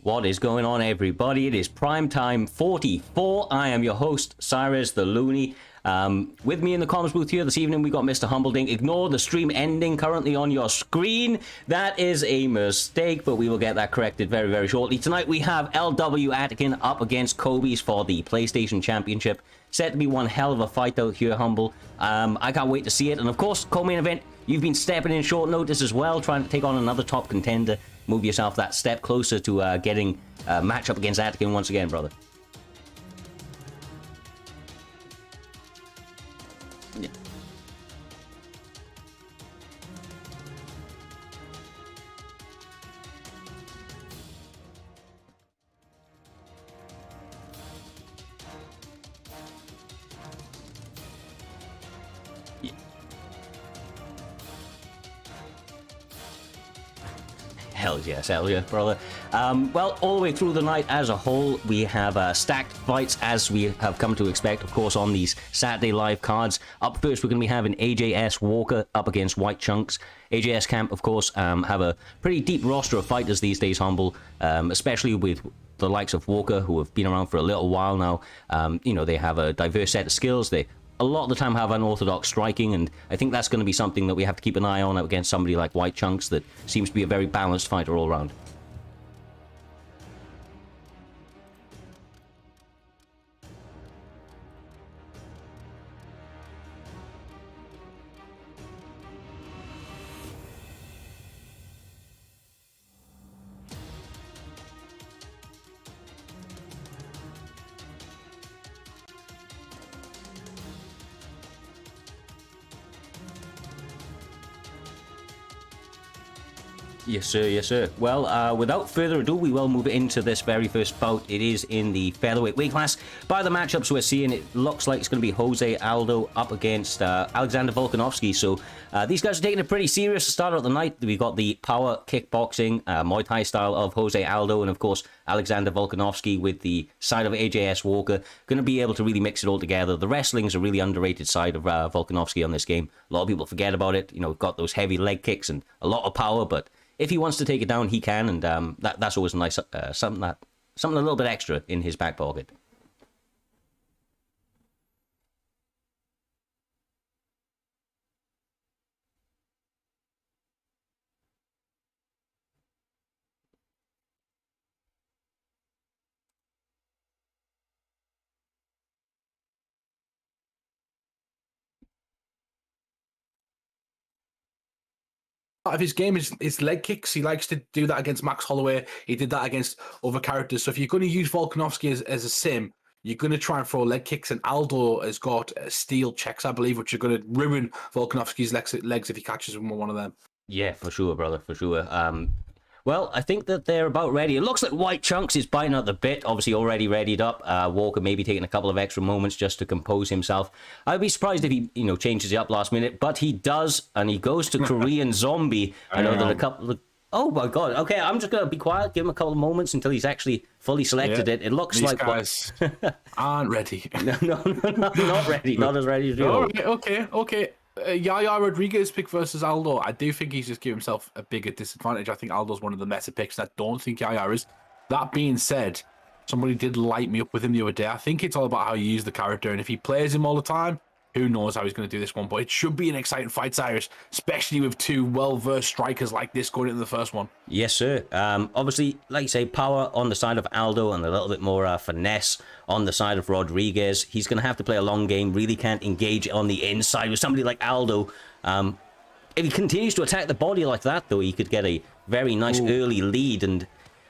What is going on, everybody? It is Primetime 44. I am your host, Cyrus the Looney. With me in the comms booth here this evening, we got Mr. Humbleding. Ignore the stream ending currently on your screen. That is a mistake, but we will get that corrected very, very shortly. Tonight, we have LW Atkin up against Kobe's for the PlayStation Championship. Set to be one hell of a fight out here, Humble. I can't wait to see it. And of course, co-main event, you've been stepping in short notice as well, trying to take on another top contender. Move yourself that step closer to getting a matchup against Atkin once again, brother. Yeah. Hell yeah, brother. Well, all the way through the night as a whole, we have stacked fights as we have come to expect, of course, on these Saturday live cards. Up first, we're going to be having AJS Walker up against White Chunks. AJS Camp, of course, have a pretty deep roster of fighters these days, Humble, especially with the likes of Walker, who have been around for a little while now. You know, they have a diverse set of skills. They a lot of the time have unorthodox striking, and I think that's going to be something that we have to keep an eye on against somebody like White Chunks that seems to be a very balanced fighter all around. Yes, sir. Yes, sir. Well, without further ado, we will move into this very first bout. It is in the featherweight weight class. By the matchups we're seeing, it looks like it's going to be Jose Aldo up against Alexander Volkanovski. So these guys are taking it pretty serious to start out the night. We've got the power kickboxing, Muay Thai style of Jose Aldo, and of course Alexander Volkanovski with the side of AJS Walker. Going to be able to really mix it all together. The wrestling's a really underrated side of Volkanovski on this game. A lot of people forget about it. You know, got those heavy leg kicks and a lot of power, but if he wants to take it down, he can, and that's always a nice something a little bit extra in his back pocket. Part of his game is his leg kicks. He likes to do that against Max Holloway. He did that against other characters. So if you're going to use Volkanovski as a sim, you're going to try and throw leg kicks. And Aldo has got steel checks, I believe, which are going to ruin Volkanovski's legs if he catches him with one of them. Yeah, for sure, brother, for sure. Well, I think that they're about ready. It looks like White Chunks is biting out the bit, obviously already readied up. Walker maybe taking a couple of extra moments just to compose himself. I'd be surprised if he, changes it up last minute, but he does, and he goes to Korean Zombie. I know that a couple of... Oh my god, okay, I'm just going to be quiet, give him a couple of moments until he's actually fully selected it. It looks These like... guys aren't ready. No, not ready, not as ready as you. Okay. Yaya Rodriguez pick versus Aldo. I do think he's just given himself a bigger disadvantage. I think Aldo's one of the meta picks. I don't think Yaya is. That being said, somebody did light me up with him the other day. I think it's all about how you use the character, and if he plays him all the time, who knows how he's going to do this one. But it should be an exciting fight, Cyrus, especially with two well-versed strikers like this going into the first one. Yes, sir. Obviously, like you say, power on the side of Aldo and a little bit more finesse on the side of Rodriguez. He's going to have to play a long game, really can't engage on the inside with somebody like Aldo. If he continues to attack the body like that, though, he could get a very nice early lead. And,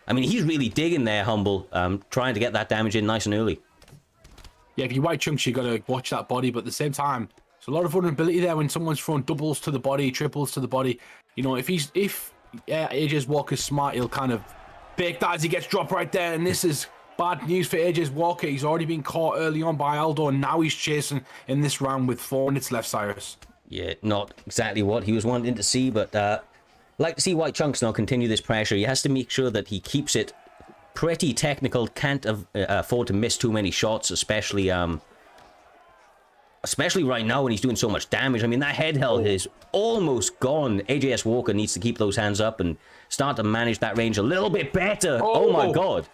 I mean, he's really digging there, Humble, trying to get that damage in nice and early. Yeah, if you White Chunks, you got to watch that body, but at the same time, there's a lot of vulnerability there when someone's throwing doubles to the body, triples to the body. You know, if AJ's Walker's smart, he'll kind of bake that as he gets dropped right there, and this is bad news for AJ's Walker. He's already been caught early on by Aldo, and now he's chasing in this round with 4 minutes left, Cyrus. Yeah, not exactly what he was wanting to see, but like to see White Chunks now continue this pressure. He has to make sure that he keeps it pretty technical, can't afford to miss too many shots, especially right now when he's doing so much damage. I mean, that head held is almost gone. AJS Walker needs to keep those hands up and start to manage that range a little bit better. Oh my god.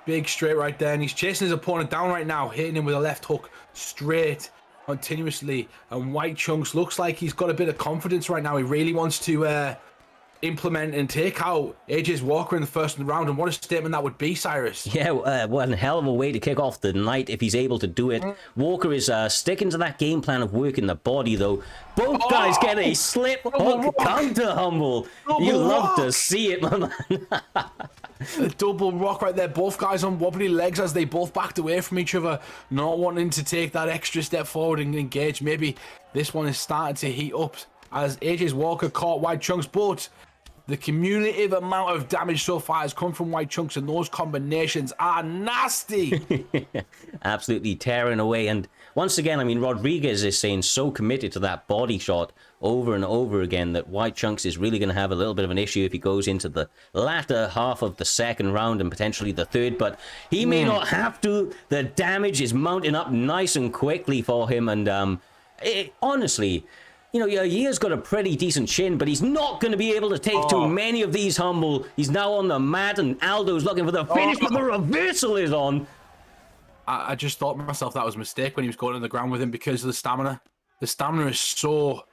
Big straight right there, and he's chasing his opponent down right now, hitting him with a left hook straight continuously. And White Chunks looks like he's got a bit of confidence right now. He really wants to implement and take out AJ's Walker in the first round, and what a statement that would be, Cyrus. Yeah, one hell of a way to kick off the night if he's able to do it. Walker is sticking to that game plan of working the body, though. Both guys get a slip hook counter, Humble. You love to see it, my man. A double rock right there. Both guys on wobbly legs as they both backed away from each other, not wanting to take that extra step forward and engage. Maybe this one is starting to heat up as AJ's Walker caught White Chunks, but the cumulative amount of damage so far has come from White Chunks, and those combinations are nasty. Absolutely tearing away. And once again, I mean, Rodriguez is saying so committed to that body shot over and over again that White Chunks is really going to have a little bit of an issue if he goes into the latter half of the second round and potentially the third, but he may not have to. The damage is mounting up nice and quickly for him, and honestly, you know, Yair's got a pretty decent chin, but he's not going to be able to take too many of these, Humble. He's now on the mat, and Aldo's looking for the finish, but the reversal is on. I just thought to myself that was a mistake when he was going to the ground with him because of the stamina. The stamina is so...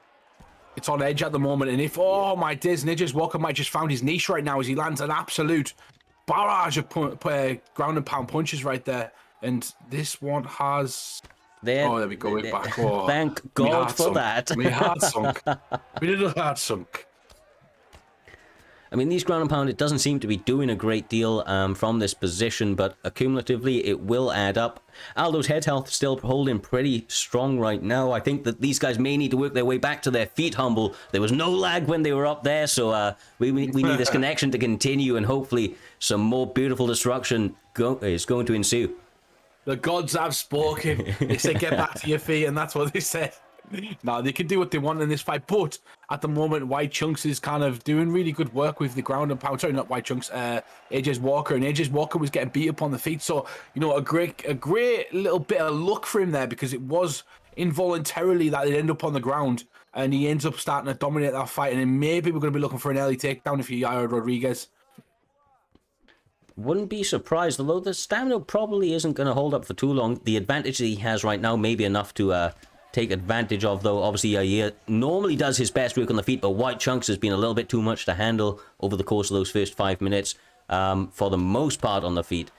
It's on edge at the moment, and if... Oh, my days, AJ's Walker might just found his niche right now as he lands an absolute barrage of ground and pound punches right there. And this one has... There we go, we're back. Oh, thank God for that. We heart sunk. We did a heart sunk. I mean, these ground and pound, it doesn't seem to be doing a great deal from this position, but accumulatively, it will add up. Aldo's head health still holding pretty strong right now. I think that these guys may need to work their way back to their feet, Humble. There was no lag when they were up there, so we need this connection to continue, and hopefully some more beautiful destruction is going to ensue. The gods have spoken. They said get back to your feet, and that's what they said. Now, they can do what they want in this fight, but at the moment, White Chunks is kind of doing really good work with the ground and pound. Sorry, not White Chunks, AJ's Walker, and AJ's Walker was getting beat up on the feet. So, you know, a great little bit of luck for him there, because it was involuntarily that he'd end up on the ground, and he ends up starting to dominate that fight, and then maybe we're going to be looking for an early takedown if you're Yair Rodriguez. Wouldn't be surprised, although the stamina probably isn't going to hold up for too long. The advantage that he has right now may be enough to take advantage of, though. Obviously, Yair normally does his best work on the feet, but White Chunks has been a little bit too much to handle over the course of those first 5 minutes, for the most part on the feet.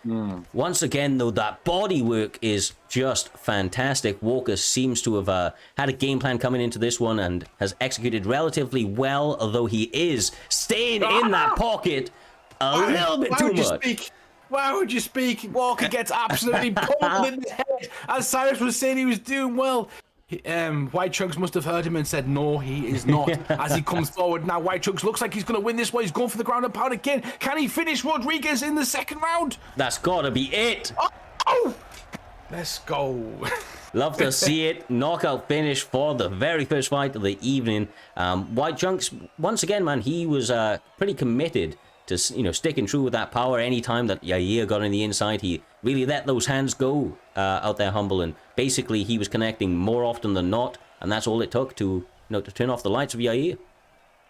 Once again, though, that body work is just fantastic. Walker seems to have had a game plan coming into this one and has executed relatively well, although he is staying in that pocket a little bit too much. Why would you speak? Walker gets absolutely pummeled in the head. As Cyrus was saying, he was doing well. White Chunks must have heard him and said, no, he is not. As he comes forward now, White Chunks looks like he's going to win this one. He's going for the ground and pound again. Can he finish Rodriguez in the second round? That's got to be it. Oh! Let's go. Love to see it. Knockout finish for the very first fight of the evening. White Chunks, once again, man, he was pretty committed to, you know, sticking true with that power. Anytime that Yair got on the inside, he really let those hands go out there, Humble, and basically he was connecting more often than not, and that's all it took to, you know, to turn off the lights of Yair.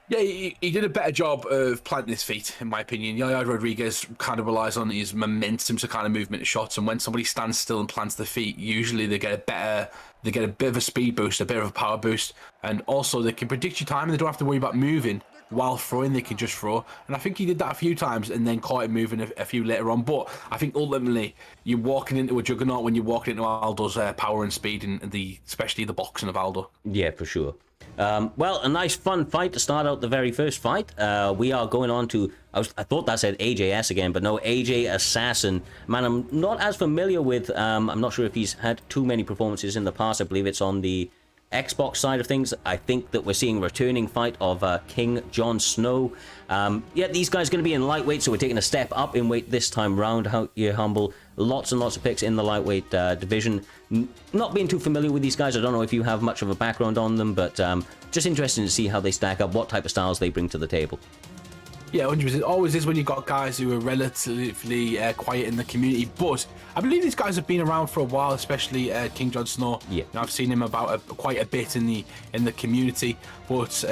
Yeah, he did a better job of planting his feet, in my opinion. Yair Rodriguez kind of relies on his momentum to kind of movement of shots, and when somebody stands still and plants their feet, usually they get a bit of a speed boost, a bit of a power boost, and also they can predict your time and they don't have to worry about moving. While throwing, they can just throw, and I think he did that a few times and then caught him moving a few later on. But I think ultimately you're walking into a juggernaut when you're walking into Aldo's power and speed, and especially the boxing of Aldo. Yeah, for sure. Well, a nice fun fight to start out the very first fight. We are going on to, I thought that said AJS again, but no, AJ Assassin. Man, I'm not as familiar with, I'm not sure if he's had too many performances in the past. I believe it's on the Xbox side of things. I think that we're seeing a returning fight of King Jon Snow. Yeah, these guys are going to be in lightweight, so we're taking a step up in weight this time round. How you Humble? Lots and lots of picks in the lightweight division. Not being too familiar with these guys, I don't know if you have much of a background on them, but just interesting to see how they stack up, what type of styles they bring to the table. Yeah, 100%. It always is when you've got guys who are relatively quiet in the community. But I believe these guys have been around for a while, especially King Jon Snow. Yeah, I've seen him about quite a bit in the community. But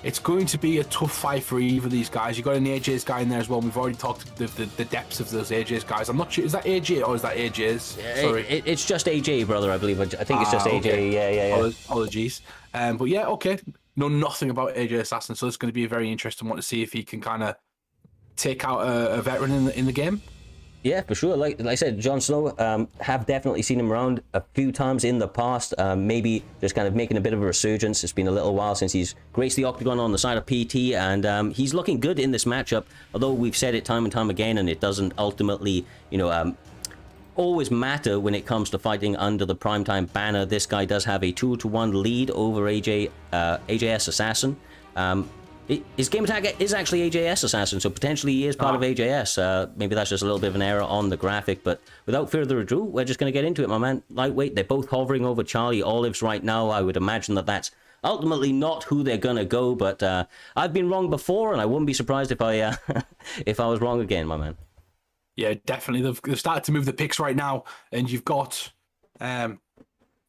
it's going to be a tough fight for either of these guys. You've got an AJ's guy in there as well. We've already talked the depths of those AJ's guys. I'm not sure, is that AJ or is that AJ's? Sorry, it's just AJ, brother. I believe. I think it's just AJ. Okay. Yeah. Apologies. But yeah, okay. Know nothing about AJ Assassin, so it's going to be a very interesting one to see if he can kind of take out a veteran in the game. Yeah, for sure. Like I said, Jon Snow, have definitely seen him around a few times in the past. Maybe just kind of making a bit of a resurgence. It's been a little while since he's graced the octagon on the side of PT, and he's looking good in this matchup. Although we've said it time and time again, and it doesn't ultimately, you know, always matter when it comes to fighting under the Primetime banner. This guy does have a 2-1 lead over AJS Assassin. His game attack is actually AJS Assassin, so potentially he is part of AJS. Maybe that's just a little bit of an error on the graphic, but without further ado, we're just going to get into it, my man. Lightweight, they're both hovering over Charlie Olives right now. I would imagine that that's ultimately not who they're going to go, but I've been wrong before, and I wouldn't be surprised if I if I was wrong again, my man. Yeah, definitely. They've started to move the picks right now, and you've got,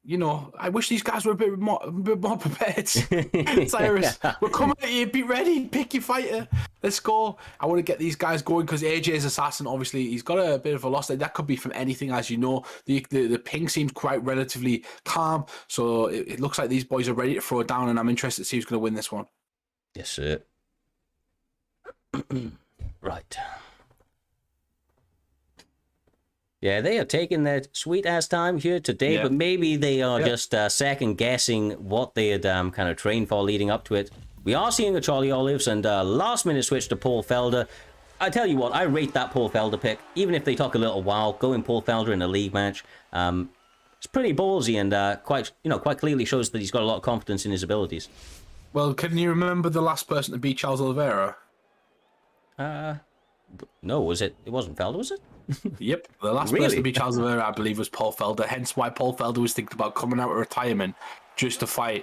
you know, I wish these guys were a bit more prepared. Cyrus, we're coming at you. Be ready. Pick your fighter. Let's go. I want to get these guys going because AJ's Assassin, obviously, he's got a bit of a loss. That could be from anything, as you know. The ping seems quite relatively calm, so it looks like these boys are ready to throw it down, and I'm interested to see who's going to win this one. Yes, sir. Right. Yeah, they are taking their sweet-ass time here today, but maybe they are just second-guessing what they had kind of trained for leading up to it. We are seeing a Charlie Olives and last-minute switch to Paul Felder. I tell you what, I rate that Paul Felder pick. Even if they took a little while, going Paul Felder in a league match, it's pretty ballsy and quite clearly shows that he's got a lot of confidence in his abilities. Well, can you remember the last person to beat Charles Oliveira? No, was it? It wasn't Felder, was it? Yep, the last person to beat Charles Oliveira, I believe, was Paul Felder. Hence why Paul Felder was thinking about coming out of retirement just to try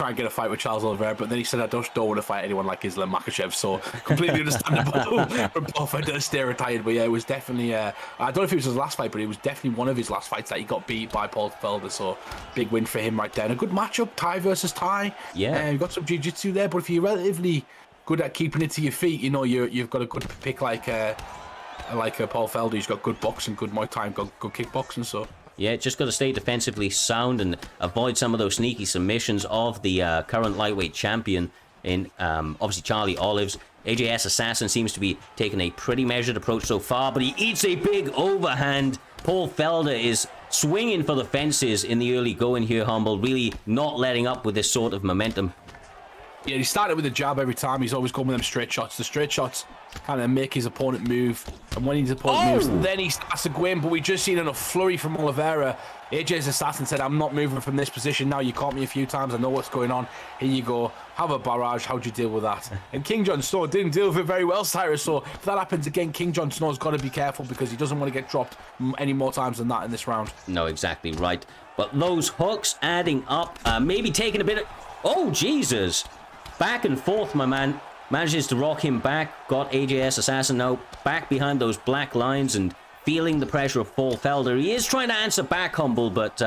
and get a fight with Charles Oliveira. But then he said, I don't want to fight anyone like Islam Makhachev. So completely understandable for Paul Felder to stay retired. But yeah, it was definitely, I don't know if it was his last fight, but it was definitely one of his last fights that he got beat by Paul Felder. So big win for him right there. And a good matchup, Thai versus Thai. Yeah. You've got some jiu-jitsu there, but if you're relatively good at keeping it to your feet, you've got a good pick like Paul Felder. He's got good boxing, good Muay Thai, good kickboxing. So yeah, just got to stay defensively sound and avoid some of those sneaky submissions of the current lightweight champion in obviously Charlie Olives. AJS Assassin seems to be taking a pretty measured approach so far, but he eats a big overhand. Paul Felder is swinging for the fences in the early going here, Humble, really not letting up with this sort of momentum. Yeah, he started with a jab every time. He's always going with them straight shots. The straight shots kind of make his opponent move. And when his opponent moves, then he starts to go in. But we just seen enough flurry from Oliveira. AJ's Assassin said, I'm not moving from this position now. You caught me a few times. I know what's going on. Here you go. Have a barrage. How'd you deal with that? And King Jon Snow didn't deal with it very well, Cyrus. So if that happens again, King Jon Snow's got to be careful because he doesn't want to get dropped any more times than that in this round. No, exactly right. But those hooks adding up, maybe taking a bit of... Oh, Jesus! Back and forth, my man. Manages to rock him back. Got AJS Assassin now back behind those black lines and feeling the pressure of Paul Felder. He is trying to answer back, Humble, but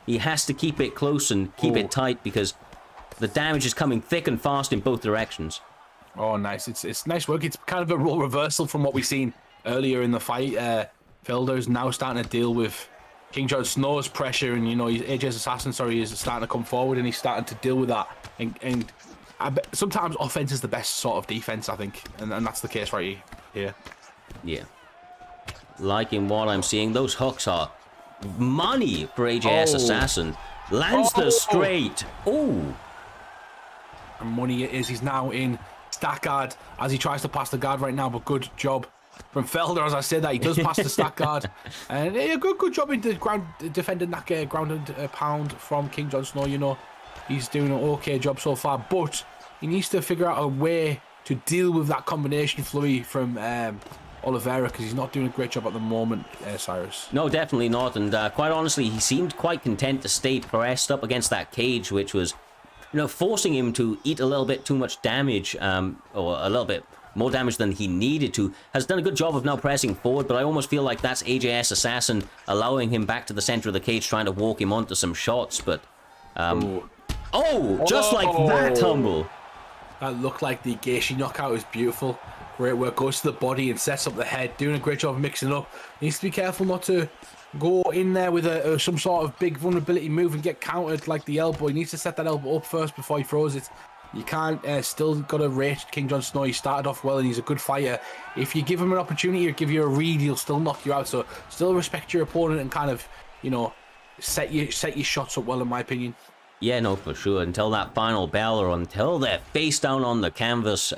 he has to keep it close and keep it tight because the damage is coming thick and fast in both directions. Oh, nice. It's nice work. It's kind of a role reversal from what we've seen earlier in the fight. Felder's now starting to deal with King Jon Snow's pressure, and AJ's Assassin, is starting to come forward, and he's starting to deal with that. And sometimes offense is the best sort of defense, I think, and that's the case right here. Yeah. Liking what I'm seeing. Those hooks are money for AJS Assassin. Lands the straight. Oh. And money it is. He's now in stack guard as he tries to pass the guard right now, but good job from Felder. As I said that, he does pass the stack guard. And a good job in the ground, defending that ground and pound from King Jon Snow, He's doing an okay job so far, but he needs to figure out a way to deal with that combination flurry from Oliveira because he's not doing a great job at the moment, Cyrus. No, definitely not. And quite honestly, he seemed quite content to stay pressed up against that cage, which was, forcing him to eat a little bit too much damage, or a little bit more damage than he needed to. Has done a good job of now pressing forward, but I almost feel like that's AJS Assassin allowing him back to the center of the cage, trying to walk him onto some shots, but... just like that, Humble. That looked like the Gaethje knockout. Was beautiful. Great work. Goes to the body and sets up the head. Doing a great job of mixing it up. Needs to be careful not to go in there with some sort of big vulnerability move and get countered like the elbow. He needs to set that elbow up first before he throws it. You can't still got to rate King Jon Snow. He started off well and he's a good fighter. If you give him an opportunity or give you a read, he'll still knock you out. So still respect your opponent and kind of, set your shots up well, in my opinion. Yeah, no, for sure. Until that final bell or until they're face down on the canvas,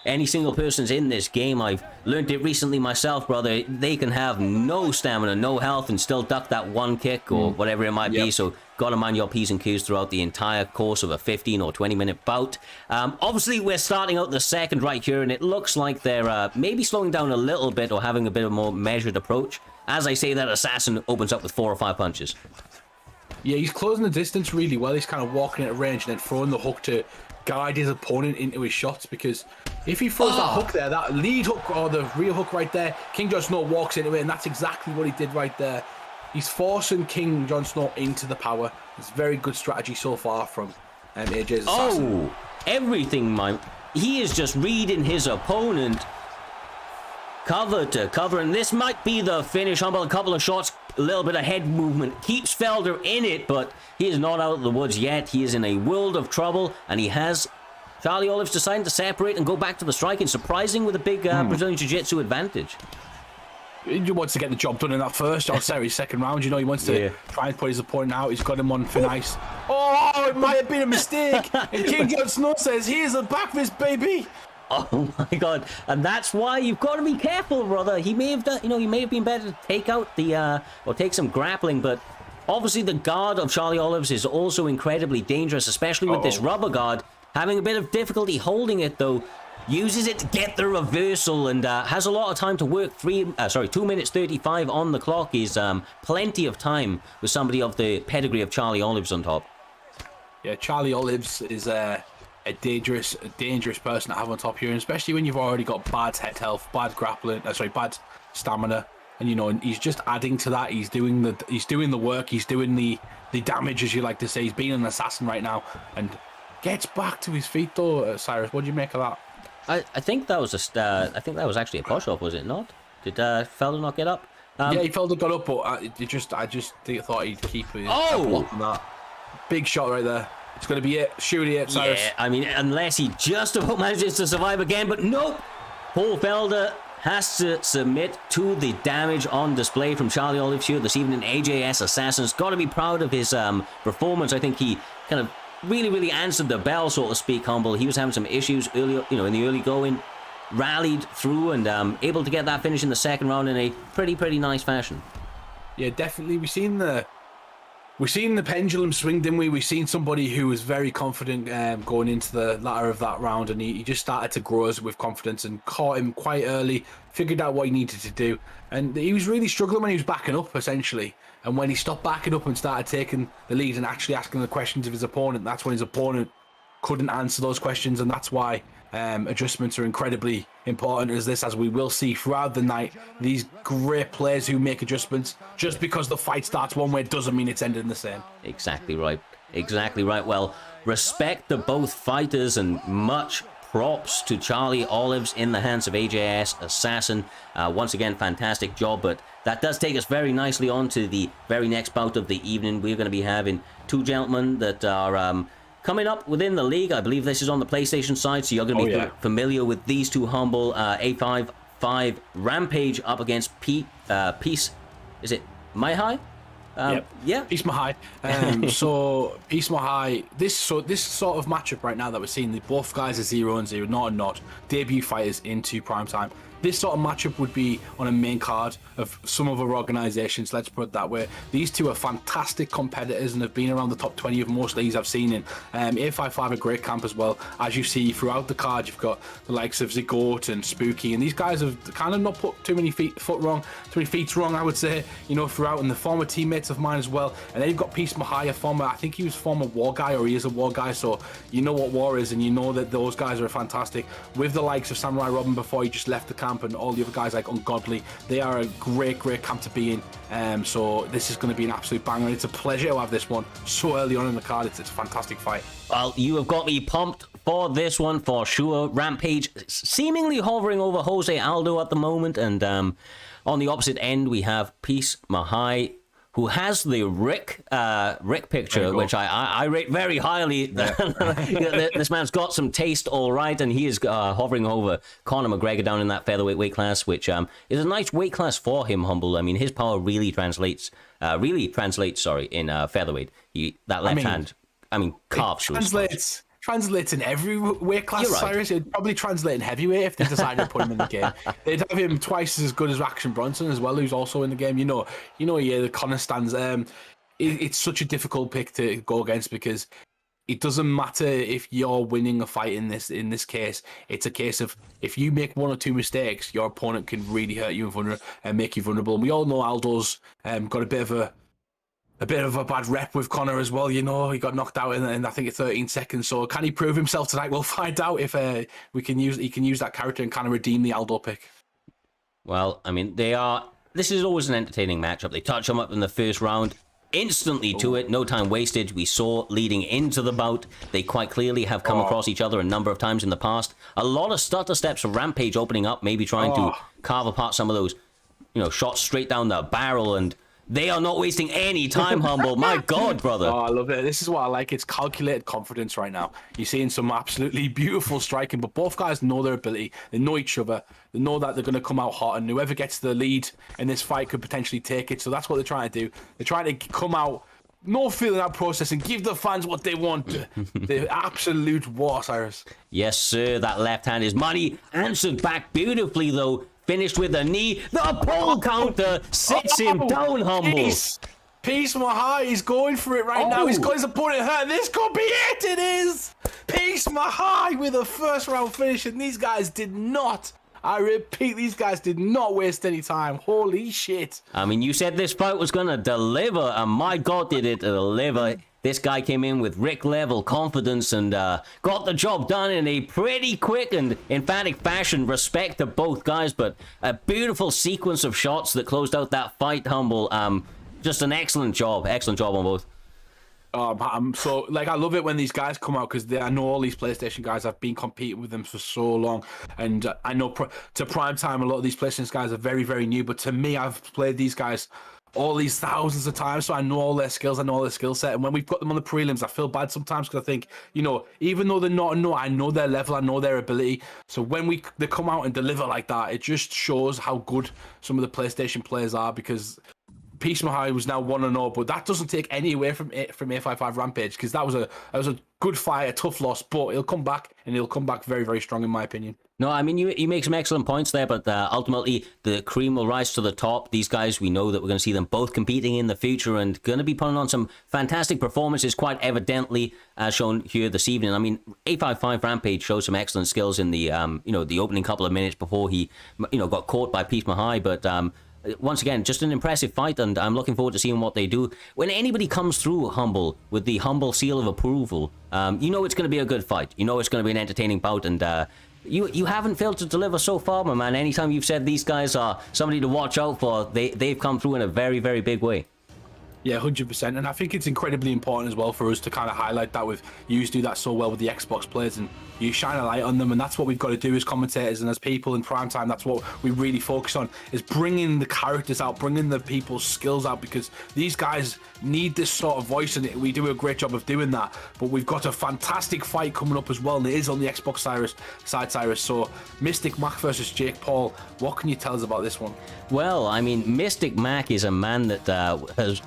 any single person's in this game. I've learned it recently myself, brother. They can have no stamina, no health, and still duck that one kick or whatever it might be. So gotta mind your P's and Q's throughout the entire course of a 15 or 20-minute bout. Obviously, we're starting out the second right here, and it looks like they're maybe slowing down a little bit or having a bit of a more measured approach. As I say, that Assassin opens up with 4 or 5 punches. Yeah, he's closing the distance really well. He's kind of walking at range and then throwing the hook to guide his opponent into his shots, because if he throws that hook there, that lead hook or the rear hook right there, King Jon Snow walks into it, and that's exactly what he did right there. He's forcing King Jon Snow into the power. It's very good strategy so far from AJ's Assassin. Everything, he is just reading his opponent cover to cover, and this might be the finish. Humble, a couple of shots, a little bit of head movement keeps Felder in it, but he is not out of the woods yet. He is in a world of trouble, and he has Charlie Olives deciding to separate and go back to the striking, surprising with a big Brazilian Jiu-Jitsu advantage. He wants to get the job done in that first or second round. You know, he wants to try and put his opponent out. He's got him on thin ice. Oh, it might have been a mistake. And King Jon Snow says, "Here's a back fist, baby." Oh my God! And that's why you've got to be careful, brother. He may have done, he may have been better to take out the or take some grappling, but obviously the guard of Charlie Olives is also incredibly dangerous, especially with this rubber guard. Having a bit of difficulty holding it though. Uses it to get the reversal and has a lot of time to work. 2 minutes 35 on the clock is plenty of time with somebody of the pedigree of Charlie Olives on top. Yeah, Charlie Olives is a dangerous person to have on top here, and especially when you've already got bad head health, bad grappling, bad stamina, and he's just adding to that. He's doing the work, he's doing the damage, as you like to say. He's being an assassin right now and gets back to his feet though. Cyrus, what do you make of that? I think that was I think that was actually a push off, was it not? Did Felder not get up? Yeah, Felder got up, but I just thought he'd keep his block on that. Big shot right there. It's going to be it. Shoot it, Cyrus. Yeah, I mean, unless he just about manages to survive again, but nope. Paul Felder has to submit to the damage on display from Charlie Olives here this evening. AJS Assassin's got to be proud of his performance. I think he kind of really answered the bell, so to speak, Humble. He was having some issues earlier, in the early going, rallied through and able to get that finish in the second round in a pretty nice fashion. Yeah, definitely. We've seen the pendulum swing, didn't we? We've seen somebody who was very confident going into the latter of that round, and he just started to grow with confidence and caught him quite early, figured out what he needed to do, and he was really struggling when he was backing up, essentially. And when he stopped backing up and started taking the lead and actually asking the questions of his opponent, that's when his opponent couldn't answer those questions, and that's why adjustments are incredibly important as we will see throughout the night. These great players who make adjustments, just because the fight starts one way doesn't mean it's ending the same. Exactly right. Well, respect to both fighters and much props to Charlie Olives in the hands of AJS Assassin. Once again, fantastic job, but that does take us very nicely on to the very next bout of the evening. We're going to be having two gentlemen that are coming up within the league. I believe this is on the PlayStation side, so you're going to be familiar with these two. Humble A55 Rampage up against Peace. Is it Mahai? Yep. Yeah, Peace Mahai. So Peace Mahai. This sort of matchup right now that we're seeing, both guys are 0-0, not debut fighters into Primetime. This sort of matchup would be on a main card of some other organizations, let's put it that way. These two are fantastic competitors and have been around the top 20 of most leagues I've seen in. A55 a great camp as well. As you see throughout the card, you've got the likes of Zigot and Spooky, and these guys have kind of not put too many feet wrong, I would say, throughout, and the former teammates of mine as well. And then you've got Peace Mahai, I think he was former war guy, or he is a war guy, so you know what war is, and you know that those guys are fantastic. With the likes of Samurai Robin before he just left the camp, and all the other guys like Ungodly, they are a great camp to be in. So this is going to be an absolute banger. It's a pleasure to have this one so early on in the card. It's a fantastic fight. Well, you have got me pumped for this one for sure. Rampage seemingly hovering over Jose Aldo at the moment, and on the opposite end we have Peace Mahai, who has the Rick picture, which I rate very highly. Yeah. This man's got some taste, all right, and he is hovering over Conor McGregor down in that featherweight weight class, which is a nice weight class for him, Humble. I mean, his power really translates, in featherweight. That left hand, carves. Translates in every weight class, right. Cyrus. It'd probably translate in heavyweight if they decided to put him in the game. They'd have him twice as good as Action Bronson as well, who's also in the game. The Conor stands. It's such a difficult pick to go against, because it doesn't matter if you're winning a fight in this case. It's a case of, if you make one or two mistakes, your opponent can really hurt you and make you vulnerable. And we all know Aldo's got a bit of a bad rep with Conor as well. He got knocked out in I think 13 seconds. So can he prove himself tonight? We'll find out if he can use that character and kind of redeem the Aldo pick. Well, this is always an entertaining matchup. They touch him up in the first round, instantly to it, no time wasted. We saw leading into the bout, they quite clearly have come across each other a number of times in the past. A lot of stutter steps from Rampage opening up, maybe trying to carve apart some of those, shots straight down the barrel, and They are not wasting any time, Humble. My God, brother. Oh, I love it. This is what I like. It's calculated confidence right now. You're seeing some absolutely beautiful striking, but both guys know their ability. They know each other. They know that they're going to come out hot, and whoever gets the lead in this fight could potentially take it. So that's what they're trying to do. They're trying to come out, no feeling out process, and give the fans what they want. The absolute war, Cyrus. Yes, sir. That left hand is money. Answered back beautifully, though. Finished with a knee. The pole counter sits him down, Humble. Peace Mahai, he's going for it right now. He's got his opponent hurt. This could be it. It is. Peace Mahai with a first round finish, and these guys did not. I repeat, these guys did not waste any time. Holy shit. I mean, you said this fight was going to deliver, and my God, did it deliver. This guy came in with Rick-level confidence and got the job done in a pretty quick and emphatic fashion. Respect to both guys, but a beautiful sequence of shots that closed out that fight, Humble. Just an excellent job on both. So, like, I love it when these guys come out because I know all these PlayStation guys. I've been competing with them for so long, and I know to PrimeTime, a lot of these PlayStation guys are very, very new. But to me, I've played these guys all these thousands of times, so I know all their skills, I know all their skill set. And when we've got them on the prelims, I feel bad sometimes because I think, even though they're not, I know their level, I know their ability. So when they come out and deliver like that, it just shows how good some of the PlayStation players are, because Peace Mahai was now 1-0, but that doesn't take any away from A55 Rampage, because that was a good fight, a tough loss, but he'll come back, and he'll come back very, very strong in my opinion. No, I mean, you make some excellent points there, but ultimately the cream will rise to the top. These guys, we know that we're going to see them both competing in the future and going to be putting on some fantastic performances, quite evidently, as shown here this evening. I mean, A55 Rampage showed some excellent skills in the the opening couple of minutes before he got caught by Peace Mahai, but once again, just an impressive fight, and I'm looking forward to seeing what they do. When anybody comes through Humble with the Humble seal of approval, it's going to be a good fight. It's going to be an entertaining bout, and you haven't failed to deliver so far, my man. Anytime you've said these guys are somebody to watch out for, they've come through in a very, very big way. Yeah, 100%. And I think it's incredibly important as well for us to kind of highlight that with you do that so well with the Xbox players, and you shine a light on them. And that's what we've got to do as commentators and as people in PrimeTime. That's what we really focus on, is bringing the characters out, bringing the people's skills out, because these guys need this sort of voice, and we do a great job of doing that. But we've got a fantastic fight coming up as well, and it is on the Xbox side, Cyrus. So Mystic Mac versus Jake Paul. What can you tell us about this one? Well, I mean, Mystic Mac is a man that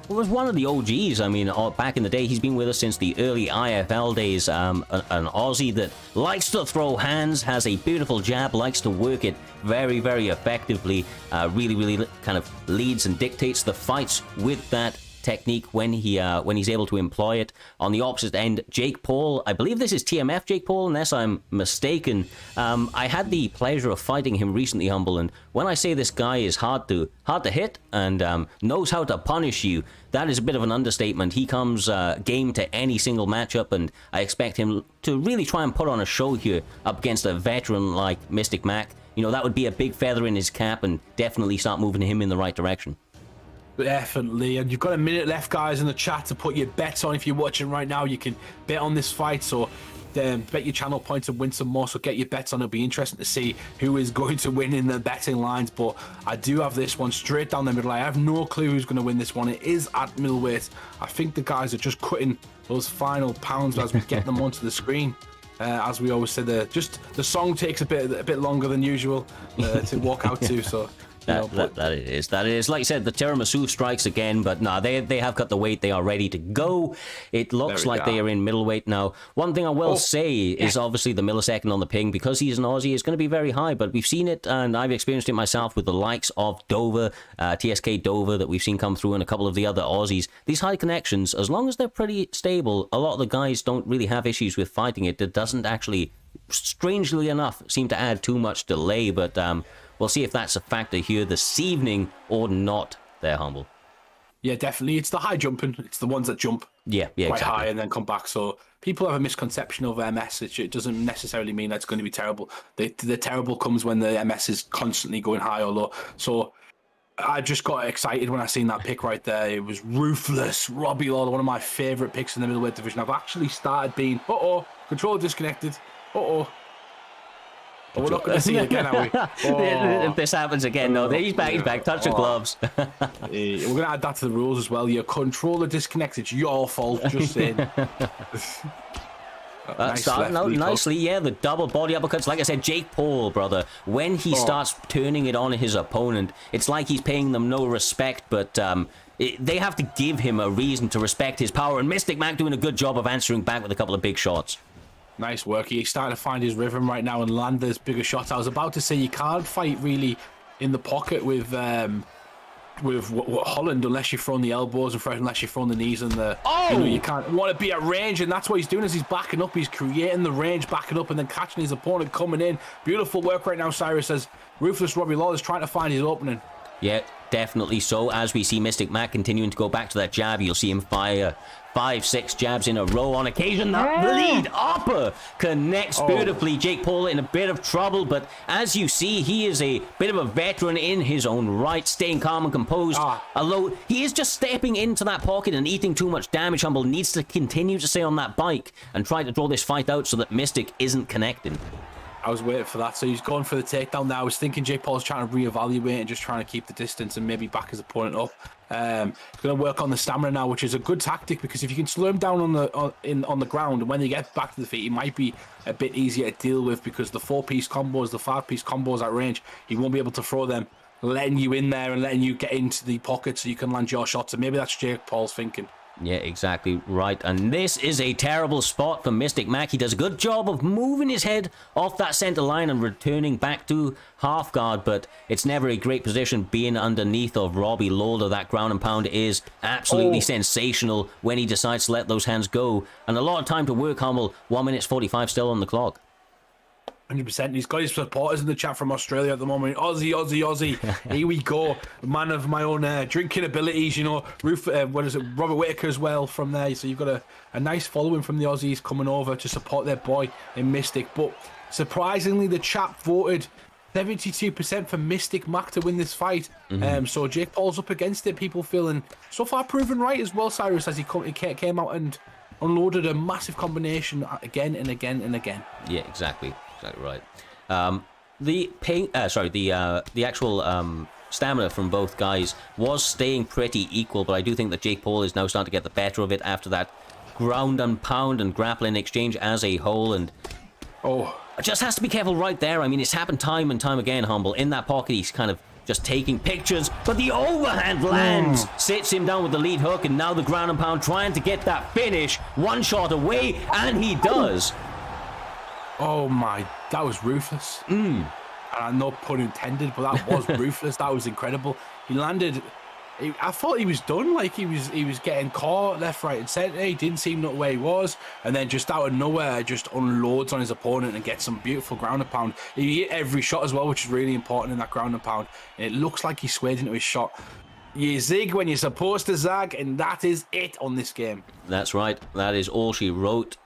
was one of the OGs. I mean, back in the day, he's been with us since the early IFL days. An Aussie that likes to throw hands, has a beautiful jab, likes to work it very, very effectively. Really, really kind of leads and dictates the fights with that technique when he's able to employ it. On the opposite end, Jake Paul, I believe this is TMF Jake Paul, unless I'm mistaken. I had the pleasure of fighting him recently, Humble, and when I say this guy is hard to hit and knows how to punish you, that is a bit of an understatement. He comes game to any single matchup, and I expect him to really try and put on a show here up against a veteran like Mystic Mac. That would be a big feather in his cap and definitely start moving him in the right direction. Definitely. And you've got a minute left, guys, in the chat to put your bets on. If you're watching right now, you can bet on this fight, so bet your channel points and win some more. So get your bets on. It'll be interesting to see who is going to win in the betting lines, but I do have this one straight down the middle. I have no clue who's going to win this one. It is at middleweight. I think the guys are just cutting those final pounds as we get them onto the screen. As we always said, just the song takes a bit longer than usual to walk out to, so That it is. Like I said, the tiramisu strikes again, but no, they have cut the weight. They are ready to go. It looks like they are in middleweight now. One thing I will say is obviously the millisecond on the ping, because he's an Aussie, is going to be very high, but we've seen it, and I've experienced it myself with the likes of Dover, TSK Dover, that we've seen come through, and a couple of the other Aussies. These high connections, as long as they're pretty stable, a lot of the guys don't really have issues with fighting it. It doesn't actually, strangely enough, seem to add too much delay, but we'll see if that's a factor here this evening or not there, Humble. Yeah, definitely. It's the high jumping. It's the ones that jump quite exactly. high and then come back. So people have a misconception of MS. It doesn't necessarily mean that's going to be terrible. The terrible comes when the MS is constantly going high or low. So I just got excited when I seen that pick right there. It was ruthless. Robbie Lawler, one of my favourite picks in the middleweight division. I've actually started being, control disconnected. But we're not going to see it again, are we? If this happens again, no. He's back. He's back. Touch the gloves. We're going to add that to the rules as well. Your controller disconnects. It's your fault. Just saying. Starting out nicely, yeah, the double body uppercuts. Like I said, Jake Paul, brother, when he starts turning it on his opponent, it's like he's paying them no respect, but they have to give him a reason to respect his power, and Mystic Mac doing a good job of answering back with a couple of big shots. Nice work. He's starting to find his rhythm right now and land those bigger shots. I was about to say you can't fight really in the pocket with Holland unless you're throwing the elbows and unless you're throwing the knees and the you can't want to be at range, and that's what he's doing is he's backing up, he's creating the range, backing up and then catching his opponent coming in. Beautiful work right now, Cyrus, as Ruthless Robbie Lawler's trying to find his opening. Yeah, definitely so. As we see Mystic Mac continuing to go back to that jab, you'll see him fire 5-6 jabs in a row. On occasion, that lead upper connects beautifully. Jake Paul in a bit of trouble, but as you see, he is a bit of a veteran in his own right, staying calm and composed. Although he is just stepping into that pocket and eating too much damage. Humble needs to continue to stay on that bike and try to draw this fight out so that Mystic isn't connecting. I was waiting for that. So he's going for the takedown now. I was thinking Jake Paul's trying to reevaluate and just trying to keep the distance and maybe back his opponent up. He's going to work on the stamina now, which is a good tactic because if you can slow him down on the ground, and when they get back to the feet, he might be a bit easier to deal with because the 4-piece combos, the 5-piece combos at range, he won't be able to throw them, letting you in there and letting you get into the pocket so you can land your shots. And maybe that's Jake Paul's thinking. Yeah, exactly right. And this is a terrible spot for Mystic Mac. He does a good job of moving his head off that center line and returning back to half guard, but it's never a great position being underneath of Robbie Lawler. That ground and pound is absolutely sensational when he decides to let those hands go. And a lot of time to work, Humble. 1 minute 45 still on the clock. 100%. He's got his supporters in the chat from Australia at the moment. Aussie, Aussie, Aussie. Here we go. Man of my own drinking abilities, you know. Robert Whittaker as well from there. So you've got a nice following from the Aussies coming over to support their boy in Mystic. But surprisingly, the chat voted 72% for Mystic Mac to win this fight. So Jake Paul's up against it. People feeling so far proven right as well, Cyrus, as he came out and unloaded a massive combination again and again and again. Yeah, exactly. Exactly right. The actual stamina from both guys was staying pretty equal, but I do think that Jake Paul is now starting to get the better of it after that ground and pound and grappling exchange as a whole. And just has to be careful right there. I mean, it's happened time and time again, Humble. In that pocket, he's kind of just taking pictures, but the overhand lands, sits him down with the lead hook, and now the ground and pound trying to get that finish. One shot away, and he does. Oh my, that was ruthless. And no pun intended, but that was ruthless. That was incredible. He landed. I thought he was done. Like he was getting caught left, right, and centre. He didn't seem not where he was, and then just out of nowhere, just unloads on his opponent and gets some beautiful ground and pound. He hit every shot as well, which is really important in that ground and pound. And it looks like he swayed into his shot. You zig when you're supposed to zag, and that is it on this game. That's right. That is all she wrote.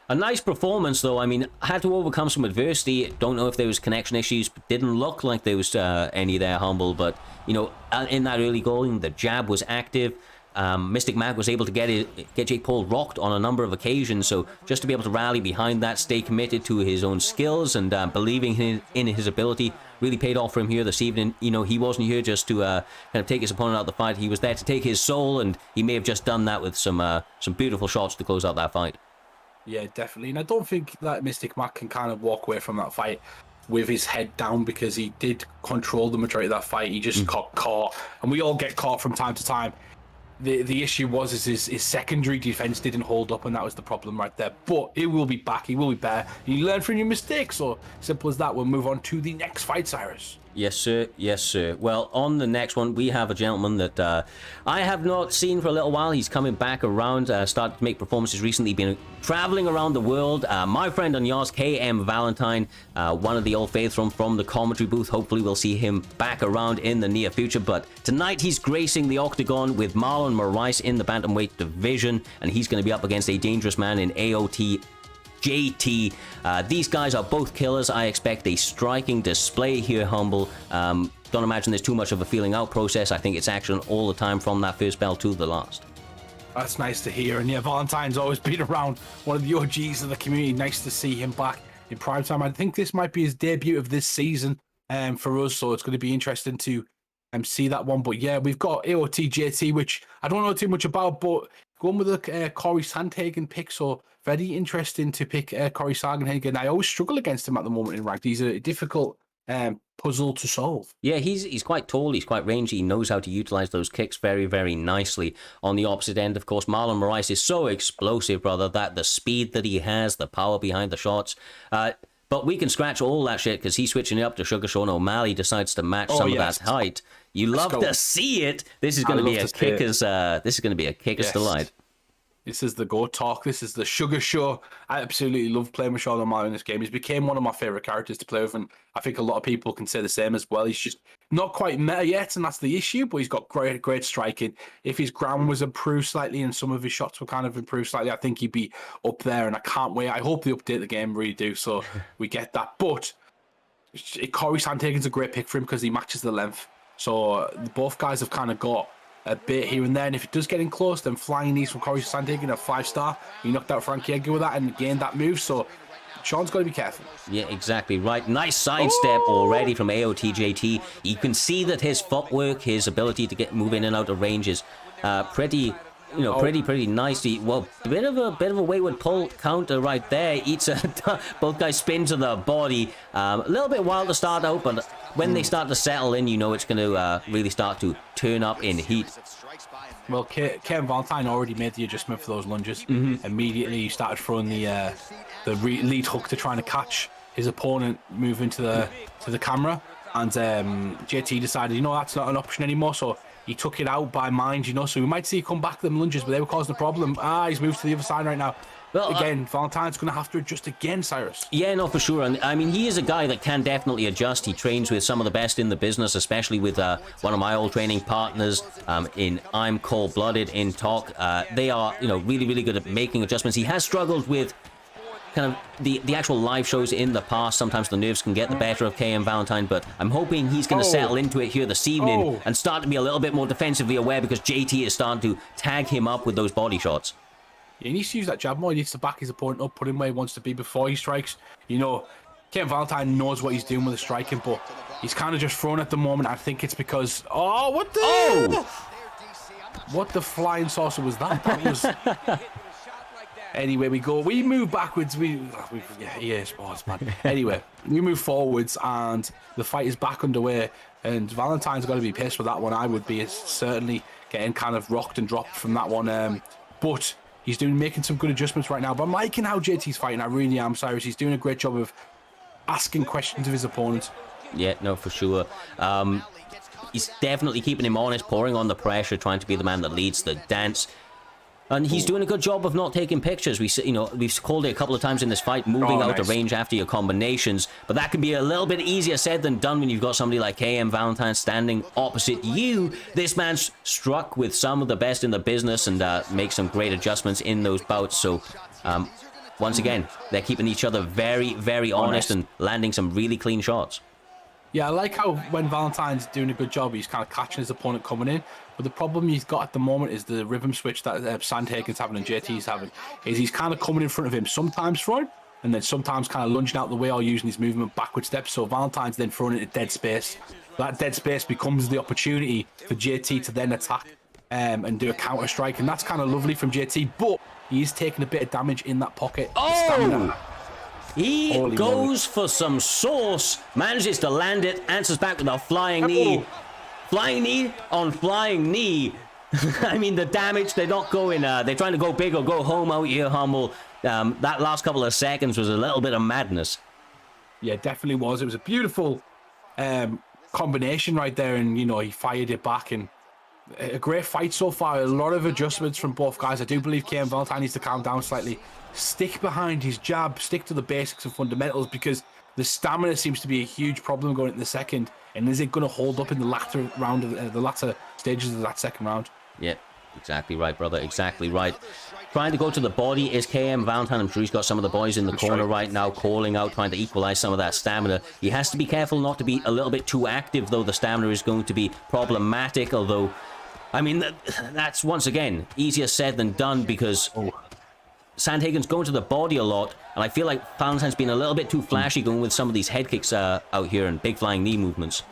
A nice performance, though. I mean, had to overcome some adversity. Don't know if there was connection issues. Didn't look like there was any there, Humble. But, you know, in that early going, the jab was active. Mystic Mac was able to get Jake Paul rocked on a number of occasions. So just to be able to rally behind that, stay committed to his own skills and believing in his ability really paid off for him here this evening. You know, he wasn't here just to kind of take his opponent out of the fight. He was there to take his soul, and he may have just done that with some beautiful shots to close out that fight. Yeah, definitely. And I don't think that Mystic Mac can kind of walk away from that fight with his head down, because he did control the majority of that fight. He just got caught, and we all get caught from time to time. The issue was his secondary defense didn't hold up, and that was the problem right there. But he will be back. He will be better. You learn from your mistakes. So simple as that. We'll move on to the next fight, Cyrus. Yes, sir. Yes, sir. Well, on the next one, we have a gentleman that I have not seen for a little while. He's coming back around, started to make performances recently, been traveling around the world. My friend on yours, KM Valentine, one of the old faithful from the commentary booth. Hopefully, we'll see him back around in the near future. But tonight, he's gracing the octagon with Marlon Moraes in the bantamweight division, and he's going to be up against a dangerous man in AOT JT. These guys are both killers. I expect a striking display here, Humble. Don't imagine there's too much of a feeling out process. I think it's action all the time from that first bell to the last. That's nice to hear. And yeah, Valentine's always been around, one of the OGs of the community. Nice to see him back in prime time. I think this might be his debut of this season for us, so it's going to be interesting to see that one. But yeah, we've got AOT JT, which I don't know too much about, but going with the Corey Sandhagen pick, so very interesting to pick Corey Sandhagen. I always struggle against him at the moment in ranked. He's a difficult puzzle to solve. Yeah, he's quite tall, he's quite rangy, he knows how to utilize those kicks very, very nicely. On the opposite end, of course, Marlon Moraes is so explosive, brother, that the speed that he has, the power behind the shots, but we can scratch all that shit because he's switching it up to Sugar Sean O'Malley, decides to match some of that height. You love to see it. This is going to be a kicker's delight. This is the Go Talk. This is the Sugar Show. I absolutely love playing with Sean O'Malley in this game. He's became one of my favourite characters to play with, and I think a lot of people can say the same as well. He's just not quite meta yet, and that's the issue, but he's got great striking. If his ground was improved slightly and some of his shots were kind of improved slightly, I think he'd be up there, and I can't wait. I hope they update the game, really do, so we get that. But Corey Sandhagen's a great pick for him because he matches the length. So both guys have kind of got a bit here and there, and if it does get in close, then flying knees from Corey Sandhagen, a 5-star. He knocked out Frankie Edgar with that and gained that move, so Sean's got to be careful. Yeah, exactly right. Nice sidestep already from AOTJT. You can see that his footwork, his ability to move in and out of range is pretty nicely. Well, a bit of a wayward pull counter right there. Eats both guys spin to the body. A little bit wild to start out, but when they start to settle in, you know it's going to really start to turn up in heat. Well, Kevin Valentine already made the adjustment for those lunges. Immediately, he started throwing the lead hook to trying to catch his opponent move into the camera, and JT decided, that's not an option anymore. So he took it out by mind, so we might see him come back to them lunges, but they were causing the problem. He's moved to the other side right now. Well, again, Valentine's going to have to adjust again, Cyrus. Yeah, no, for sure. And I mean, he is a guy that can definitely adjust. He trains with some of the best in the business, especially with one of my old training partners in I'm Cold-Blooded in Talk. They are, really, really good at making adjustments. He has struggled with kind of the actual live shows in the past. Sometimes the nerves can get the better of KM Valentine, but I'm hoping he's going to settle into it here this evening and start to be a little bit more defensively aware, because JT is starting to tag him up with those body shots. Yeah, he needs to use that jab more. He needs to back his opponent up, put him where he wants to be before he strikes. KM Valentine knows what he's doing with the striking, but he's kind of just thrown at the moment. I think it's because... what the flying saucer was that? That was... Anyway, we move backwards. Sports, man. Anyway, we move forwards, and the fight is back underway. And Valentine's got to be pissed with that one. I would be certainly getting kind of rocked and dropped from that one. But he's making some good adjustments right now. But I'm liking how JT's fighting. I really am, Cyrus. He's doing a great job of asking questions of his opponent. Yeah, no, for sure. He's definitely keeping him honest, pouring on the pressure, trying to be the man that leads the dance. And he's doing a good job of not taking pictures. We've called it a couple of times in this fight, moving out of range after your combinations. But that can be a little bit easier said than done when you've got somebody like KM Valentine standing opposite you. This man's struck with some of the best in the business and makes some great adjustments in those bouts. So, once again, they're keeping each other very, very honest and landing some really clean shots. Yeah, I like how when Valentine's doing a good job, he's kind of catching his opponent coming in. But the problem he's got at the moment is the rhythm switch that Sandhagen's having and JT's having. Is he's kind of coming in front of him, sometimes throwing, and then sometimes kind of lunging out the way or using his movement backward steps. So Valentine's then throwing into dead space. That dead space becomes the opportunity for JT to then attack and do a counter strike. And that's kind of lovely from JT, but he's taking a bit of damage in that pocket. He goes for some sauce, manages to land it, answers back with a flying knee. Flying knee on flying knee. I mean, the damage, they're not going, they're trying to go big or go home out here, Humble. That last couple of seconds was a little bit of madness. Yeah, it definitely was. It was a beautiful combination right there, and, he fired it back, and a great fight so far. A lot of adjustments from both guys. I do believe KM Valentine needs to calm down slightly. Stick behind his jab, stick to the basics and fundamentals, because the stamina seems to be a huge problem going into the second. And is it going to hold up in the latter round of the latter stages of that second round? Yeah, exactly right, brother. Exactly right. Trying to go to the body is KM Valentine. I'm sure he's got some of the boys in the corner right now calling out, trying to equalize some of that stamina. He has to be careful not to be a little bit too active, though the stamina is going to be problematic. Although, I mean, that's once again easier said than done, because Sandhagen's going to the body a lot, and I feel like Valentine's been a little bit too flashy going with some of these head kicks out here and big flying knee movements.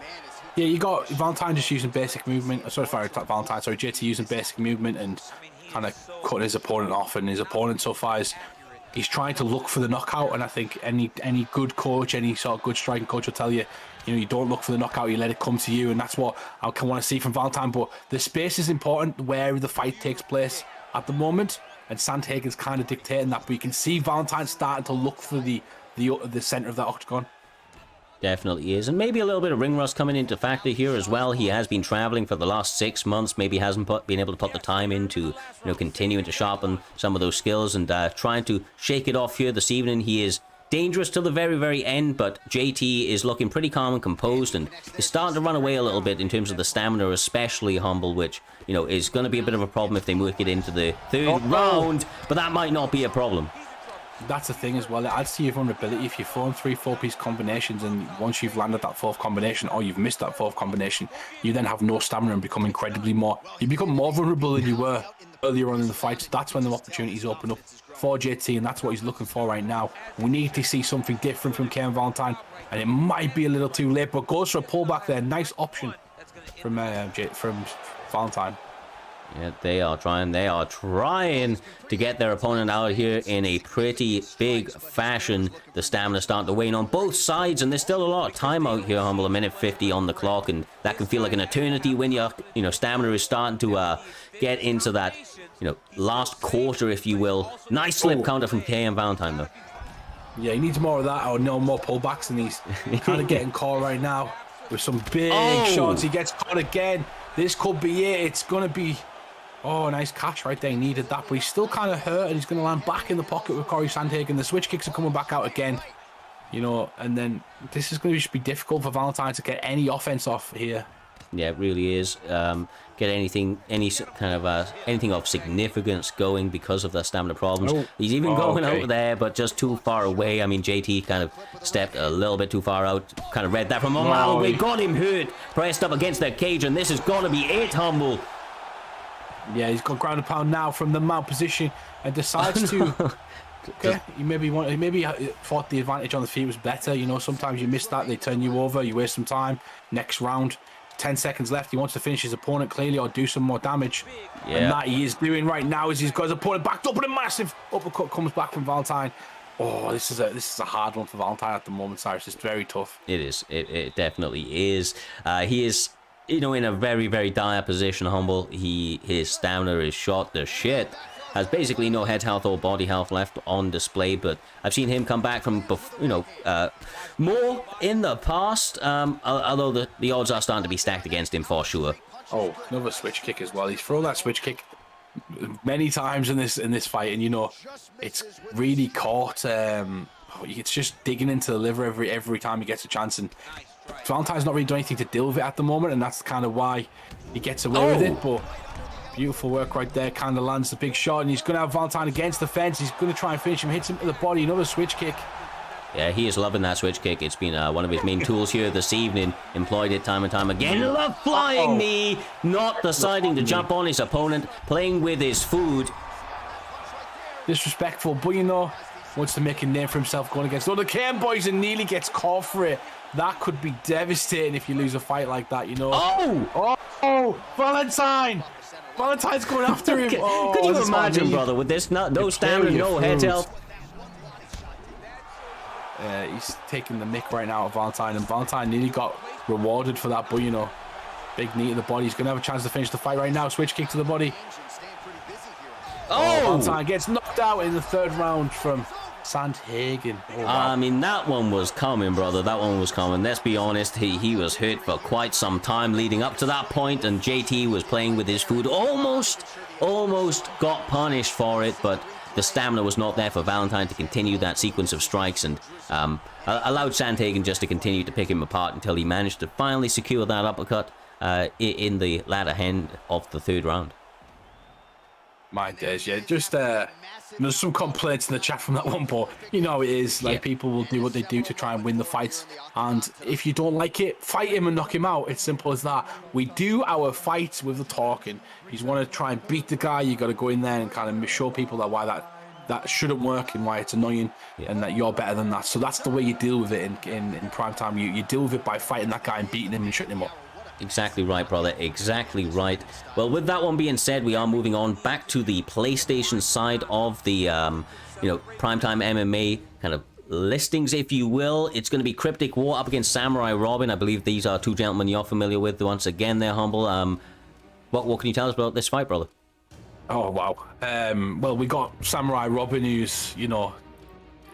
Yeah, you got Valentine just using basic movement. Sorry, JT using basic movement and kind of cutting his opponent off, and his opponent so far is he's trying to look for the knockout. And I think any good coach, any sort of good striking coach will tell you, you don't look for the knockout, you let it come to you, and that's what I want to see from Valentine. But the space is important where the fight takes place at the moment, and Sandhagen's kind of dictating that. But you can see Valentine starting to look for the center of that octagon. Definitely is, and maybe a little bit of ring rust coming into factor here as well. He has been traveling for the last 6 months, maybe hasn't been able to put the time into continuing to sharpen some of those skills and trying to shake it off here this evening. He is dangerous till the very, very end, but JT is looking pretty calm and composed and is starting to run away a little bit in terms of the stamina, especially Humble, which is going to be a bit of a problem if they make it into the third round, but that might not be a problem. That's the thing as well. It adds to your vulnerability if you form 3-4-piece combinations, and once you've landed that fourth combination or you've missed that fourth combination, you then have no stamina and become you become more vulnerable than you were earlier on in the fight. So that's when the opportunities open up for JT, and that's what he's looking for right now. We need to see something different from Kevin Valentine, and it might be a little too late, but goes for a pullback there. Nice option from Valentine. Yeah, they are trying to get their opponent out here in a pretty big fashion. The stamina starting to wane on both sides, and there's still a lot of time out here, Humble. 1:50 on the clock, and that can feel like an eternity when your stamina is starting to get into that last quarter, if you will. Nice slip counter from KM Valentine, though. Yeah, he needs more of that, or no more pullbacks, and he's kind of getting caught right now with some big shots. He gets caught again. This could be it. It's gonna be. Oh, nice catch right there. He needed that, but he's still kind of hurt, and he's going to land back in the pocket with Corey Sandhagen. The switch kicks are coming back out again, and then this is going to just be difficult for Valentine to get any offense off here. Yeah, it really is. Get anything of significance going because of the stamina problems. He's even going out there, but just too far away. I mean, JT kind of stepped a little bit too far out. Kind of read that from a mile away. Got him hurt, pressed up against the cage, and this is going to be it, Humble. Yeah, he's got ground and pound now from the mount position and decides to. Okay, he maybe thought the advantage on the feet was better. Sometimes you miss that, they turn you over, you waste some time. Next round, 10 seconds left. He wants to finish his opponent clearly or do some more damage. Yeah. And that he is doing right now as he's got his opponent backed up, and a massive uppercut comes back from Valentine. Oh, this is a hard one for Valentine at the moment, Cyrus. It's very tough. It is. It definitely is. He is. In a very, very dire position, Humble. His stamina is shot to shit. Has basically no head health or body health left on display, but I've seen him come back from, more in the past, although the odds are starting to be stacked against him for sure. Oh, another switch kick as well. He's thrown that switch kick many times in this fight, and it's really caught. It's just digging into the liver every time he gets a chance, and Valentine's not really doing anything to deal with it at the moment, and that's kind of why he gets away with it. But beautiful work right there. Kind of lands the big shot, and he's going to have Valentine against the fence. He's going to try and finish him. Hits him to the body. Another switch kick. Yeah, he is loving that switch kick. It's been one of his main tools here this evening. Employed it time and time again. The flying knee, not deciding to jump on his opponent, playing with his food. Disrespectful, but wants to make a name for himself going against the KM boys, and nearly gets caught for it. That could be devastating if you lose a fight like that, Oh, Valentine! Valentine's going after him. Could you imagine, brother, with this no stamina, no head health? He's taking the mick right now at Valentine, and Valentine nearly got rewarded for that, but big knee to the body. He's going to have a chance to finish the fight right now. Switch kick to the body. Valentine gets knocked out in the third round from Sandhagen. Wow. I mean, that one was coming, brother. That one was coming. Let's be honest. He was hurt for quite some time leading up to that point, and JT was playing with his food. Almost got punished for it, but the stamina was not there for Valentine to continue that sequence of strikes, and allowed Sandhagen just to continue to pick him apart until he managed to finally secure that uppercut in the latter end of the third round. My days, yeah. Just there's some complaints in the chat from that one, but it is like people will do what they do to try and win the fights, and if you don't like it, fight him and knock him out. It's simple as that. We do our fights with the talking. If you want to try and beat the guy, you got to go in there and kind of show people that why that shouldn't work and why it's annoying, and that you're better than that. So that's the way you deal with it in prime time. You deal with it by fighting that guy and beating him and shutting him up. Exactly right, brother. Exactly right. Well, with that one being said, we are moving on back to the PlayStation side of the, you know, Primetime MMA kind of listings, if you will. It's going to be Cryptic War up against Samurai Robin. I believe these are two gentlemen you're familiar with. Once again, they're humble. What can you tell us about this fight, brother? Oh, wow. Well, we got Samurai Robin, who's, you know,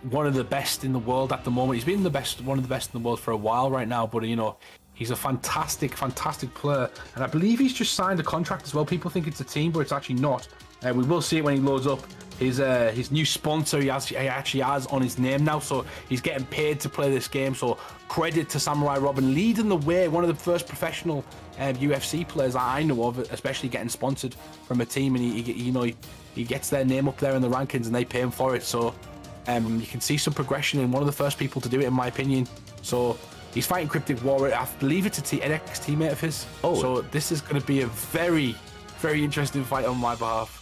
one of the best in the world at the moment. He's been one of the best in the world for a while right now, but, you know, he's a fantastic player. And I believe he's just signed a contract as well. People think it's a team, but it's actually not. We will see it when he loads up. His new sponsor he actually has on his name now, so he's getting paid to play this game. So credit to Samurai Robin, leading the way, one of the first professional UFC players I know of, especially getting sponsored from a team, and he gets their name up there in the rankings, and they pay him for it. So you can see some progression, and one of the first people to do it, in my opinion. So he's fighting Cryptic War. I believe it's an ex-teammate of his. Oh, so this is going to be a very, very interesting fight on my behalf.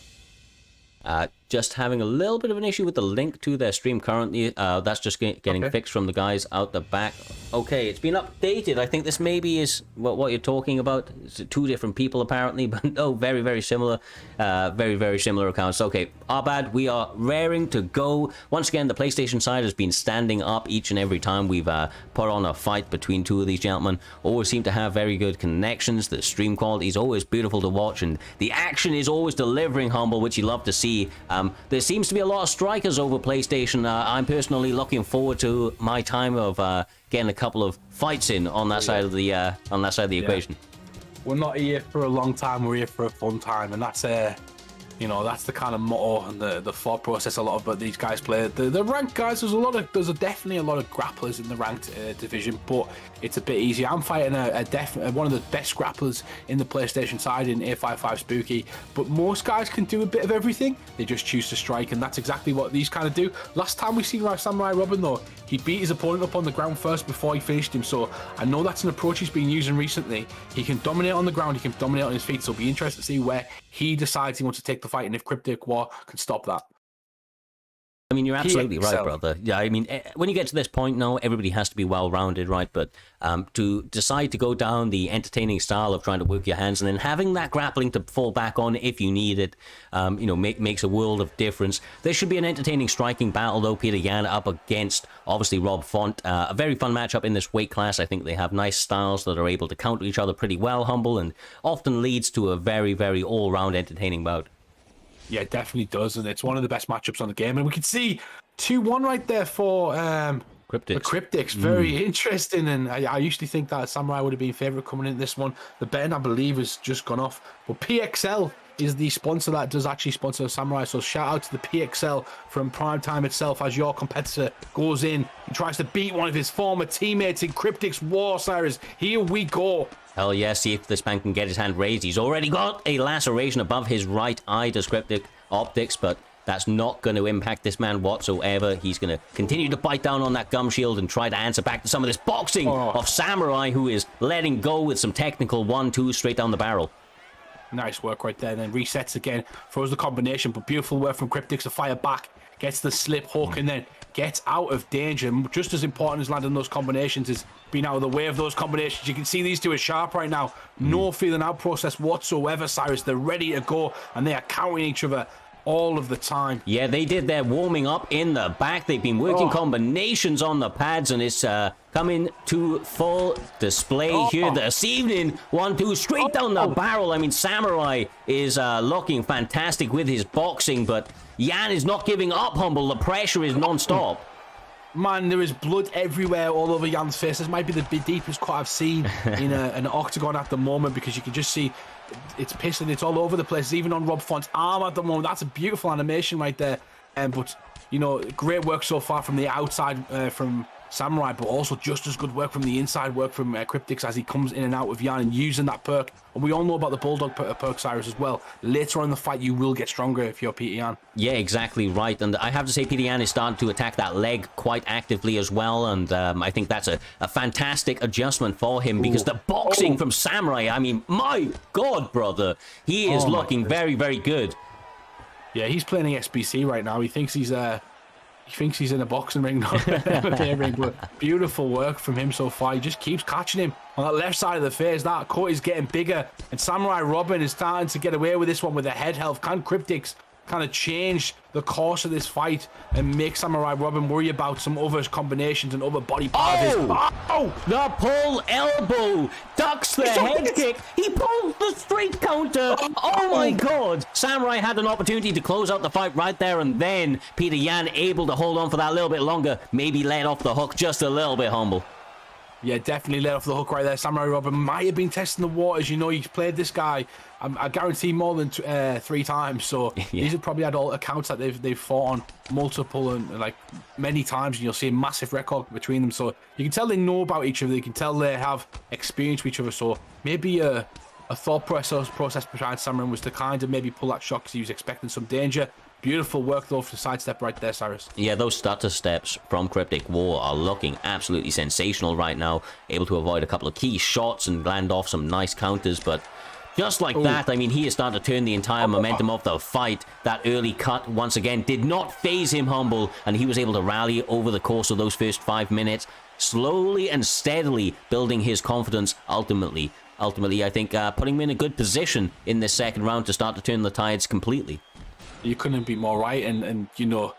Just having a little bit of an issue with the link to their stream currently. That's just getting fixed from the guys out the back. Okay, it's been updated. I think this maybe is what you're talking about. It's two different people apparently, but no, very, very similar. Very, very similar accounts. Okay, our bad. We are raring to go. Once again, the PlayStation side has been standing up each and every time we've put on a fight between two of these gentlemen. Always seem to have very good connections. The stream quality is always beautiful to watch, and the action is always delivering, humble, which you love to see. There seems to be a lot of strikers over PlayStation. I'm personally looking forward to my time of getting a couple of fights in on that side of the equation. We're not here for a long time. We're here for a fun time, and that's you know, that's the kind of motto and the thought process a lot of these guys play. The ranked guys, there's definitely a lot of grapplers in the ranked division, but it's a bit easier. I'm fighting one of the best grapplers in the PlayStation side in A55 Spooky, but most guys can do a bit of everything. They just choose to strike, and that's exactly what these kind of do. Last time we seen Samurai Robin, though, he beat his opponent up on the ground first before he finished him, so I know that's an approach he's been using recently. He can dominate on the ground, he can dominate on his feet, so it'll be interesting to see where he decides he wants to take the fight, and if Cryptic War can stop that. I mean, you're absolutely right, brother. Yeah, I mean, when you get to this point now, everybody has to be well-rounded, right? But to decide to go down the entertaining style of trying to work your hands and then having that grappling to fall back on if you need it, you know, makes a world of difference. There should be an entertaining striking battle, though. Peter Yan up against, obviously, Rob Font. A very fun matchup in this weight class. I think they have nice styles that are able to counter each other pretty well, humble, and often leads to a very, very all-round entertaining bout. Yeah, it definitely does, and it's one of the best matchups on the game. And we can see 2-1 right there for Cryptics. Very interesting, and I usually think that Samurai would have been favourite coming in this one. The betting, I believe, has just gone off. But PXL is the sponsor that does actually sponsor Samurai, so shout out to the PXL from Primetime itself as your competitor goes in and tries to beat one of his former teammates in Cryptic's War, Cyrus. Here we go. Hell yeah, see if this man can get his hand raised. He's already got a laceration above his right eye to Cryptic Optics, but that's not going to impact this man whatsoever. He's going to continue to bite down on that gum shield and try to answer back to some of this boxing of Samurai, who is letting go with some technical 1-2 straight down the barrel. Nice work right there, and then resets again, throws the combination, but beautiful work from Cryptic to fire back, gets the slip hook, and then gets out of danger. Just as important as landing those combinations is being out of the way of those combinations. You can see these two are sharp right now. No feeling out process whatsoever, Cyrus. They're ready to go, and they are countering each other all of the time. Yeah, they did their warming up in the back. They've been working combinations on the pads, and it's coming to full display here this evening. 1-2 straight down the barrel. I mean, Samurai is looking fantastic with his boxing, but Yan is not giving up, humble. The pressure is non-stop. Man, there is blood everywhere all over Jan's face. This might be the deepest cut I've seen in an octagon at the moment, because you can just see it's pissing. It's all over the place, even on Rob Font's arm at the moment. That's a beautiful animation right there. But, you know, great work so far from the outside from Samurai, but also just as good work from the inside work from Cryptics as he comes in and out with Yan and using that perk. And we all know about the Bulldog perk, Cyrus, as well. Later on in the fight, you will get stronger if you're Peter Yan. Yeah, exactly right. And I have to say, Peter Yan is starting to attack that leg quite actively as well. And I think that's a fantastic adjustment for him, because the boxing from Samurai, I mean, my God, brother, he is looking very, very good. Yeah, he's playing SBC right now. He thinks he's in a boxing ring, not an MMA ring. But beautiful work from him so far. He just keeps catching him on that left side of the face. That cut is getting bigger, and Samurai Robin is starting to get away with this one with the head health. Can Cryptix kind of change the course of this fight and make Samurai Robin worry about some other combinations and other body parts? Oh! The pull elbow ducks the head kick. He pulls the straight counter. Oh my god! Samurai had an opportunity to close out the fight right there and then. Peter Yan able to hold on for that a little bit longer. Maybe let off the hook just a little bit, Humble. Yeah, definitely let off the hook right there. Samurai Robin might have been testing the waters. You know, he's played this guy, I guarantee, more than 3 times. So these have probably had all accounts that they've fought on multiple and like many times. And you'll see a massive record between them. So you can tell they know about each other. You can tell they have experience with each other. So maybe a thought process behind Samurai was to kind of maybe pull that shot because he was expecting some danger. Beautiful work, though, for the sidestep right there, Cyrus. Yeah, those stutter steps from Cryptic War are looking absolutely sensational right now. Able to avoid a couple of key shots and land off some nice counters, but just like that, I mean, he is starting to turn the entire momentum of the fight. That early cut, once again, did not phase him, Humble, and he was able to rally over the course of those first 5 minutes, slowly and steadily building his confidence ultimately. Ultimately, I think, putting him in a good position in this second round to start to turn the tides completely. You couldn't be more right, and you know,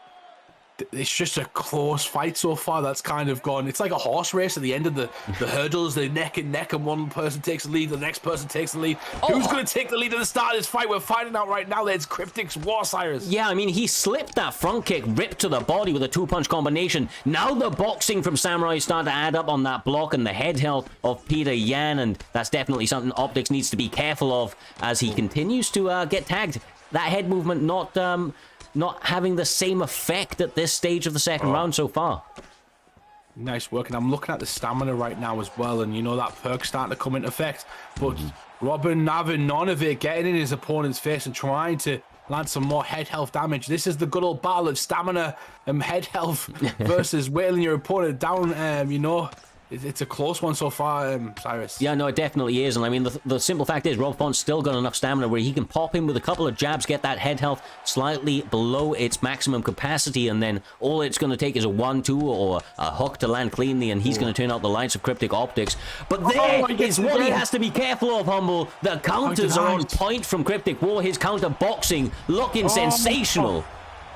it's just a close fight so far. That's kind of gone. It's like a horse race at the end of the hurdles. They're neck and neck, and one person takes the lead, the next person takes the lead. Who's going to take the lead at the start of this fight? We're finding out right now that it's Cryptic's War, Cyrus. Yeah, I mean, he slipped that front kick, ripped to the body with a 2-punch combination. Now the boxing from Samurai is starting to add up on that block and the head health of Peter Yan, and that's definitely something Optics needs to be careful of as he continues to get tagged. That head movement not having the same effect at this stage of the second round so far. Nice work, and I'm looking at the stamina right now as well, and you know that perk starting to come into effect. But Robin having none of it, getting in his opponent's face and trying to land some more head health damage. This is the good old battle of stamina and head health versus whittling your opponent down. You know, it's a close one so far, Cyrus. Yeah, no, it definitely is. And I mean, the simple fact is, Rob Font's still got enough stamina where he can pop in with a couple of jabs, get that head health slightly below its maximum capacity, and then all it's going to take is a 1-2 or a hook to land cleanly, and he's going to turn out the lights of Cryptic Optics. But there is what he has to be careful of, Humble. The counters are on point from Cryptic War. His counter boxing looking sensational.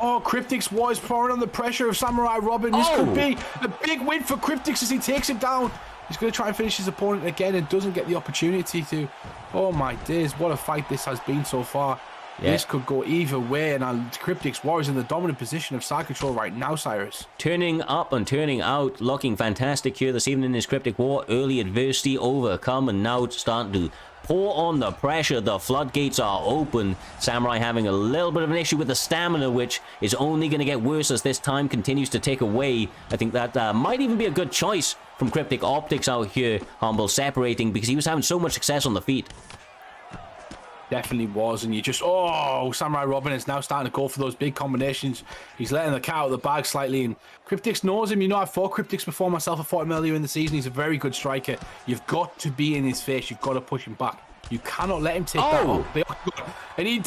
Oh, Cryptic's War is pouring on the pressure of Samurai Robin. This could be a big win for Cryptix as he takes him down. He's going to try and finish his opponent again and doesn't get the opportunity to. Oh my days, what a fight this has been so far. Yeah. This could go either way, and Cryptic's War is in the dominant position of side control right now, Cyrus. Turning up and turning out, looking fantastic here this evening in his Cryptic War. Early adversity overcome, and now it's starting to pour on the pressure. The floodgates are open. Samurai having a little bit of an issue with the stamina, which is only going to get worse as this time continues to tick away. I think that might even be a good choice from Cryptic Optics out here, Humble, separating, because he was having so much success on the feet. Definitely was, and you just, Samurai Robin is now starting to go for those big combinations. He's letting the cat out of the bag slightly, and Cryptix knows him. You know, I've fought Cryptix before myself. I fought him earlier in the season. He's a very good striker. You've got to be in his face. You've got to push him back. You cannot let him take that up. And he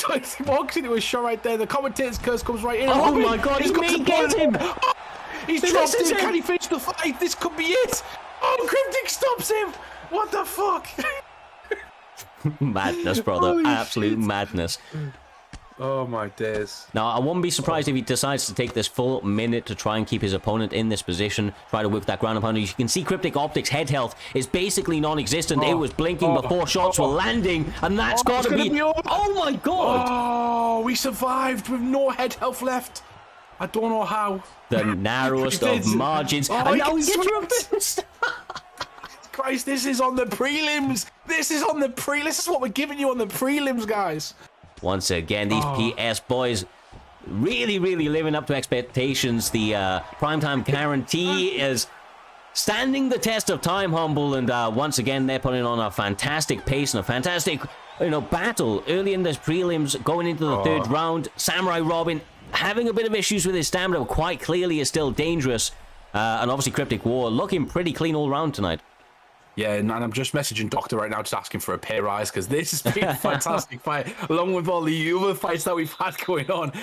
walks into a shot right there. The commentator's curse comes right in. Oh my god, he may get him. He's dropped him. Can he finish the fight? This could be it. Oh, Cryptic stops him. What the fuck? Madness, brother. Holy absolute shit. Madness. Oh my days. Now, I wouldn't be surprised if he decides to take this full minute to try and keep his opponent in this position, try to work that ground upon. You can see Cryptic Optics' head health is basically non-existent. It was blinking before shots were landing, and that's got to be... Oh my god! Oh, we survived with no head health left. I don't know how. The narrowest of margins. And now he gets Christ, this is on the prelims. This is on the This is what we're giving you on the prelims, guys. Once again, these PS boys really, really living up to expectations. The primetime guarantee is standing the test of time, Humble, and once again, they're putting on a fantastic pace and a fantastic, battle early in this prelims, going into the third round. Samurai Robin having a bit of issues with his stamina, but quite clearly is still dangerous. And obviously, Cryptic War looking pretty clean all round tonight. Yeah, and I'm just messaging Doctor right now, just asking for a pay rise because this has been a fantastic fight, along with all the other fights that we've had going on.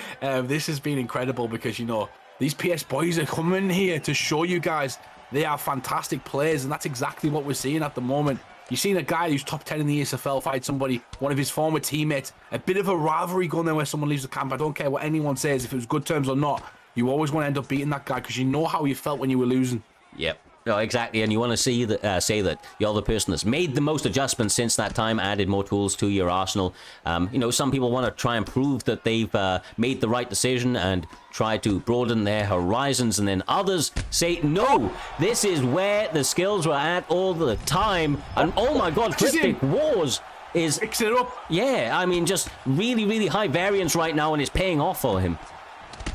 This has been incredible because, you know, these PS boys are coming here to show you guys they are fantastic players, and that's exactly what we're seeing at the moment. You've seen a guy who's top 10 in the ESFL fight somebody, one of his former teammates, a bit of a rivalry going there where someone leaves the camp. I don't care what anyone says, if it was good terms or not, you always want to end up beating that guy because you know how you felt when you were losing. Yep. No, exactly, and you want to see that, say that you're the person that's made the most adjustments since that time, added more tools to your arsenal. You know, some people want to try and prove that they've made the right decision and try to broaden their horizons, and then others say, no, this is where the skills were at all the time. And oh my God, Cryptic Wars is fixing it up. Yeah, I mean, just really, really high variance right now, and it's paying off for him.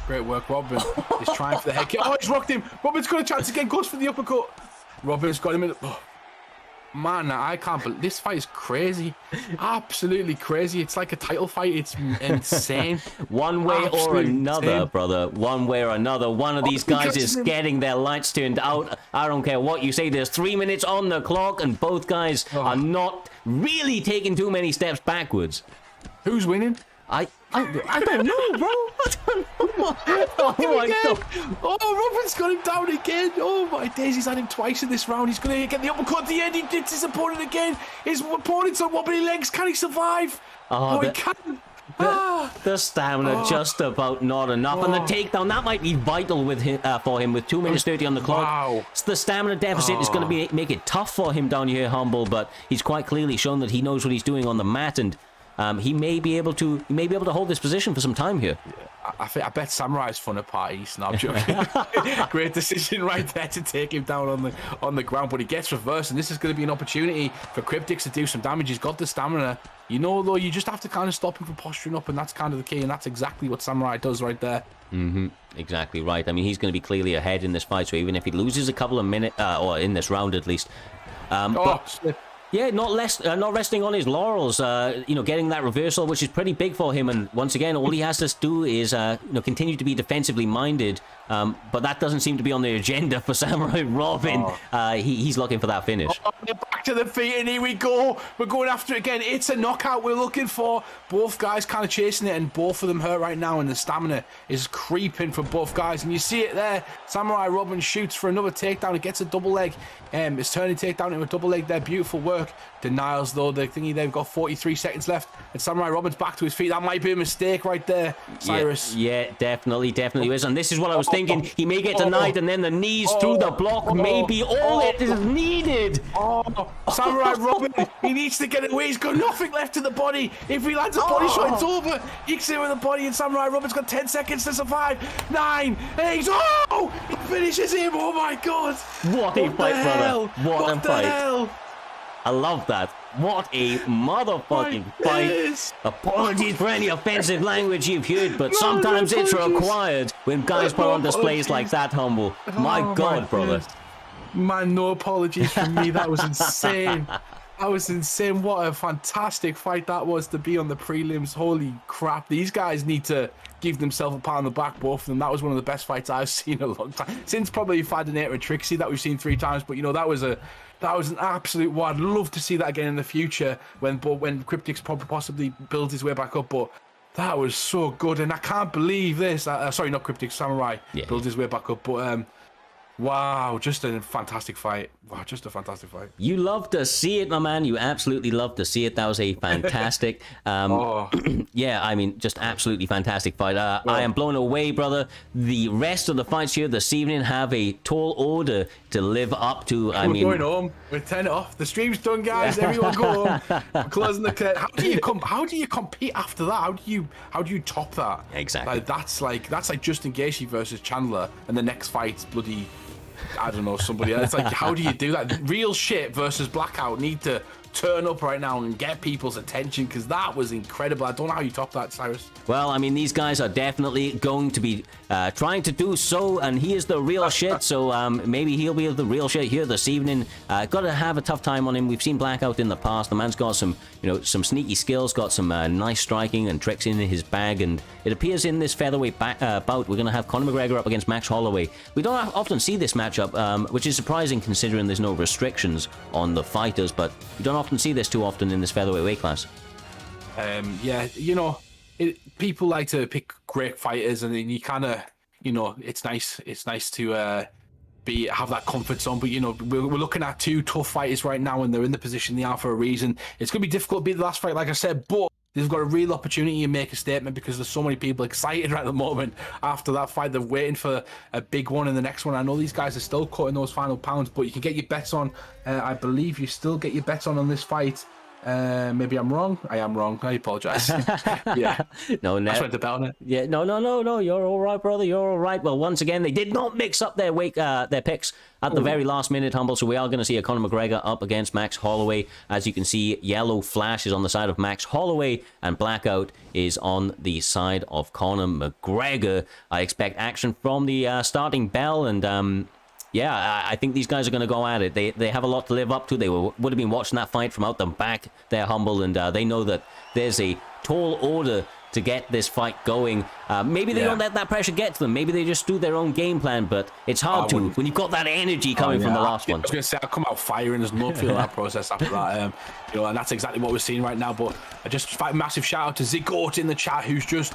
Great work, Robin. He's trying for the head kick. Oh, he's rocked him. Robin's got a chance again. Goes for the uppercut. Robin's got him in. Oh, man, I can't believe this fight is crazy. Absolutely crazy. It's like a title fight. It's insane. One way or another, brother. One way or another. One of these guys is getting their lights turned out. I don't care what you say. There's 3 minutes on the clock, and both guys are not really taking too many steps backwards. Who's winning? I don't know, bro. I don't know. Oh my God. Oh, Robin's got him down again. Oh my days, he's had him twice in this round. He's going to get the uppercut at the end. He hits his opponent again. His opponent's on wobbly legs. Can he survive? Oh, he can. The stamina just about not enough, and the takedown that might be vital with him, for him with 2 minutes 30 on the clock. Wow. The stamina deficit is going to make it tough for him down here, Humble, but he's quite clearly shown that he knows what he's doing on the mat, and he may be able to hold this position for some time here. I bet Samurai's fun at parties. No, I'm joking. Great decision right there to take him down on the ground, but he gets reversed, and this is going to be an opportunity for Cryptix to do some damage. He's got the stamina. You know, though, you just have to kind of stop him from posturing up, and that's kind of the key, and that's exactly what Samurai does right there. Exactly right. I mean, he's going to be clearly ahead in this fight, so even if he loses a couple of minutes, or in this round at least. Slip. Yeah, not resting on his laurels, you know, getting that reversal, which is pretty big for him. And once again, all he has to do is, you know, continue to be defensively minded. But that doesn't seem to be on the agenda for Samurai Robin. He's looking for that finish. Back to the feet, and here we go. We're going after it again. It's a knockout we're looking for. Both guys kind of chasing it, and both of them hurt right now, and the stamina is creeping for both guys. And you see it there. Samurai Robin shoots for another takedown. It gets a double leg. It's turning takedown into a double leg there. Beautiful work. Denials, though. The thingy, they've got 43 seconds left, and Samurai Robin's back to his feet. That might be a mistake right there, Cyrus. Yeah, definitely is. And this is what I was thinking. He may get denied, and then the knees through the block may be all it is needed. Samurai Robin, he needs to get away. He's got nothing left in the body. If he lands a body shot, it's over. He gets in with the body, and Samurai Robin's got 10 seconds to survive. 9, 8, he finishes him. Oh my God. What a fight, brother. What a fight. I love that. What a motherfucking fight. Apologies for any offensive language you've heard, but sometimes it's required when guys put on displays like that, Humble. My God, brother. Man, no apologies from me. That was insane. That was insane. What a fantastic fight that was to be on the prelims. Holy crap. These guys need to give themselves a pat on the back, both of them. That was one of the best fights I've seen in a long time. Since probably Fadinator and Trixie that we've seen 3 times, but you know, that was an absolute one. I'd love to see that again in the future when Cryptix probably possibly builds his way back up, but that was so good, and I can't believe this. Sorry, not Cryptix, Samurai builds his way back up, but wow, just a fantastic fight. Wow, just a fantastic fight. You love to see it, my man. You absolutely love to see it. That was a fantastic, yeah, I mean, just absolutely fantastic fight. I am blown away, brother. The rest of the fights here this evening have a tall order to live up to. We're going home. We're 10 off. The stream's done, guys. Everyone go home. We're closing the curtain. How do you compete after that? How do you top that? Exactly. That's like Justin Gaethje versus Chandler, and the next fight's bloody, I don't know, somebody else. It's like, how do you do that? Real shit versus Blackout need to turn up right now and get people's attention, because that was incredible. I don't know how you top that, Cyrus. Well, I mean, these guys are definitely going to be trying to do so, and he is the real shit, so maybe he'll be the real shit here this evening. Got to have a tough time on him. We've seen Blackout in the past. The man's got some, some sneaky skills, got some nice striking and tricks in his bag, and it appears in this featherweight bout, we're going to have Conor McGregor up against Max Holloway. We don't often see this matchup, which is surprising considering there's no restrictions on the fighters, but you don't often see this too often in this featherweight weight class. Yeah, people like to pick great fighters, and then you kind of, it's nice to have that comfort zone. But we're looking at two tough fighters right now, and they're in the position they are for a reason. It's going to be difficult to beat the last fight, like I said, but they've got a real opportunity to make a statement, because there's so many people excited right at the moment after that fight. They're waiting for a big one in the next one. I know these guys are still cutting those final pounds, but you can get your bets on. I believe you still get your bets on this fight. Maybe I'm wrong. I am wrong. I apologize. Yeah. No, I just went to bet on it. Yeah, no. You're all right, brother. You're all right. Well, once again, they did not mix up their picks at the very last minute, Humble. So we are going to see a Conor McGregor up against Max Holloway. As you can see, Yellow Flash is on the side of Max Holloway, and Blackout is on the side of Conor McGregor. I expect action from the starting bell, and yeah, I think these guys are going to go at it. They have a lot to live up to. They would have been watching that fight from out the back. They're Humble, and they know that there's a tall order to get this fight going. Maybe they don't let that pressure get to them. Maybe they just do their own game plan, but it's hard to when you've got that energy coming from the last one. I was going to say, I'll come out firing. There's no feeling that process after that. And that's exactly what we're seeing right now. But massive shout out to Zigot in the chat, who's just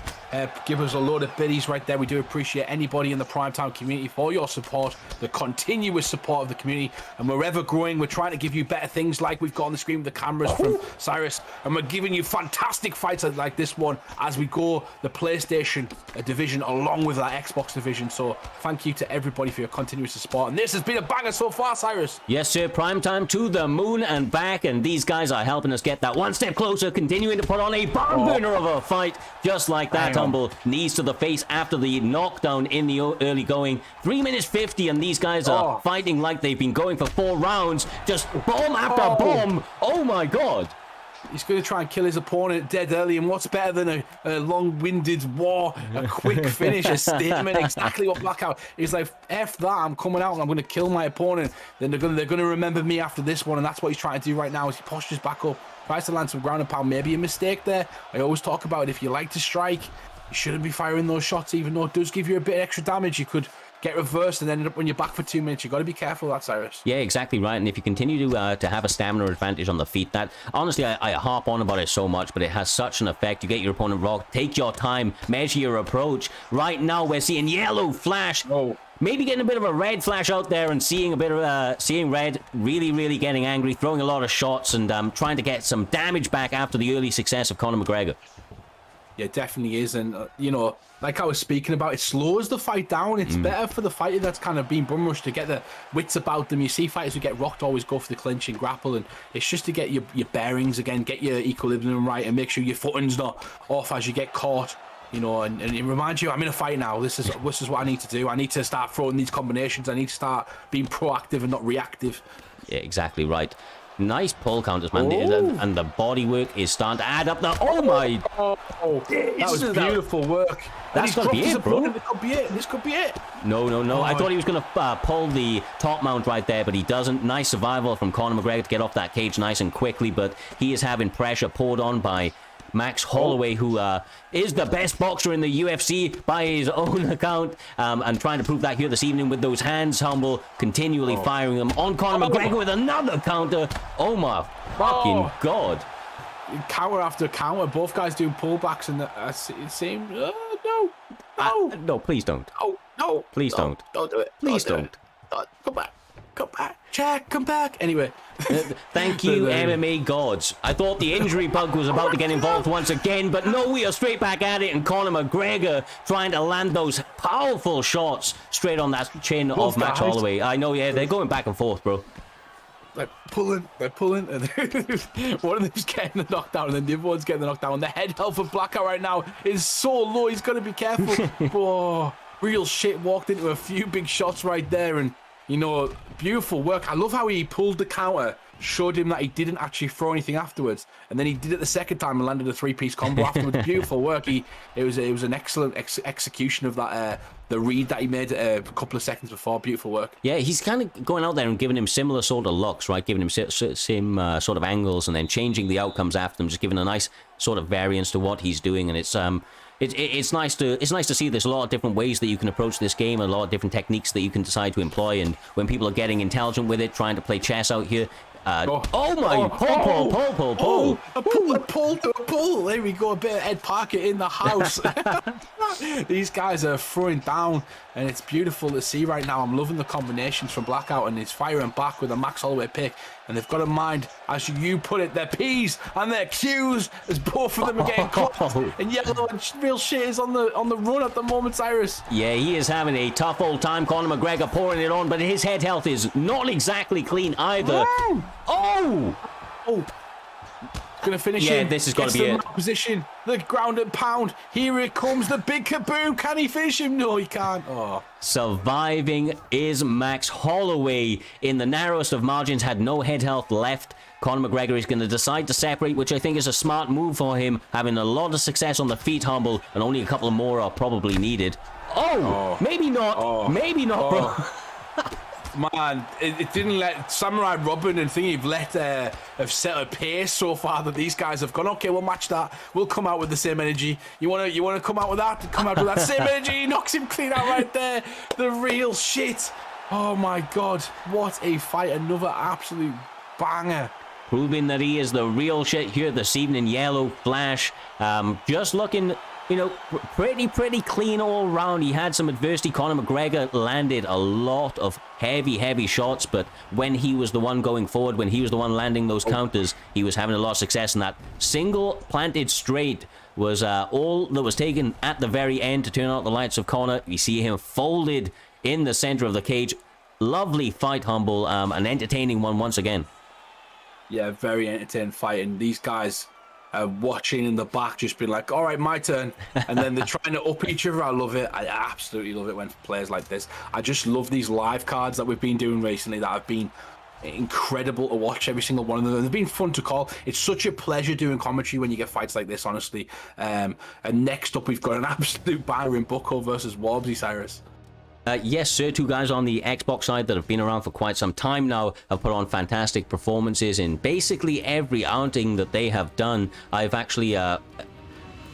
give us a load of biddies right there. We do appreciate anybody in the Primetime community for your support, the continuous support of the community, and we're ever growing. We're trying to give you better things like we've got on the screen with the cameras from Cyrus, and we're giving you fantastic fights like this one as we go the PlayStation division along with that Xbox division. So thank you to everybody for your continuous support, and this has been a banger so far, Cyrus. Yes, sir. Primetime to the moon and back, and these guys are helping us get that one step closer, continuing to put on a barn burner of a fight just like that. Humble, knees to the face after the knockdown in the early going. 3 minutes 50, and these guys are fighting like they've been going for 4 rounds, just bomb after bomb. Oh my god. He's going to try and kill his opponent dead early, and what's better than a long-winded war, a quick finish, a statement, exactly what Blackout. He's like, F that, I'm coming out and I'm going to kill my opponent. Then they're going to remember me after this one, and that's what he's trying to do right now as he postures back up, tries to land some ground and pound. Maybe a mistake there. I always talk about it. If you like to strike, you shouldn't be firing those shots, even though it does give you a bit of extra damage. You could get reversed and end up when you're back for 2 minutes. You've got to be careful of that, Cyrus. Yeah, exactly right. And if you continue to have a stamina advantage on the feet, that honestly, I harp on about it so much, but it has such an effect. You get your opponent rocked, take your time, measure your approach. Right now, we're seeing Yellow Flash. Maybe getting a bit of a Red Flash out there and seeing a bit of seeing Red really getting angry, throwing a lot of shots, and trying to get some damage back after the early success of Conor McGregor. Yeah, it definitely is. And, like I was speaking about, it slows the fight down. It's better for the fighter that's kind of been bum rushed to get the wits about them. You see fighters who get rocked always go for the clinch and grapple, and it's just to get your bearings again, get your equilibrium right, and make sure your footing's not off as you get caught. And it reminds you, I'm in a fight now. This is what I need to do. I need to start throwing these combinations. I need to start being proactive and not reactive. Yeah, exactly right. Nice pull counters, man. And the body work is starting to add up now. Oh my! That was beautiful work. That's gonna be it, bro. This could be it. This could be it. No. I thought he was gonna pull the top mount right there, but he doesn't. Nice survival from Conor McGregor to get off that cage nice and quickly, but he is having pressure poured on by Max Holloway, who is the best boxer in the UFC by his own account, and trying to prove that here this evening with those hands, Humble, continually firing them on Conor McGregor with another counter. Oh my fucking god. Counter after counter, both guys doing pullbacks, and it seemed, no, please don't. No. Please don't. Don't do it. Please don't. Come back. Jack, come back. Anyway. Thank you, MMA gods. I thought the injury bug was about to get involved once again, but no, we are straight back at it, and Conor McGregor trying to land those powerful shots straight on that chin of Max Holloway. I know, yeah, they're going back and forth, bro. They're pulling, and one of them's getting the knockdown, and then the other one's getting the knockdown. The head health of Blackout right now is so low, he's got to be careful. Real shit, walked into a few big shots right there, and beautiful work. I love how he pulled the counter showed him that he didn't actually throw anything afterwards, and then he did it the second time and landed a 3-piece combo afterwards. Beautiful work. It was an excellent execution of that the read that he made a couple of seconds before. Beautiful work. Yeah, he's kind of going out there and giving him similar sort of looks, right? Giving him same sort of angles and then changing the outcomes after them, just giving a nice sort of variance to what he's doing. And it's nice to see there's a lot of different ways that you can approach this game, a lot of different techniques that you can decide to employ. And when people are getting intelligent with it, trying to play chess out here. Pull. There we go, a bit of Ed Parker in the house. These guys are throwing down, and it's beautiful to see right now. I'm loving the combinations from Blackout, and he's firing back with a Max Holloway pick. And they've got in mind, as you put it, their P's and their Q's, as both of them are getting caught. And Yellow and Real Shit is on the run at the moment, Cyrus. Yeah, he is having a tough old time. Conor McGregor pouring it on, but his head health is not exactly clean either. Oh! Gonna finish him. This has got to be it. Position, the ground and pound. Here it comes, the big kaboom. Can he finish him? No, he can't. Oh. Surviving is Max Holloway. In the narrowest of margins, had no head health left. Conor McGregor is going to decide to separate, which I think is a smart move for him, having a lot of success on the feet, Humble, and only a couple more are probably needed. Maybe not. Maybe not, bro. Man, it didn't let Samurai Robin and Thingy have set a pace so far that these guys have gone, okay, we'll match that. We'll come out with the same energy. You wanna come out with that? Come out with that same energy. He knocks him clean out right there. The Real Shit. Oh my God, what a fight. Another absolute banger. Proving that he is the real shit here this evening. Yellow Flash, just looking, pretty clean all round. He had some adversity. Conor McGregor landed a lot of heavy shots, but when he was the one going forward, when he was the one landing those counters, he was having a lot of success. And that single planted straight was all that was taken at the very end to turn out the lights of Conor. You see him folded in the center of the cage. Lovely fight, Humble, an entertaining one once again. Yeah, very entertaining fight, and these guys watching in the back, just being like, all right, my turn. And then they're trying to up each other. I love it. I absolutely love it when players like this. I just love these live cards that we've been doing recently that have been incredible to watch, every single one of them. They've been fun to call. It's such a pleasure doing commentary when you get fights like this, honestly. And next up, we've got an absolute banger in Bucko versus Warbsy, Cyrus. Yes, sir. Two guys on the Xbox side that have been around for quite some time now have put on fantastic performances in basically every outing that they have done. I've actually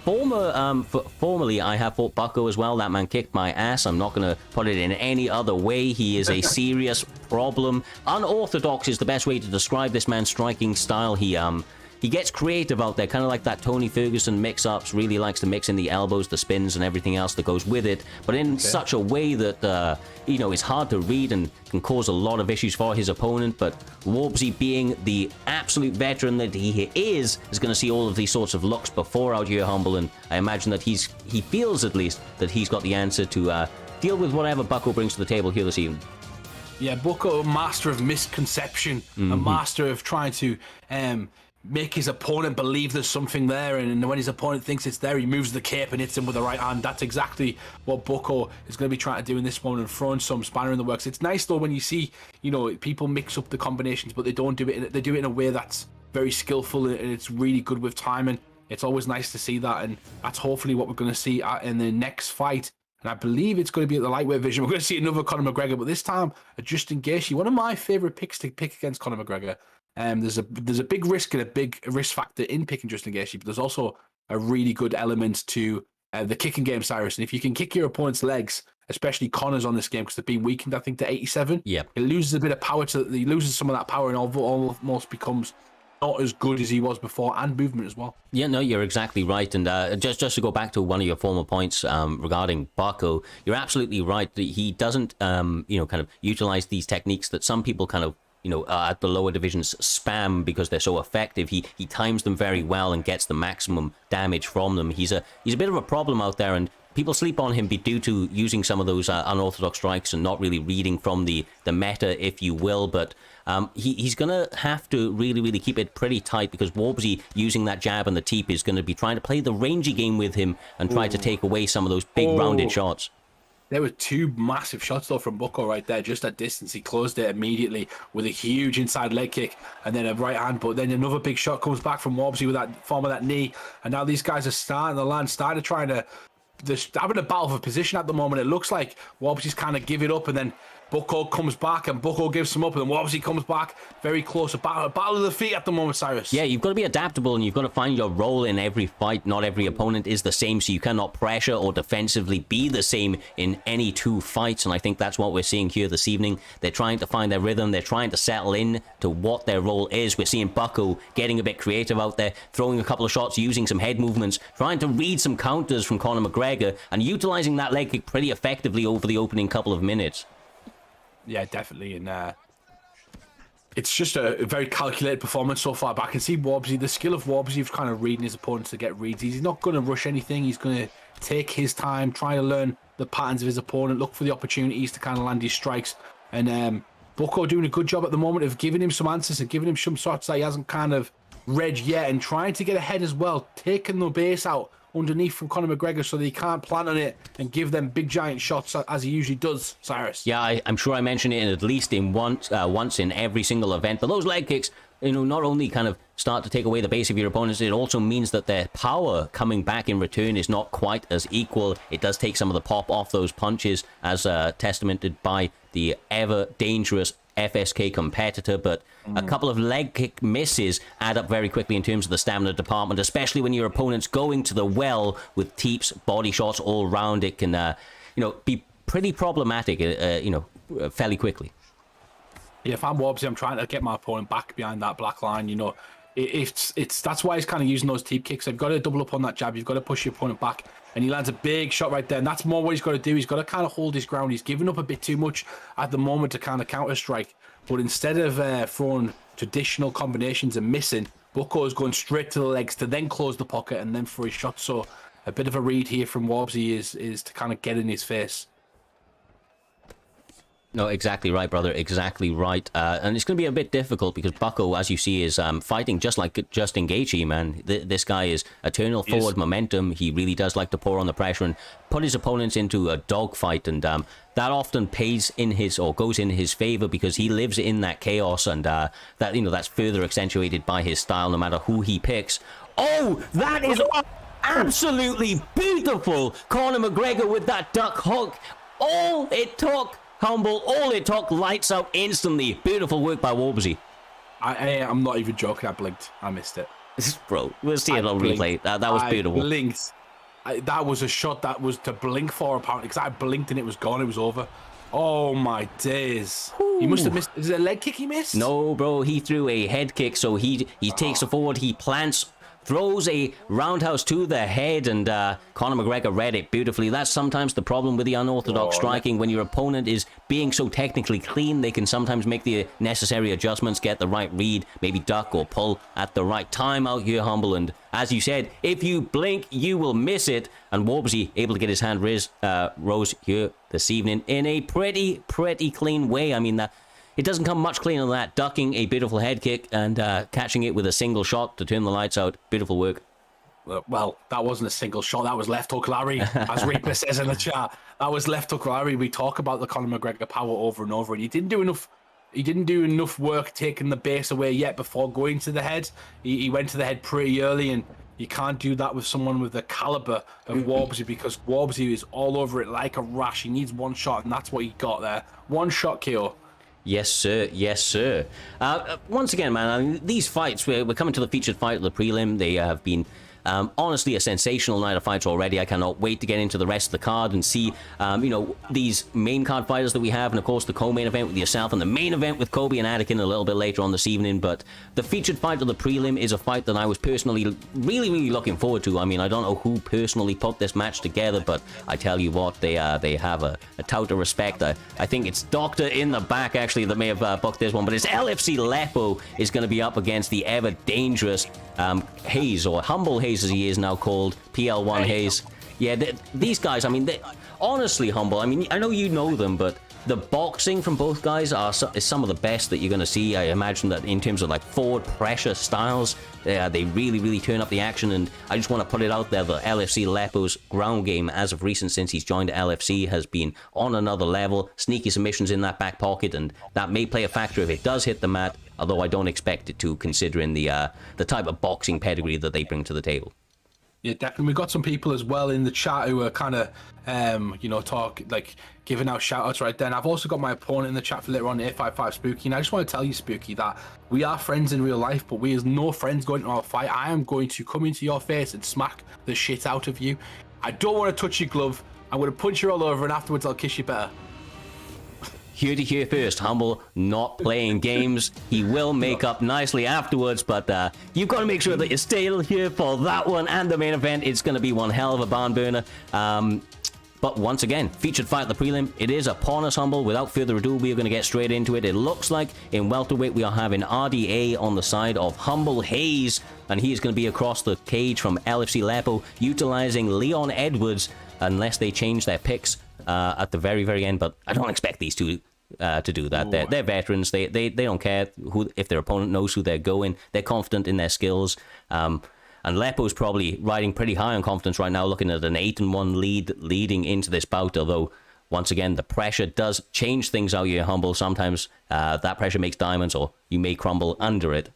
formerly I have fought Bucko as well. That man kicked my ass. I'm not going to put it in any other way. He is a serious problem. Unorthodox is the best way to describe this man's striking style. He gets creative out there, kind of like that Tony Ferguson mix-ups, really likes to mix in the elbows, the spins, and everything else that goes with it, but in such a way that, is hard to read and can cause a lot of issues for his opponent. But Warbsy, being the absolute veteran that he is going to see all of these sorts of looks before out here, Humble, and I imagine that he feels, at least, that he's got the answer to deal with whatever Bucko brings to the table here this evening. Yeah, Bucko, a master of misconception, a master of trying to make his opponent believe there's something there, and when his opponent thinks it's there, he moves the cape and hits him with the right hand. That's exactly what Bucko is going to be trying to do in this one, and throwing some spanner in the works. It's nice though when you see, people mix up the combinations, but they don't do it. They do it in a way that's very skillful, and it's really good with timing. It's always nice to see that, and that's hopefully what we're going to see in the next fight. And I believe it's going to be at the lightweight division. We're going to see another Conor McGregor, but this time a Justin Gaethje. One of my favorite picks to pick against Conor McGregor. There's a big risk and a big risk factor in picking Justin Gaethje, but there's also a really good element to the kicking game, Cyrus. And if you can kick your opponent's legs, especially Conor's on this game because they've been weakened, I think, to 87. Yeah, he loses a bit of power. He loses some of that power and almost becomes not as good as he was before, and movement as well. Yeah, no, you're exactly right. And just to go back to one of your former points regarding Bucko, you're absolutely right that he doesn't, kind of utilize these techniques that some people kind of, at the lower divisions spam because they're so effective. He times them very well and gets the maximum damage from them. He's a bit of a problem out there, and people sleep on him due to using some of those unorthodox strikes and not really reading from the meta, if you will. But he's going to have to really keep it pretty tight, because Warbsy, using that jab and the teep, is going to be trying to play the rangy game with him and try to take away some of those big rounded shots. There were two massive shots though from Bucko right there, just at distance. He closed it immediately with a huge inside leg kick and then a right hand. But then another big shot comes back from Wobbsy with that form of that knee. And now these guys are starting to land, starting to try to. They're having a battle for position at the moment. It looks like Wobbsy's kind of give it up, and then Bucko comes back, and Bucko gives him up, and then Wobbsy comes back. Very close. A battle of the feet at the moment, Cyrus. Yeah, you've got to be adaptable, and you've got to find your role in every fight. Not every opponent is the same, so you cannot pressure or defensively be the same in any two fights, and I think that's what we're seeing here this evening. They're trying to find their rhythm. They're trying to settle in to what their role is. We're seeing Bucko getting a bit creative out there, throwing a couple of shots, using some head movements, trying to read some counters from Conor McGregor, and utilizing that leg kick pretty effectively over the opening couple of minutes. Yeah, definitely. And it's just a very calculated performance so far. But I can see Wobbsy, the skill of Wobbsy of kind of reading his opponents to get reads. He's not going to rush anything. He's going to take his time, try to learn the patterns of his opponent, look for the opportunities to kind of land his strikes. And Bucko doing a good job at the moment of giving him some answers and giving him some shots that he hasn't kind of read yet, and trying to get ahead as well, taking the base out underneath from Conor McGregor so that he can't plant on it and give them big giant shots as he usually does, Cyrus. Yeah, I'm sure I mentioned it at least in once in every single event, but those leg kicks, you know, not only kind of start to take away the base of your opponents, it also means that their power coming back in return is not quite as equal. It does take some of the pop off those punches, as testamented by the ever dangerous FSK competitor, but a couple of leg kick misses add up very quickly in terms of the stamina department, especially when your opponent's going to the well with teeps, body shots all round. It can, you know, be pretty problematic, you know, fairly quickly. Yeah, if I'm Wobbsy, I'm trying to get my opponent back behind that black line. You know, it's that's why he's kind of using those teep kicks. You've got to double up on that jab. You've got to push your opponent back, and he lands a big shot right there. And that's more what he's got to do. He's got to kind of hold his ground. He's giving up a bit too much at the moment to kind of counter strike. But instead of throwing traditional combinations and missing, Bucko is going straight to the legs to then close the pocket and then for his shot. So a bit of a read here from Wobbsy is to kind of get in his face. No, exactly right, brother. Exactly right. And it's going to be a bit difficult because Bucko, as you see, is fighting just like Justin Gaethje, man. This guy is eternal forward momentum. He really does like to pour on the pressure and put his opponents into a dogfight. And that often pays in his, or goes in his favor, because he lives in that chaos. And that, you know, that's further accentuated by his style, no matter who he picks. Oh, that is absolutely beautiful. Conor McGregor with that duck hook. All it took... Humble, all it took, lights out instantly. Beautiful work by Wobbsy. I'm not even joking. I blinked. I missed it. Bro, we'll see it on replay. That was beautiful. I blinked. That was a shot that was to blink for, apparently, because I blinked and it was gone. It was over. Oh, my days. Ooh. He must have missed. Is it a leg kick he missed? No, bro. He threw a head kick, so he takes it forward. He plants... throws a roundhouse to the head, and Conor McGregor read it beautifully. That's sometimes the problem with the unorthodox striking. When your opponent is being so technically clean, they can sometimes make the necessary adjustments, get the right read, maybe duck or pull at the right time out here, Humble. And as you said, if you blink, you will miss it. And Wobbsy able to get his hand rose here this evening in a pretty clean way. I mean, it doesn't come much cleaner than that. Ducking a beautiful head kick and catching it with a single shot to turn the lights out. Beautiful work. Well, that wasn't a single shot. That was left hook Larry, as Reaper says in the chat. That was left hook Larry. We talk about the Conor McGregor power over and over, and he didn't do enough. He didn't do enough work taking the base away yet before going to the head. He went to the head pretty early, and you can't do that with someone with the caliber of Wobbsy, because Wobbsy is all over it like a rash. He needs one shot, and that's what he got there. One shot KO. Yes, sir. Yes, sir. Once again, man, I mean, these fights, we're coming to the featured fight of the prelim. They have been honestly a sensational night of fights already. I cannot wait to get into the rest of the card and see, you know, these main card fighters that we have, and of course the co-main event with yourself, and the main event with Kobe and Anakin a little bit later on this evening. But the featured fight of the prelim is a fight that I was personally really looking forward to. I mean, I don't know who personally put this match together, but I tell you what, they have a tout of respect. I think it's Doctor in the back actually that may have booked this one, but it's LFC Lepo is going to be up against the ever dangerous Hayes, or Humble Hayes as he is now called, PL1 Hayes. Yeah, these guys, I mean, honestly, Humble, I mean, I know you know them, but The boxing from both guys is some of the best that you're going to see. I imagine that in terms of like forward pressure styles, they really, really turn up the action. And I just want to put it out there that LFC Lepo's ground game, as of recent, since he's joined LFC, has been on another level. Sneaky submissions in that back pocket, and that may play a factor if it does hit the mat, although I don't expect it to, considering the type of boxing pedigree that they bring to the table. Yeah, definitely. We've got some people as well in the chat who are kind of, giving out shout-outs right then. I've also got my opponent in the chat for later on, 855 Spooky, and I just want to tell you, Spooky, that we are friends in real life, but we are no friends going to our fight. I am going to come into your face and smack the shit out of you. I don't want to touch your glove. I'm going to punch you all over, and afterwards I'll kiss you better. Here to hear first, Humble not playing games. He will make up nicely afterwards, but you've got to make sure that you're still here for that one and the main event. It's going to be one hell of a barn burner. But once again, featured fight at the prelim. It is upon us, Humble. Without further ado, we are going to get straight into it. It looks like in welterweight we are having RDA on the side of Humble Hayes, and he is going to be across the cage from LFC Lepo, utilizing Leon Edwards, unless they change their picks at the very, very end. But I don't expect these two to do that. They're veterans. They don't care if their opponent knows who they're going. They're confident in their skills. And Lepo's probably riding pretty high on confidence right now, looking at an 8-1 lead leading into this bout, although once again the pressure does change things out here, Humble. Sometimes that pressure makes diamonds, or you may crumble under it.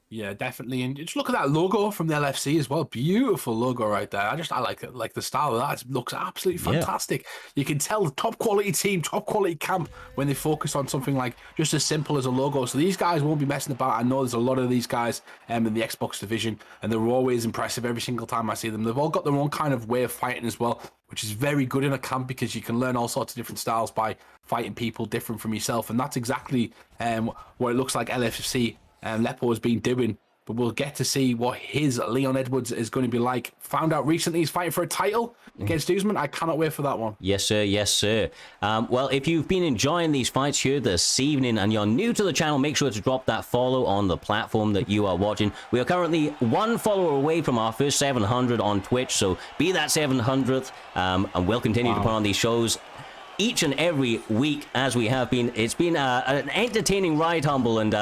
Yeah, definitely. And just look at that logo from the LFC as well. Beautiful logo right there. I like it. Like the style of that. It looks absolutely fantastic. Yeah. You can tell the top quality team, top quality camp when they focus on something like just as simple as a logo. So these guys won't be messing about. I know there's a lot of these guys in the Xbox division, and they're always impressive every single time I see them. They've all got their own kind of way of fighting as well, which is very good in a camp because you can learn all sorts of different styles by fighting people different from yourself. And that's exactly what it looks like LFC Lepo has been doing, but we'll get to see what his Leon Edwards is going to be like. Found out recently he's fighting for a title against Usman. I cannot wait for that one. Yes, sir. Yes, sir. Well, if you've been enjoying these fights here this evening and you're new to the channel, make sure to drop that follow on the platform that you are watching. We are currently one follower away from our first 700 on Twitch, so be that 700th, and we'll continue to put on these shows each and every week as we have been. It's been an entertaining ride, Humble, and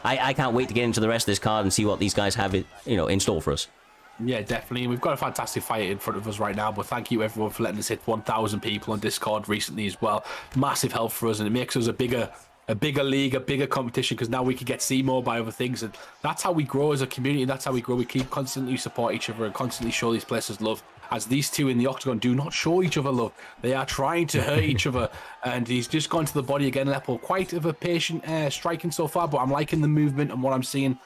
I can't wait to get into the rest of this card and see what these guys have in store for us. Yeah, definitely. We've got a fantastic fight in front of us right now, but thank you everyone for letting us hit 1,000 people on Discord recently as well. Massive help for us, and it makes us a bigger league, a bigger competition, because now we can get seen more by other things, and that's how we grow as a community. That's how we grow. We keep constantly support each other and constantly show these places love, as these two in the octagon do not show each other love. They are trying to hurt each other, and he's just gone to the body again. Lepo, quite of a patient striking so far, but I'm liking the movement and what I'm seeing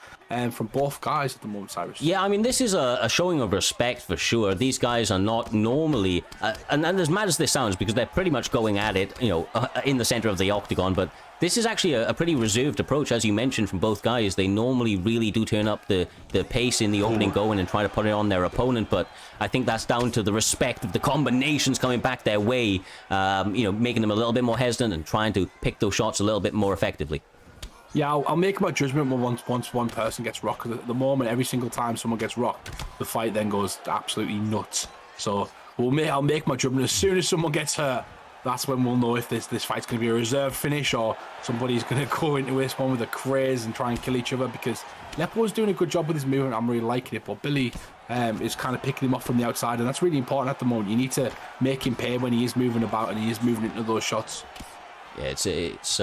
from both guys at the moment, Cyrus. Yeah, I mean, this is a showing of respect for sure. These guys are not normally, and as mad as this sounds, because they're pretty much going at it, in the center of the octagon, but this is actually a pretty reserved approach, as you mentioned, from both guys. They normally really do turn up the pace in the opening going and try to put it on their opponent, but I think that's down to the respect of the combinations coming back their way, making them a little bit more hesitant and trying to pick those shots a little bit more effectively. Yeah, I'll make my judgment once one person gets rocked. At the moment, every single time someone gets rocked, the fight then goes absolutely nuts. So I'll make my judgment as soon as someone gets hurt. That's when we'll know if this fight's going to be a reserve finish or somebody's going to go into this one with a craze and try and kill each other, because Lepo's doing a good job with his movement. I'm really liking it, but Billy is kind of picking him off from the outside, and that's really important at the moment. You need to make him pay when he is moving about and he is moving into those shots. Yeah, it's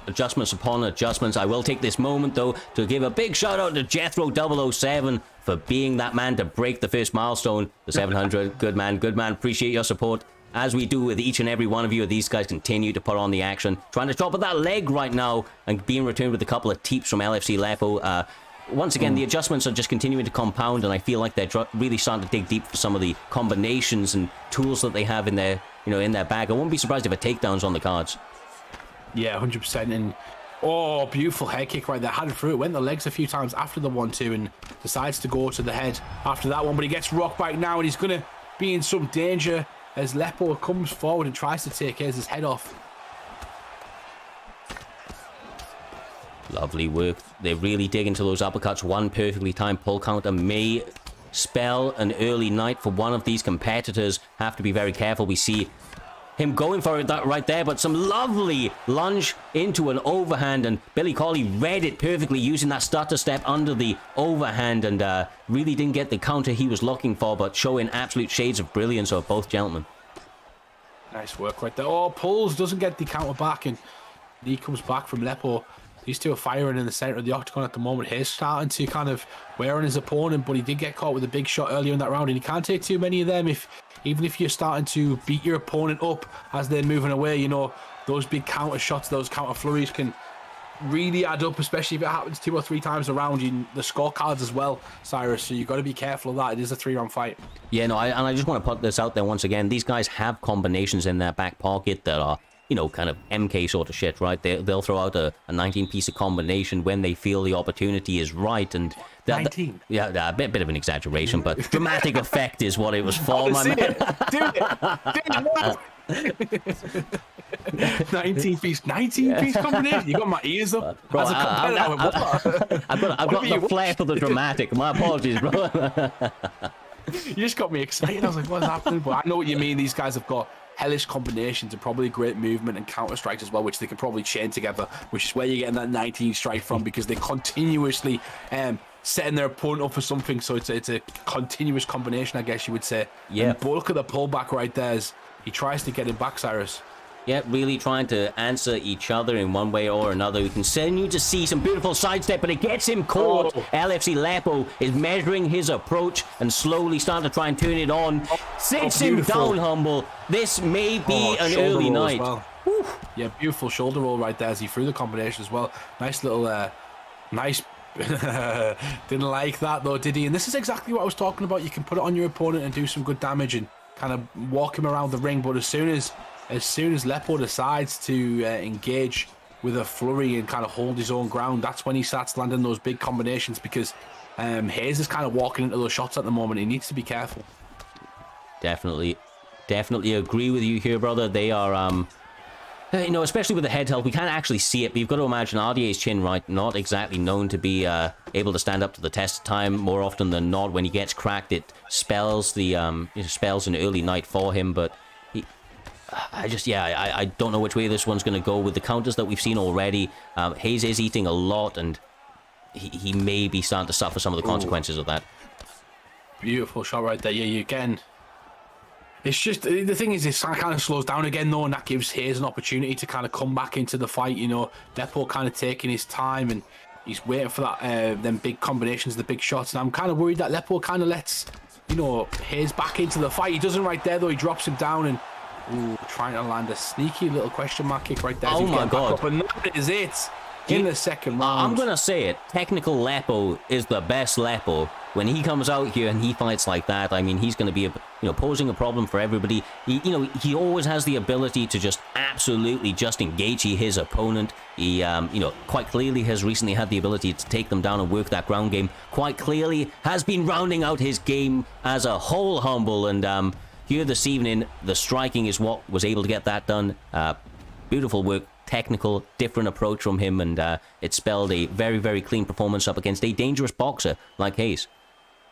adjustments upon adjustments. I will take this moment, though, to give a big shout-out to Jethro007 for being that man to break the first milestone, the 700. Good man, good man. Appreciate your support. As we do with each and every one of you, these guys continue to put on the action. Trying to chop at that leg right now and being returned with a couple of teeps from LFC Lepo. Once again, the adjustments are just continuing to compound, and I feel like they're really starting to dig deep for some of the combinations and tools that they have in their, in their bag. I wouldn't be surprised if a takedown's on the cards. Yeah, 100%. And oh, beautiful head kick right there. Had it through it. Went the legs a few times after the 1-2 and decides to go to the head after that one. But he gets rocked back now, and he's going to be in some danger as Lepo comes forward and tries to take his head off. Lovely work. They really dig into those uppercuts. One perfectly timed pull counter may spell an early night for one of these competitors. Have to be very careful. We see him going for it that right there, but some lovely lunge into an overhand, and Billy Colley read it perfectly using that stutter step under the overhand, and really didn't get the counter he was looking for, but showing absolute shades of brilliance of both gentlemen. Nice work right there. Oh, pulls, doesn't get the counter back, and he comes back from Lepo. These two are firing in the center of the octagon at the moment. He's starting to kind of wear on his opponent, but he did get caught with a big shot earlier in that round, and he can't take too many of them. Even if you're starting to beat your opponent up as they're moving away, you know, those big counter shots, those counter flurries can really add up, especially if it happens 2 or 3 times around you. The scorecards as well, Cyrus, so you've got to be careful of that. It is a 3-round fight. Yeah, no, and I just want to put this out there once again. These guys have combinations in their back pocket that are, you know, kind of MK sort of shit, right? They'll throw out a 19-piece of combination when they feel the opportunity is right, and 19. Yeah, a bit of an exaggeration, but dramatic effect is what it was for, my man. Do it. 19-piece combination. You got my ears up. Bro, I've got the flair for the dramatic. My apologies, bro. You just got me excited. I was like, what's happening? But I know what you mean. These guys have got hellish combinations and probably great movement and counter strikes as well, which they can probably chain together, which is where you're getting that 19 strike from, because they continuously setting their opponent up for something. So it's a continuous combination, I guess you would say. Yeah. And look at the pullback right there as he tries to get him back, Cyrus. Yeah, really trying to answer each other in one way or another. We continue to see some beautiful sidestep, but it gets him caught. Oh. LFC Lepo is measuring his approach and slowly starting to try and turn it on. Sits him down, Humble. This may be an early night. Well. Yeah, beautiful shoulder roll right there as he threw the combination as well. Nice little, nice. Didn't like that though, did he? And this is exactly what I was talking about. You can put it on your opponent and do some good damage and kind of walk him around the ring, but as soon as Lepo decides to engage with a flurry and kind of hold his own ground, that's when he starts landing those big combinations, because Hayes is kind of walking into those shots at the moment. He needs to be careful. Definitely agree with you here, brother. They are, you know, especially with the head held, we can't actually see it, but you've got to imagine RDA's chin, right, not exactly known to be able to stand up to the test of time. More often than not, when he gets cracked, it spells spells an early night for him, but I don't know which way this one's going to go with the counters that we've seen already. Hayes is eating a lot, and he may be starting to suffer some of the consequences of that. Beautiful shot right there. Yeah, you can. It's just, the thing is, it kind of slows down again, though, and that gives Hayes an opportunity to kind of come back into the fight, you know. Lepo kind of taking his time, and he's waiting for that, them big combinations, the big shots, and I'm kind of worried that Lepo kind of lets, you know, Hayes back into the fight. He doesn't right there, though. He drops him down, and trying to land a sneaky little question mark kick right there. Oh my God. And that is it in the second round. I'm going to say it. Technical Lepo is the best Lepo. When he comes out here and he fights like that, I mean, he's going to be, posing a problem for everybody. He always has the ability to just absolutely just engage his opponent. He, quite clearly has recently had the ability to take them down and work that ground game. Quite clearly has been rounding out his game as a whole, Humble. And here this evening, the striking is what was able to get that done. Beautiful work. Technical, different approach from him, and it spelled a very, very clean performance up against a dangerous boxer like Hayes.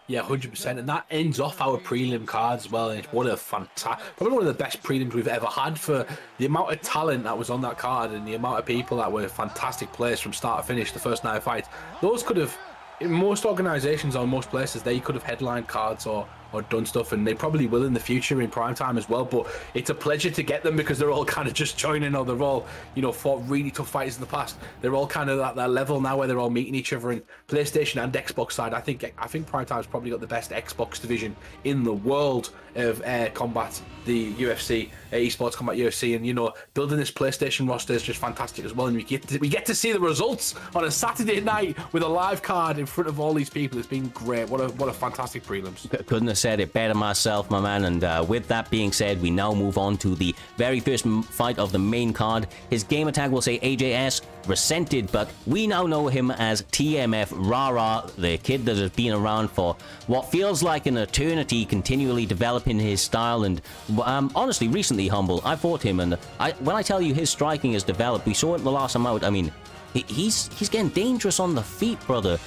Yeah, 100%, and that ends off our prelim card as well. And what a fantastic, probably one of the best prelims we've ever had for the amount of talent that was on that card and the amount of people that were fantastic players from start to finish. The first 9 fights, those could have, in most organizations or most places, they could have headlined cards or done stuff, and they probably will in the future in prime time as well. But it's a pleasure to get them because they're all kind of just joining, or they're all, fought really tough fights in the past. They're all kind of at that level now where they're all meeting each other in PlayStation and Xbox side. I think prime time's probably got the best Xbox division in the world of combat, the UFC, esports combat UFC, and building this PlayStation roster is just fantastic as well. And we get to see the results on a Saturday night with a live card in front of all these people. It's been great. What a fantastic prelims. Couldn't have said it better myself, my man. And with that being said, we now move on to the very first fight of the main card. His gamer tag will say AJS Resented, but we now know him as TMF Rara, the kid that has been around for what feels like an eternity, continually developing his style. And honestly, recently, Humble, I fought him, and when I tell you his striking has developed, we saw it the last time out. I mean, he's getting dangerous on the feet, brother.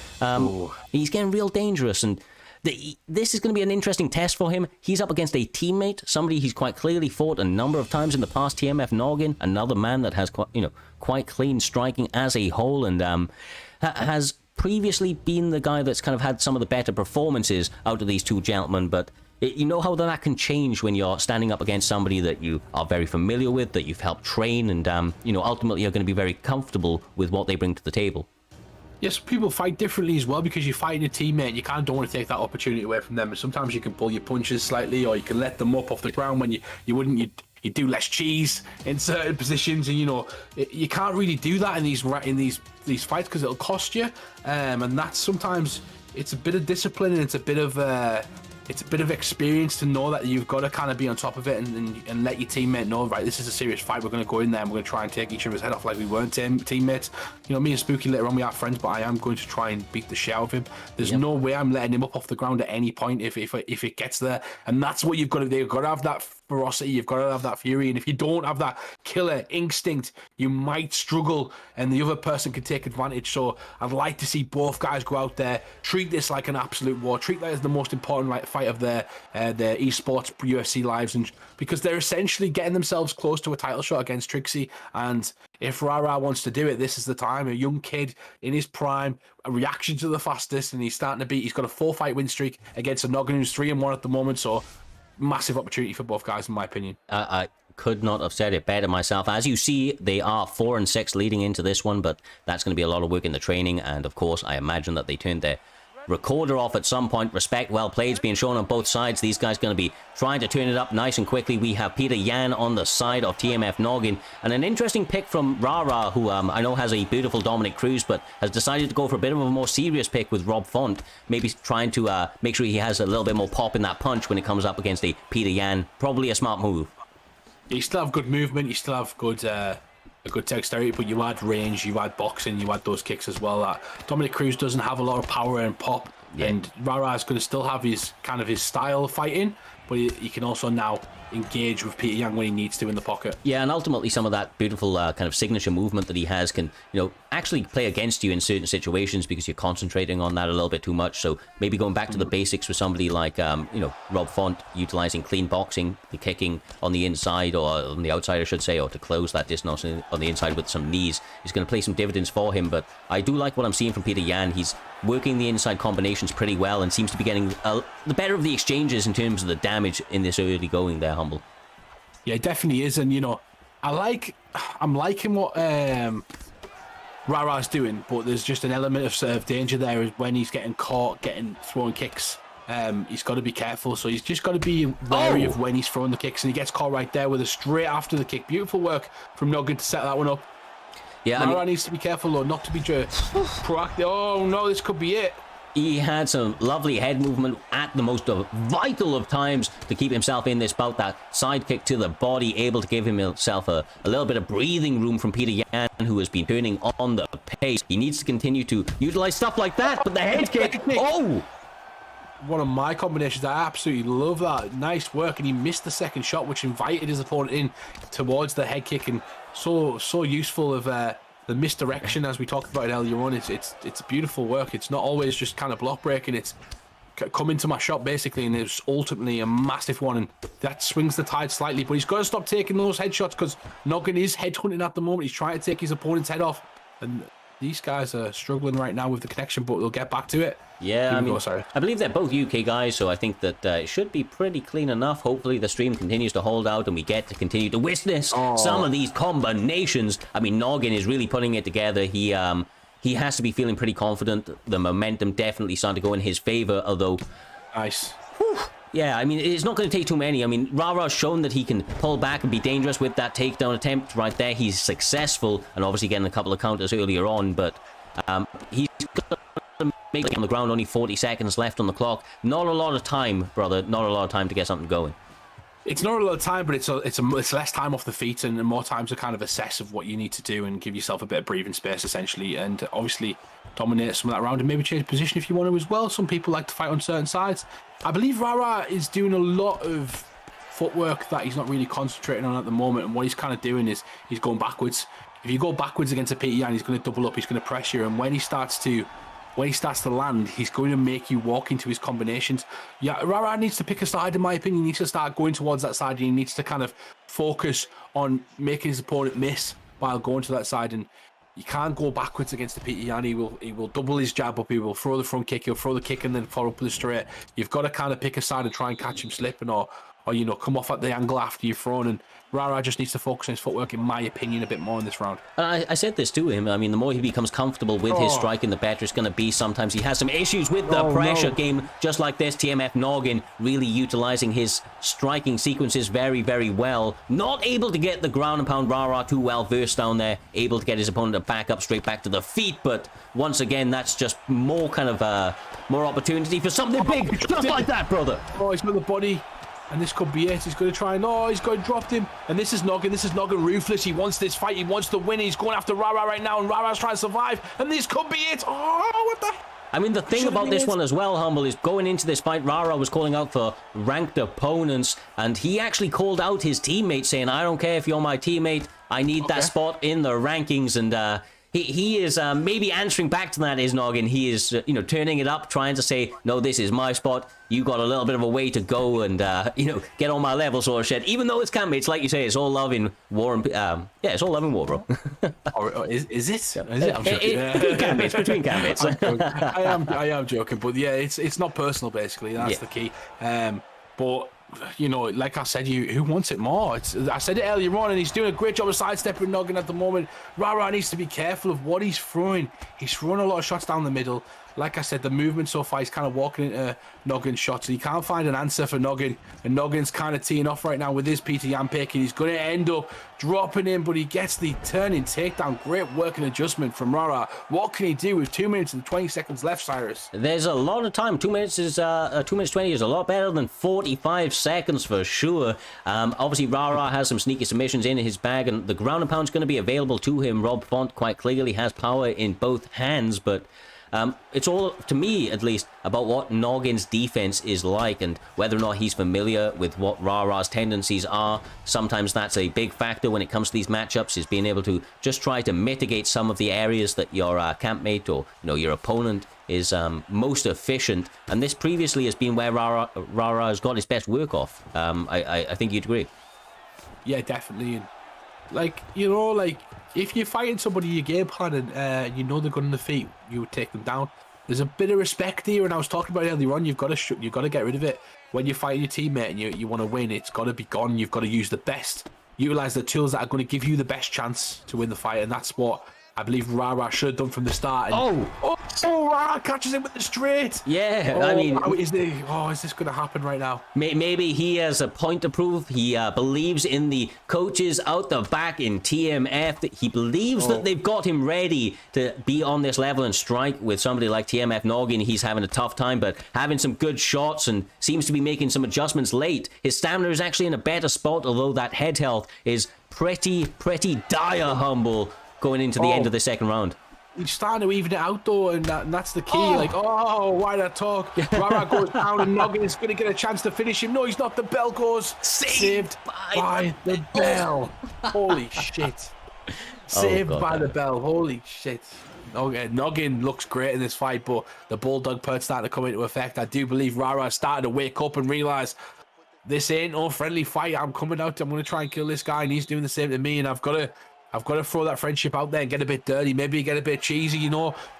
He's getting real dangerous, and This is going to be an interesting test for him. He's up against a teammate, somebody he's quite clearly fought a number of times in the past, TMF Noggin, another man that has quite clean striking as a whole, and has previously been the guy that's kind of had some of the better performances out of these two gentlemen, but you know how that can change when you're standing up against somebody that you are very familiar with, that you've helped train, and ultimately you're going to be very comfortable with what they bring to the table. Yes, people fight differently as well, because you're fighting a teammate and you kind of don't want to take that opportunity away from them. And sometimes you can pull your punches slightly, or you can let them up off the ground when you do less cheese in certain positions, and you can't really do that in these fights because it'll cost you. And that's sometimes it's a bit of discipline, and it's a bit of experience to know that you've got to kind of be on top of it and let your teammate know, right, this is a serious fight. We're going to go in there and we're going to try and take each other's head off like we weren't teammates. Me and Spooky later on, we are friends, but I am going to try and beat the shit out of him. There's no way I'm letting him up off the ground at any point if it gets there. And that's what you've got to do. You've got to have that ferocity. You've got to have that fury. And if you don't have that killer instinct, you might struggle and the other person can take advantage. So I'd like to see both guys go out there, treat this like an absolute war, treat that as the most important fight of their esports UFC lives, and because they're essentially getting themselves close to a title shot against Trixie. And if Rara wants to do it, this is the time. A young kid in his prime, a reaction to the fastest, and he's got a 4-fight win streak against a Noggin who's 3-1 at the moment. So massive opportunity for both guys, in my opinion. I could not have said it better myself. As you see, they are 4-6 leading into this one, but that's going to be a lot of work in the training. And of course, I imagine that they turned their recorder off at some point. Respect, well played, is being shown on both sides. These guys going to be trying to turn it up nice and quickly. We have Peter Yan on the side of TMF Noggin, and an interesting pick from Rara, who I know has a beautiful Dominic Cruz, but has decided to go for a bit of a more serious pick with Rob Font, maybe trying to make sure he has a little bit more pop in that punch when it comes up against a Peter Yan. Probably a smart move. You still have good movement, you still have good a good dexterity, but you add range, you add boxing, you add those kicks as well. That Dominic Cruz doesn't have a lot of power and pop, and Rara is going to still have his style of fighting, but he can also now engage with Peter Yang when he needs to in the pocket. Yeah, and ultimately some of that beautiful kind of signature movement that he has can, actually play against you in certain situations because you're concentrating on that a little bit too much. So maybe going back to the basics with somebody like, Rob Font, utilizing clean boxing, the kicking on the inside, or on the outside, I should say, or to close that distance on the inside with some knees, is going to play some dividends for him. But I do like what I'm seeing from Peter Yan. He's working the inside combinations pretty well and seems to be getting the better of the exchanges in terms of the damage in this early going there, Humble. Yeah, it definitely is. And, I'm liking what Rara's doing, but there's just an element of danger there when he's getting caught, throwing kicks. He's got to be careful, so he's just got to be wary of when he's throwing the kicks, and he gets caught right there with a straight after the kick. Beautiful work from Noggin to set that one up. Yeah, Rara needs to be careful, though, not to be proactive. Oh, no, this could be it. He had some lovely head movement at the most vital of times to keep himself in this bout. That side kick to the body, able to give himself a little bit of breathing room from Peter Yan, who has been turning on the pace. He needs to continue to utilize stuff like that, but the head kick, oh! One of my combinations, I absolutely love that. Nice work, and he missed the second shot, which invited his opponent in towards the head kick, and so useful of the misdirection, as we talked about earlier on. It's beautiful work. It's not always just kind of block breaking. It's come into my shot basically, and it's ultimately a massive one, and that swings the tide slightly. But he's got to stop taking those headshots, because Noggin is headhunting at the moment. He's trying to take his opponent's head off, and these guys are struggling right now with the connection, but they'll get back to it. Yeah, I believe they're both UK guys, so I think that it should be pretty clean enough. Hopefully the stream continues to hold out and we get to continue to witness some of these combinations. I mean, Noggin is really putting it together. He has to be feeling pretty confident. The momentum definitely starting to go in his favor, although... Nice. Whew, yeah, I mean, it's not going to take too many. I mean, Rara's shown that he can pull back and be dangerous with that takedown attempt right there. He's successful, and obviously getting a couple of counters earlier on, but he's got to make it on the ground. Only 40 seconds left on the clock. Not a lot of time, brother. Not a lot of time to get something going. It's not a lot of time, but it's less time off the feet and more time to kind of assess of what you need to do and give yourself a bit of breathing space, essentially, and obviously dominate some of that round and maybe change position if you want to as well. Some people like to fight on certain sides. I believe Rara is doing a lot of footwork that he's not really concentrating on at the moment, and what he's kind of doing is he's going backwards. If you go backwards against a Peter Yan, he's going to double up, he's going to press you, and when he starts to when he starts to land, he's going to make you walk into his combinations. Yeah, Rara needs to pick a side, in my opinion. He needs to start going towards that side. He needs to kind of focus on making his opponent miss while going to that side. And you can't go backwards against the Peter Yan. He will double his jab up. He will throw the front kick. He'll throw the kick and then follow up with a straight. You've got to kind of pick a side and try and catch him slipping, or come off at the angle after you've thrown. And Rara just needs to focus on his footwork, in my opinion, a bit more in this round. I said this to him. I mean, the more he becomes comfortable with his striking, the better it's going to be. Sometimes he has some issues with the pressure game, just like this. TMF Noggin really utilizing his striking sequences very, very well. Not able to get the ground and pound. Rara too well versed down there, able to get his opponent to back up straight back to the feet. But once again, that's just more kind of more opportunity for something big, just like that, brother. Oh, he's got the body. And this could be it. He's going to try and... Oh, he's going to drop him. And this is Noggin. This is Noggin ruthless. He wants this fight. He wants to win. He's going after Rara right now. And Rara's trying to survive. And this could be it. Oh, what the... I mean, the thing about this one as well, Humble, is going into this fight, Rara was calling out for ranked opponents. And he actually called out his teammate, saying, I don't care if you're my teammate. I need that spot in the rankings. And... He is maybe answering back to that, is Noggin. He is, turning it up, trying to say, no, this is my spot. You got a little bit of a way to go and, get on my level sort of shit. Even though it's campmates, like you say, it's all love in war. And, it's all love in war, bro. Is it? Is it? I'm joking. Between campmates. I am joking, but yeah, it's not personal, basically. That's the key. But... like I said, who wants it more? I said it earlier on, and he's doing a great job of sidestepping Noggin at the moment. Rara needs to be careful of what he's throwing. He's throwing a lot of shots down the middle. Like I said, the movement so far, he's kind of walking into Noggin's shots, and he can't find an answer for Noggin. And Noggin's kind of teeing off right now with his Peter Yan pick, and he's going to end up dropping him, but he gets the turning takedown. Great work and adjustment from Rara. What can he do with 2 minutes and 20 seconds left, Cyrus? There's a lot of time. 2 minutes is 2 minutes 20 is a lot better than 45 seconds for sure. Obviously, Rara has some sneaky submissions in his bag, and the ground and pound's going to be available to him. Rob Font quite clearly has power in both hands, but it's all, to me at least, about what Noggin's defense is like and whether or not he's familiar with what Rara's tendencies are. Sometimes that's a big factor when it comes to these matchups, is being able to just try to mitigate some of the areas that your campmate or your opponent is most efficient. And this previously has been where Rara has got his best work off. I think you'd agree. Yeah, definitely. If you're fighting somebody, your game plan, and they're good on the feet, you would take them down. There's a bit of respect here, and I was talking about it earlier on. You've got to get rid of it when you're fighting your teammate and you want to win. It's got to be gone. You've got to use the best, utilize the tools that are going to give you the best chance to win the fight, and that's what I believe Rara should have done from the start. And, Rara catches him with the straight. Yeah, I mean... Is this going to happen right now? Maybe he has a point to prove. He believes in the coaches out the back in TMF. He believes that they've got him ready to be on this level and strike with somebody like TMF Noggin. He's having a tough time, but having some good shots and seems to be making some adjustments late. His stamina is actually in a better spot, although that head health is pretty dire, Humble, going into the end of the second round. He's starting to even it out, though, and that's the key. Why that talk? Rara goes down, and Noggin is going to get a chance to finish him. No, he's not. The bell goes. Saved by the bell. Holy shit. Saved by the bell. Holy shit. Noggin looks great in this fight, but the Bulldog perch starting to come into effect. I do believe Rara is starting to wake up and realise this ain't no friendly fight. I'm coming out. I'm going to try and kill this guy, and he's doing the same to me, and I've got to throw that friendship out there and get a bit dirty, maybe get a bit cheesy,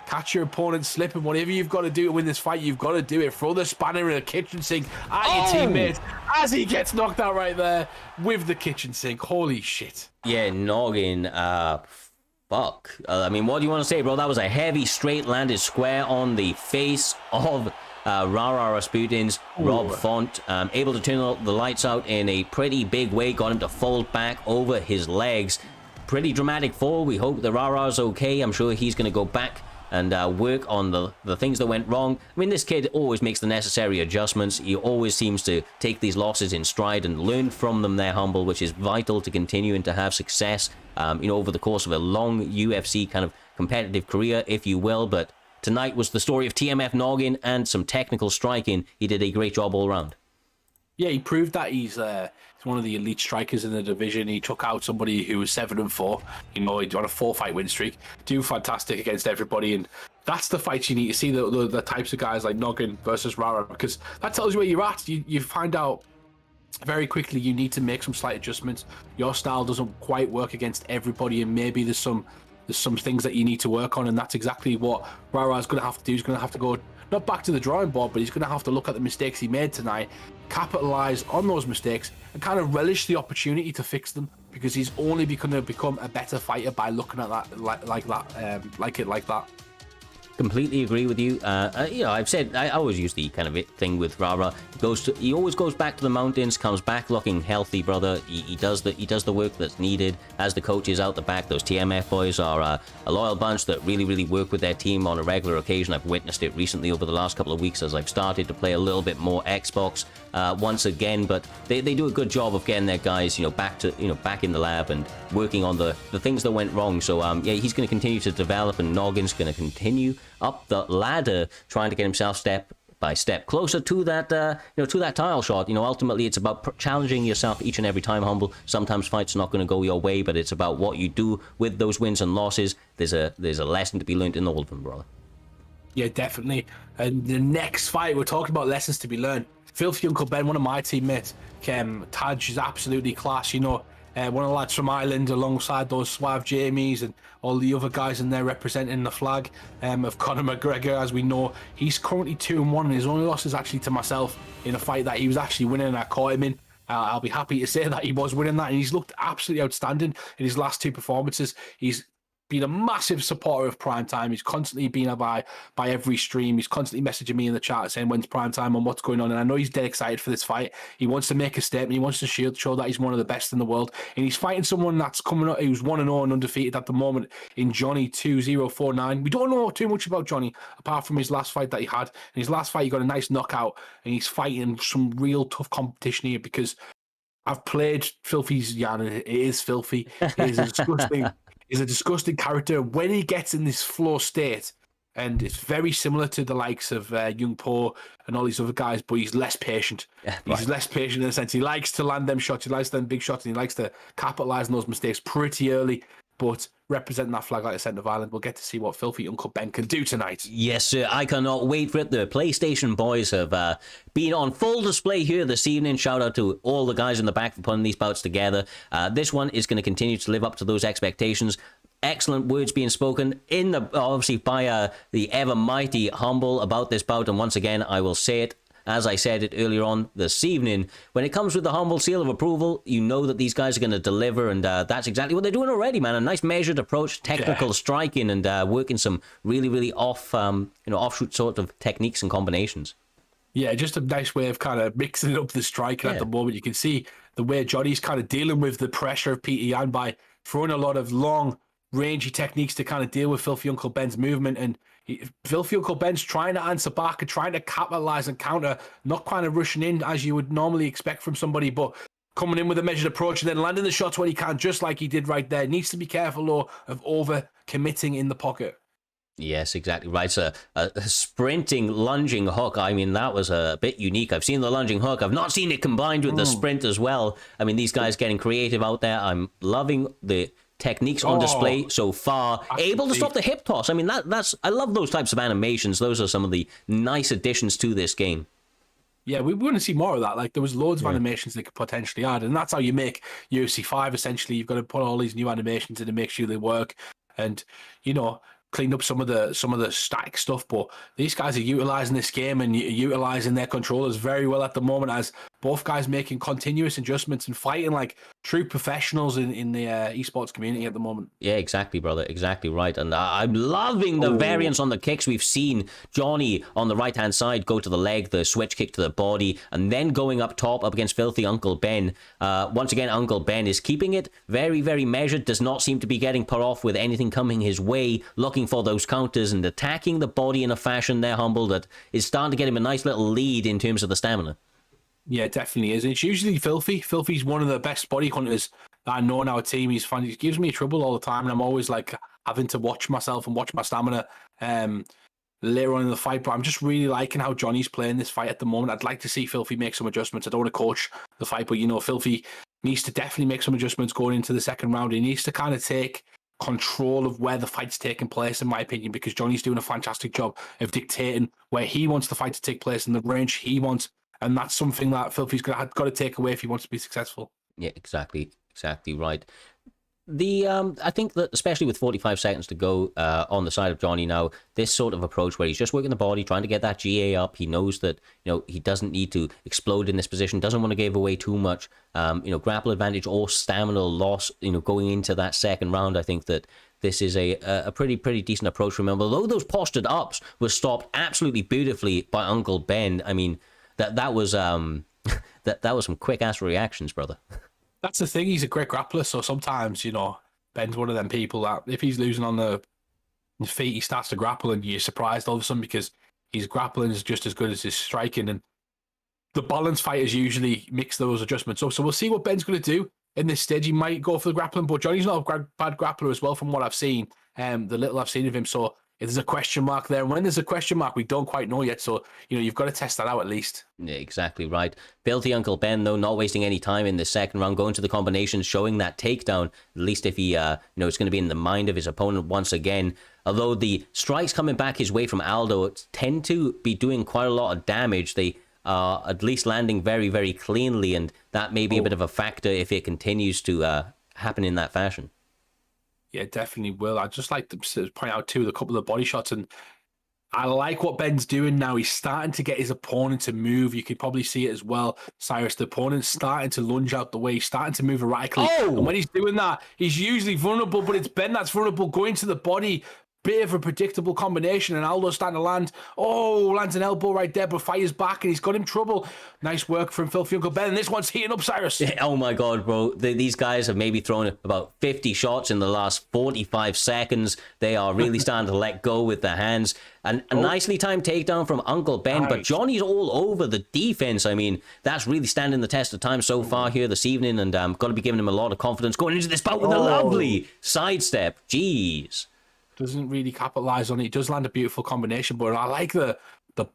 catch your opponent slipping. Whatever you've got to do to win this fight, you've got to do it. Throw the spanner in the kitchen sink at your teammates as he gets knocked out right there with the kitchen sink. Holy shit. Yeah, Noggin, fuck. I mean, what do you want to say, bro? That was a heavy straight landed square on the face of Rara Rasputin's Rob Font, able to turn the lights out in a pretty big way, got him to fold back over his legs. Pretty dramatic fall. We hope that Rara's okay. I'm sure he's going to go back and work on the things that went wrong. I mean, this kid always makes the necessary adjustments. He always seems to take these losses in stride and learn from them there, Humble, which is vital to continuing to have success, over the course of a long UFC kind of competitive career, if you will. But tonight was the story of TMF Noggin and some technical striking. He did a great job all around. Yeah, he proved that he's one of the elite strikers in the division. He took out somebody who was 7-4. He'd on a 4-fight win streak. Do fantastic against everybody, and that's the fights you need to see, the types of guys like Noggin versus Rara, because that tells you where you're at. You find out very quickly you need to make some slight adjustments. Your style doesn't quite work against everybody, and maybe there's some things that you need to work on, and that's exactly what Rara is going to have to do. He's going to have to go not back to the drawing board, but he's going to have to look at the mistakes he made tonight, capitalize on those mistakes, and kind of relish the opportunity to fix them, because he's only going to become a better fighter by looking at that like that. Completely agree with you. I've said I always use the kind of it thing with Rara. He always goes back to the mountains, comes back looking healthy, brother. He does the work that's needed. As the coaches out the back, those TMF boys are a loyal bunch that really work with their team on a regular occasion. I've witnessed it recently over the last couple of weeks as I've started to play a little bit more Xbox once again. But they do a good job of getting their guys, back in the lab and working on the things that went wrong. So he's going to continue to develop, and Noggin's going to continue up the ladder, trying to get himself step by step closer to that, to that title shot. Ultimately, it's about challenging yourself each and every time, Humble. Sometimes fights are not going to go your way, but it's about what you do with those wins and losses. There's a lesson to be learned in all of them, brother. Yeah, definitely. And the next fight, we're talking about lessons to be learned. Filthy Uncle Ben, one of my teammates, Taj is absolutely class. One of the lads from Ireland, alongside those Suave Jamies and all the other guys in there representing the flag of Conor McGregor. As we know, he's currently 2-1, and his only loss is actually to myself in a fight that he was actually winning, and I caught him in. I'll be happy to say that he was winning that, and he's looked absolutely outstanding in his last two performances. He's been a massive supporter of PrimeTime. He's constantly been by every stream. He's constantly messaging me in the chat saying when's PrimeTime and what's going on. And I know he's dead excited for this fight. He wants to make a statement. He wants to show that he's one of the best in the world. And he's fighting someone that's coming up, who's 1-0 and undefeated at the moment in Johnny 2049. We don't know too much about Johnny apart from his last fight that he had. In his last fight, he got a nice knockout, and he's fighting some real tough competition here, because I've played Filthy's Yan, and it is filthy. It is disgusting. He's a disgusting character when he gets in this flow state, and it's very similar to the likes of Young Po and all these other guys, but he's less patient. Yeah, right. He's less patient in the sense he likes to land them shots, he likes them big shots, and he likes to capitalize on those mistakes pretty early. But representing that flag like the centre of Ireland, we'll get to see what Filthy Uncle Ben can do tonight. Yes, sir. I cannot wait for it. The PlayStation boys have been on full display here this evening. Shout out to all the guys in the back for putting these bouts together. This one is going to continue to live up to those expectations. Excellent words being spoken obviously by the ever mighty Humble about this bout. And once again, I will say it, as I said it earlier on this evening, when it comes with the Humble seal of approval, you know that these guys are going to deliver, and that's exactly what they're doing already, man. A nice measured approach, technical striking, and working some really offshoot sort of techniques and combinations. Yeah, just a nice way of kind of mixing up the striking at the moment. You can see the way Johnny's kind of dealing with the pressure of Peter Yan by throwing a lot of long, rangy techniques to kind of deal with Filthy Uncle Ben's movement, and Filthy Uncle Ben's trying to answer back and trying to capitalize and counter, not kind of rushing in as you would normally expect from somebody, but coming in with a measured approach and then landing the shots when he can, just like he did right there. Needs to be careful, though, of over committing in the pocket. Yes, exactly right. So a sprinting, lunging hook. I mean, that was a bit unique. I've seen the lunging hook. I've not seen it combined with the sprint as well. I mean, these guys getting creative out there. I'm loving the techniques on display so far. Able to stop the hip toss. I mean, I love those types of animations. Those are some of the nice additions to this game. Yeah, we want to see more of that. Like, there was loads of animations they could potentially add, and that's how you make UFC 5, essentially. You've got to put all these new animations in to make sure they work, and, clean up some of the static stuff. But these guys are utilizing this game and utilizing their controllers very well at the moment, as both guys making continuous adjustments and fighting like true professionals in the esports community at the moment. Yeah, exactly, brother. Exactly right. And I'm loving the variance on the kicks. We've seen Johnny on the right-hand side go to the leg, the switch kick to the body, and then going up top up against Filthy Uncle Ben. Once again, Uncle Ben is keeping it very, very measured, does not seem to be getting put off with anything coming his way, looking for those counters and attacking the body in a fashion there, Humble, that is starting to get him a nice little lead in terms of the stamina. Yeah, it definitely is. It's usually Filthy. Filthy's one of the best body hunters that I know in our team. He's fun. He gives me trouble all the time, and I'm always like having to watch myself and watch my stamina later on in the fight. But I'm just really liking how Johnny's playing this fight at the moment. I'd like to see Filthy make some adjustments. I don't want to coach the fight, but Filthy needs to definitely make some adjustments going into the second round. He needs to kind of take control of where the fight's taking place, in my opinion, because Johnny's doing a fantastic job of dictating where he wants the fight to take place in the range he wants. And that's something that Filthy's got to take away if he wants to be successful. Yeah, exactly right. I think that especially with 45 seconds to go on the side of Johnny now, this sort of approach where he's just working the body, trying to get that GA up. He knows that he doesn't need to explode in this position, doesn't want to give away too much grapple advantage or stamina loss going into that second round. I think that this is a pretty decent approach from him. Although those postured ups were stopped absolutely beautifully by Uncle Ben. I mean, that was that was some quick ass reactions, brother. That's the thing. He's a great grappler, so sometimes Ben's one of them people that if he's losing on the feet, he starts to grapple, and you're surprised all of a sudden because his grappling is just as good as his striking. And the balance fighters usually mix those adjustments up. So we'll see what Ben's going to do in this stage. He might go for the grappling, but Johnny's not a bad grappler as well, from what I've seen. The little I've seen of him. So if there's a question mark there, and when there's a question mark, we don't quite know yet. So, you've got to test that out at least. Yeah, exactly right. Filthy Uncle Ben, though, not wasting any time in the second round, going to the combinations, showing that takedown, at least if he, it's going to be in the mind of his opponent once again. Although the strikes coming back his way from Aldo tend to be doing quite a lot of damage, they are at least landing very, very cleanly, and that may be a bit of a factor if it continues to happen in that fashion. Yeah, definitely will. I'd just like to point out, too, a couple of body shots. And I like what Ben's doing now. He's starting to get his opponent to move. You could probably see it as well, Cyrus. The opponent's starting to lunge out the way. He's starting to move erratically. Oh! And when he's doing that, he's usually vulnerable, but it's Ben that's vulnerable, going to the body. Bit of a predictable combination, and Aldo's starting to land. Oh, lands an elbow right there, but fires back, and he's got him trouble. Nice work from Filthy Uncle Ben, and this one's heating up, Cyrus. Oh my God, bro. These guys have maybe thrown about 50 shots in the last 45 seconds. They are really starting to let go with their hands. And a nicely timed takedown from Uncle Ben, but Johnny's all over the defense. I mean, that's really standing the test of time so far here this evening, and got to be giving him a lot of confidence going into this bout with a lovely sidestep. Jeez. Doesn't really capitalize on it. He does land a beautiful combination, but I like the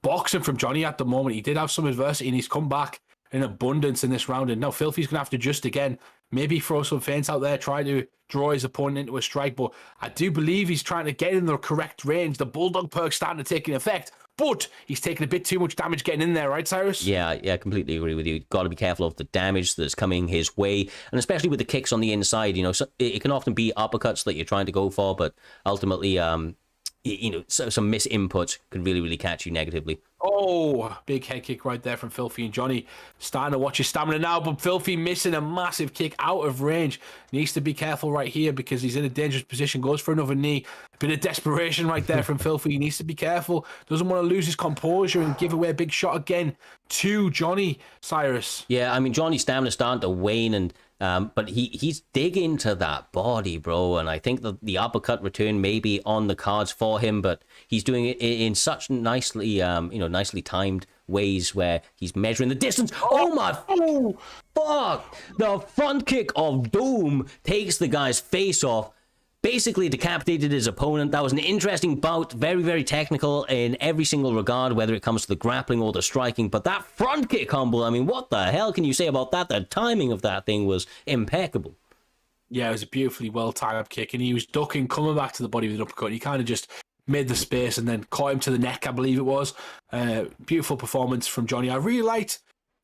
boxing from Johnny at the moment. He did have some adversity, and he's come back in abundance in this round. And now Filthy's going to have to adjust again. Maybe throw some feints out there, try to draw his opponent into a strike. But I do believe he's trying to get in the correct range. The Bulldog perk's starting to take an effect. But he's taking a bit too much damage getting in there, right, Cyrus? Yeah, completely agree with you. Got to be careful of the damage that's coming his way, and especially with the kicks on the inside. So it can often be uppercuts that you're trying to go for, but ultimately, some misinputs can really, really catch you negatively. Oh, big head kick right there from Filthy, and Johnny starting to watch his stamina now, but Filthy missing a massive kick out of range. Needs to be careful right here because he's in a dangerous position. Goes for another knee. A bit of desperation right there from Filthy. He needs to be careful. Doesn't want to lose his composure and give away a big shot again to Johnny, Cyrus. Yeah, I mean, Johnny's stamina's starting to wane, and but he's digging to that body, bro, and I think that the uppercut return may be on the cards for him, but he's doing it in such nicely timed ways where he's measuring the distance. Oh my fuck! The front kick of Doom takes the guy's face off, basically decapitated his opponent. That was an interesting bout, very, very technical in every single regard, whether it comes to the grappling or the striking. But that front kick, Humble, I mean, what the hell can you say about that? The timing of that thing was impeccable. Yeah, it was a beautifully well-timed kick, and he was ducking, coming back to the body with an uppercut. He kind of just made the space and then caught him to the neck, I believe it was. Beautiful performance from Johnny. I really liked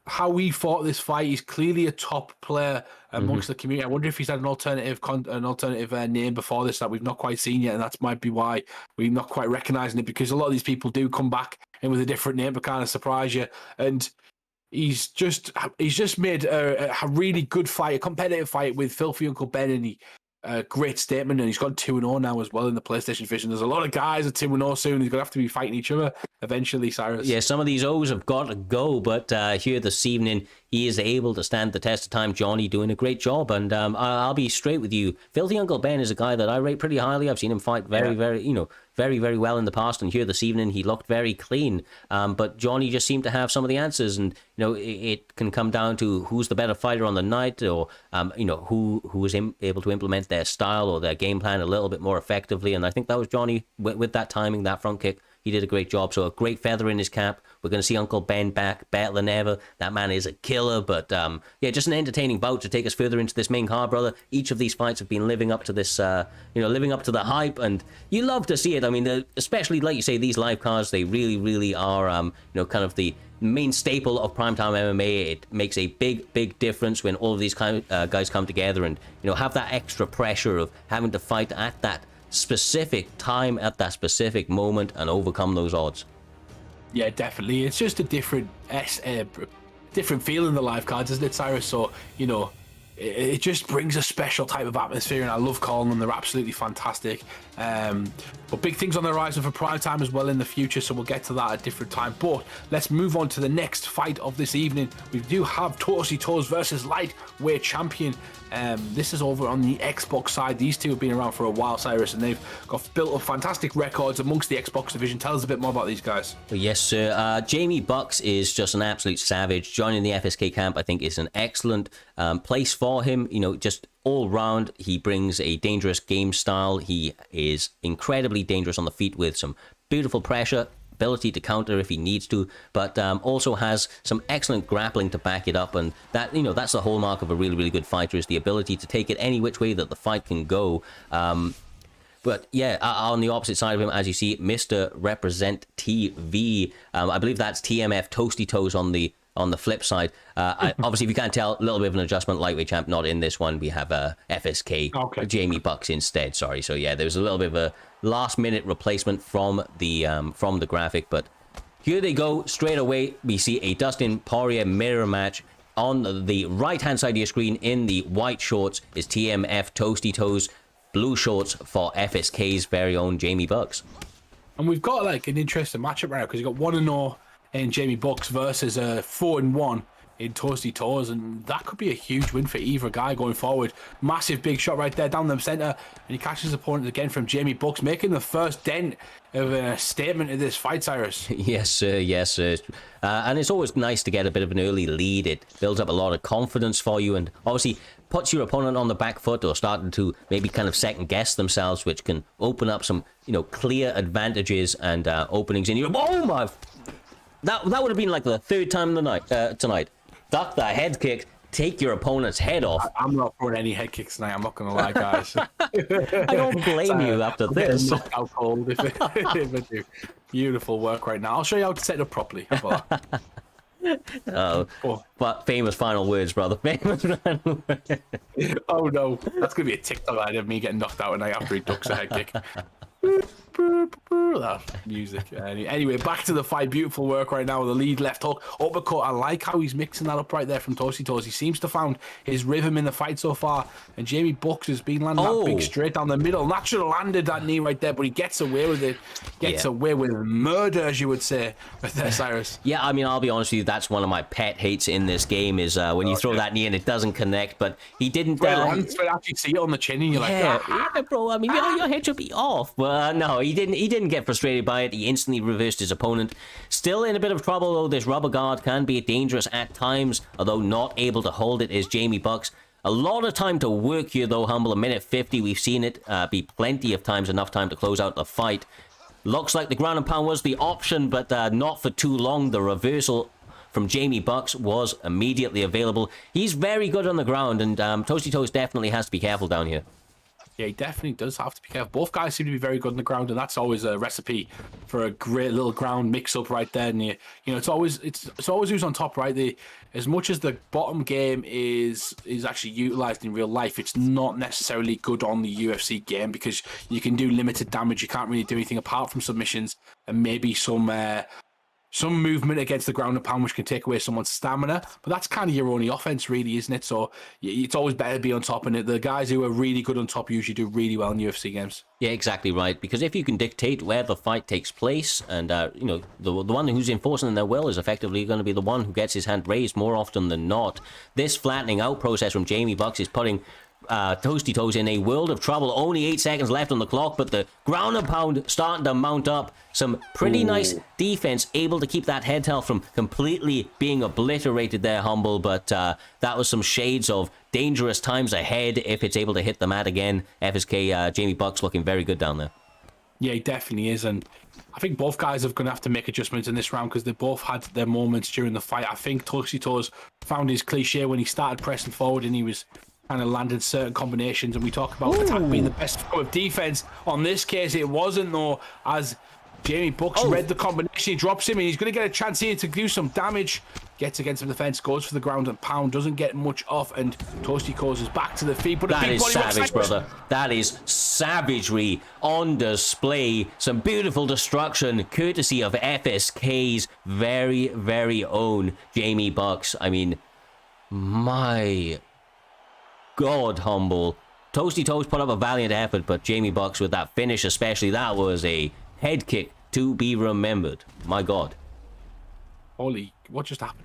how he fought this fight. He's clearly a top player amongst the community. I wonder if he's had an alternative name before this that we've not quite seen yet, and that might be why we're not quite recognizing it, because a lot of these people do come back in with a different name to kind of surprise you. And he's just made a really good fight, a competitive fight with Filthy Uncle Ben, and he great statement, and he's got 2-0 now as well in the PlayStation division. There's a lot of guys at 2-0 soon. He's going to have to be fighting each other eventually, Cyrus. Yeah, some of these O's have got to go, but here this evening, he is able to stand the test of time. Johnny doing a great job, and I'll be straight with you. Filthy Uncle Ben is a guy that I rate pretty highly. I've seen him fight very, very well in the past, and here this evening he looked very clean. But Johnny just seemed to have some of the answers, and it can come down to who's the better fighter on the night, or who is able to implement their style or their game plan a little bit more effectively. And I think that was Johnny with that timing, that front kick. he did a great job. So a great feather in his cap. We're going to see Uncle Ben back better than ever. That man is a killer. But yeah, just an entertaining bout to take us further into this main card, brother. Each of these fights have been living up to this, living up to the hype, and you love to see it. I mean, especially like you say, these live cards, they really, really are, kind of the main staple of primetime MMA. It makes a big difference when all of these guys come together and have that extra pressure of having to fight at that specific time, at that specific moment, and overcome those odds. Yeah, definitely. It's just a different feel in the live cards, isn't it, Cyrus? So it just brings a special type of atmosphere, and I love calling them. They're absolutely fantastic. But big things on the horizon for primetime as well in the future, so we'll get to that at a different time. But let's move on to the next fight of this evening. We do have Toasty Toes versus Lightweight Champion. This is over on the Xbox side. These two have been around for a while, Cyrus, and they've built up fantastic records amongst the Xbox division. Tell us a bit more about these guys. Well, yes, sir. Jamie Bucks is just an absolute savage. Joining the FSK camp, I think, is an excellent place for him. Just all round, he brings a dangerous game style. He is incredibly dangerous on the feet with some beautiful pressure, ability to counter if he needs to, but also has some excellent grappling to back it up. And that, that's the hallmark of a really, really good fighter, is the ability to take it any which way that the fight can go. But yeah, on the opposite side of him, as you see, Mr. Represent TV. I believe that's TMF Toasty Toes on the flip side. Obviously, if you can't tell, a little bit of an adjustment. Lightweight champ not in this one. We have FSK Jamie Bucks instead. Sorry. So yeah, there was a little bit of a last-minute replacement from the graphic, but here they go. Straight away, we see a Dustin Poirier mirror match. On the right-hand side of your screen, in the white shorts, is TMF Toasty Toes. Blue shorts for FSK's very own Jamie Bucks. And we've got like an interesting matchup right now, because you've got 1-0 in Jamie Bucks versus 4-1 in Toasty Toes, and that could be a huge win for either guy going forward. Massive big shot right there down the center, and he catches his opponent again from Jamie Bucks, making the first dent of a statement in this fight, Cyrus. Yes, sir. Yes, sir. And it's always nice to get a bit of an early lead. It builds up a lot of confidence for you, and obviously puts your opponent on the back foot, or starting to maybe kind of second guess themselves, which can open up some clear advantages and openings in you. Oh my! That would have been like the third time tonight. Duck the head kick, take your opponent's head off. I'm not throwing any head kicks tonight, I'm not going to lie, guys. I don't blame you after this. Knockout cold if I do. Beautiful work right now. I'll show you how to set it up properly. How about that? But famous final words, brother. Famous final words. Oh no, that's going to be a TikTok line of me getting knocked out tonight after he ducks a head kick. That music. Anyway, back to the fight. Beautiful work right now with the lead left hook, uppercut. I like how he's mixing that up right there from Toasty Toes. He seems to have found his rhythm in the fight so far, and Jamie Bucks has been landing that big straight down the middle. That should have landed that knee right there, but he gets away with it. Gets away with murder, as you would say, right there, Cyrus. Yeah, I mean, I'll be honest with you, that's one of my pet hates in this game, is when you throw that knee and it doesn't connect, but he didn't... But actually see it on the chin and you're like... Yeah, bro, I mean, your head should be off. But no, he didn't get frustrated by it. He instantly reversed his opponent. Still in a bit of trouble, though. This rubber guard can be dangerous at times, although not able to hold it is Jamie Bucks. A lot of time to work here, though, Humble. A minute 50, we've seen it be plenty of times, enough time to close out the fight. Looks like the ground and pound was the option, but not for too long. The reversal from Jamie Bucks was immediately available. He's very good on the ground, and Toasty Toes definitely has to be careful down here. Yeah, he definitely does have to be careful. Both guys seem to be very good on the ground, and that's always a recipe for a great little ground mix-up right there. And it's always who's on top, right? As much as the bottom game is actually utilized in real life, it's not necessarily good on the UFC game, because you can do limited damage. You can't really do anything apart from submissions and maybe some movement against the ground and pound, which can take away someone's stamina. But that's kind of your only offense, really, isn't it? So it's always better to be on top. And the guys who are really good on top usually do really well in UFC games. Yeah, exactly right. Because if you can dictate where the fight takes place, and the one who's enforcing their will is effectively going to be the one who gets his hand raised more often than not. This flattening out process from Jamie Bucks is putting Toasty Toes in a world of trouble. Only 8 seconds left on the clock, but the ground and pound starting to mount up. Some pretty nice defense, able to keep that head held from completely being obliterated there, Humble, but that was some shades of dangerous times ahead if it's able to hit the mat again. FSK Jamie Bucks looking very good down there. Yeah, he definitely is. And I think both guys are going to have to make adjustments in this round because they both had their moments during the fight. I think Toxitos found his cliche when he started pressing forward and he was kind of landed certain combinations. And we talk about attack being the best form of defense. On this case, it wasn't, though, as Jamie Bucks read the combination. He drops him and he's going to get a chance here to do some damage. Gets against the defense, goes for the ground and pound, doesn't get much off, and Toasty causes back to the feet. But that is savage, brother. That is savagery on display. Some beautiful destruction, courtesy of FSK's very, very own Jamie Bucks. I mean, my God, Humble. Toasty Toast put up a valiant effort, but Jamie Bucks with that finish especially, that was a head kick to be remembered. My God. Holy, what just happened?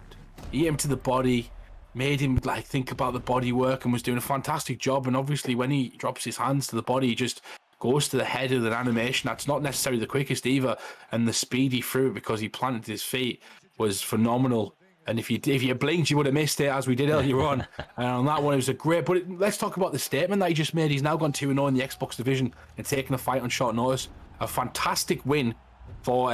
He hit him to the body, made him like think about the body work and was doing a fantastic job. And obviously when he drops his hands to the body, he just goes to the head of an animation. That's not necessarily the quickest either. And the speed he threw it because he planted his feet was phenomenal. And if you blinked, you would have missed it, as we did earlier on. And on that one, it was a great. But let's talk about the statement that he just made. He's now gone 2-0 in the Xbox division and taken a fight on short notice. A fantastic win for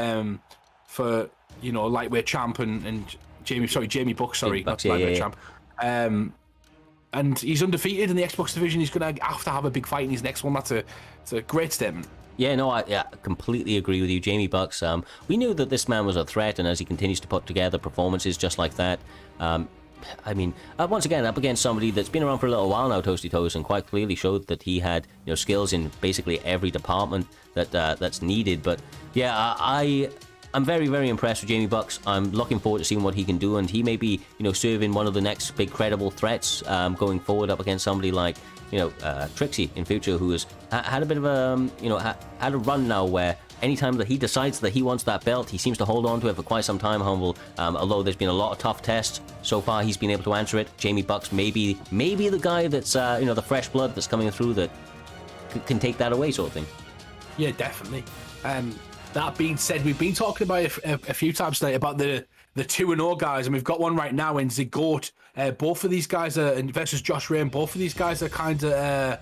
you know, lightweight champ and Jamie Bucks, not lightweight champ. And he's undefeated in the Xbox division. He's going to have a big fight in his next one. That's a great statement. Yeah, no, I completely agree with you, Jamie Bucks. We knew that this man was a threat, and as he continues to put together performances just like that, I mean, once again, up against somebody that's been around for a little while now, Toasty Toast, and quite clearly showed that he had, you know, skills in basically every department that's needed. But yeah, I'm very, very impressed with Jamie Bucks. I'm looking forward to seeing what he can do, and he may be, you know, serving one of the next big credible threats going forward up against somebody like, you know, Trixie in future, who has had a bit of a, you know, had a run now where anytime that he decides that he wants that belt, he seems to hold on to it for quite some time, Humble. Although there's been a lot of tough tests, so far he's been able to answer it. Jamie Bucks may be the guy that's, you know, the fresh blood that's coming through that can take that away, sort of thing. Yeah, definitely. That being said, we've been talking about a few times tonight about the 2-0 guys, and we've got one right now in Zigote. Both of these guys are versus Josh Ray, and both of these guys are kind of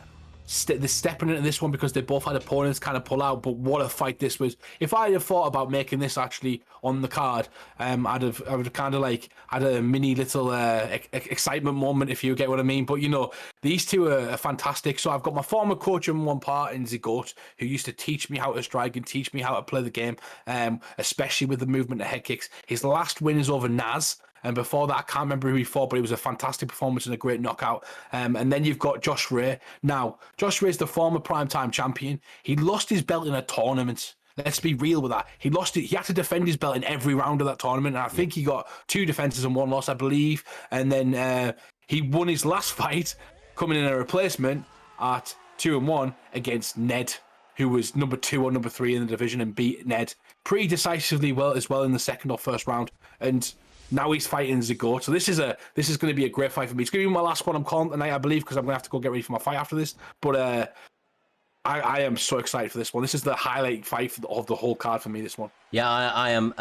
they're stepping into this one because they both had opponents kind of pull out. But what a fight this was! If I had thought about making this actually on the card, I would kind of like had a mini little excitement moment, if you get what I mean. But you know, these two are fantastic. So I've got my former coach in one part in Zigote, who used to teach me how to strike and teach me how to play the game, especially with the movement of head kicks. His last win is over Naz. And before that, I can't remember who he fought, but it was a fantastic performance and a great knockout. And then you've got Josh Ray. Now, Josh Ray is the former PrimeTime champion. He lost his belt in a tournament. Let's be real with that. He lost it. He had to defend his belt in every round of that tournament. And I think he got 2 defenses and 1 loss, I believe. And then he won his last fight, coming in a replacement at 2-1 against Ned, who was number 2 or number 3 in the division, and beat Ned pretty decisively as well in the second or first round. And now he's fighting Zigote. So this is going to be a great fight for me. It's going to be my last one I'm calling tonight, I believe, because I'm going to have to go get ready for my fight after this. But I am so excited for this one. This is the highlight fight of the whole card for me, this one. Yeah, I am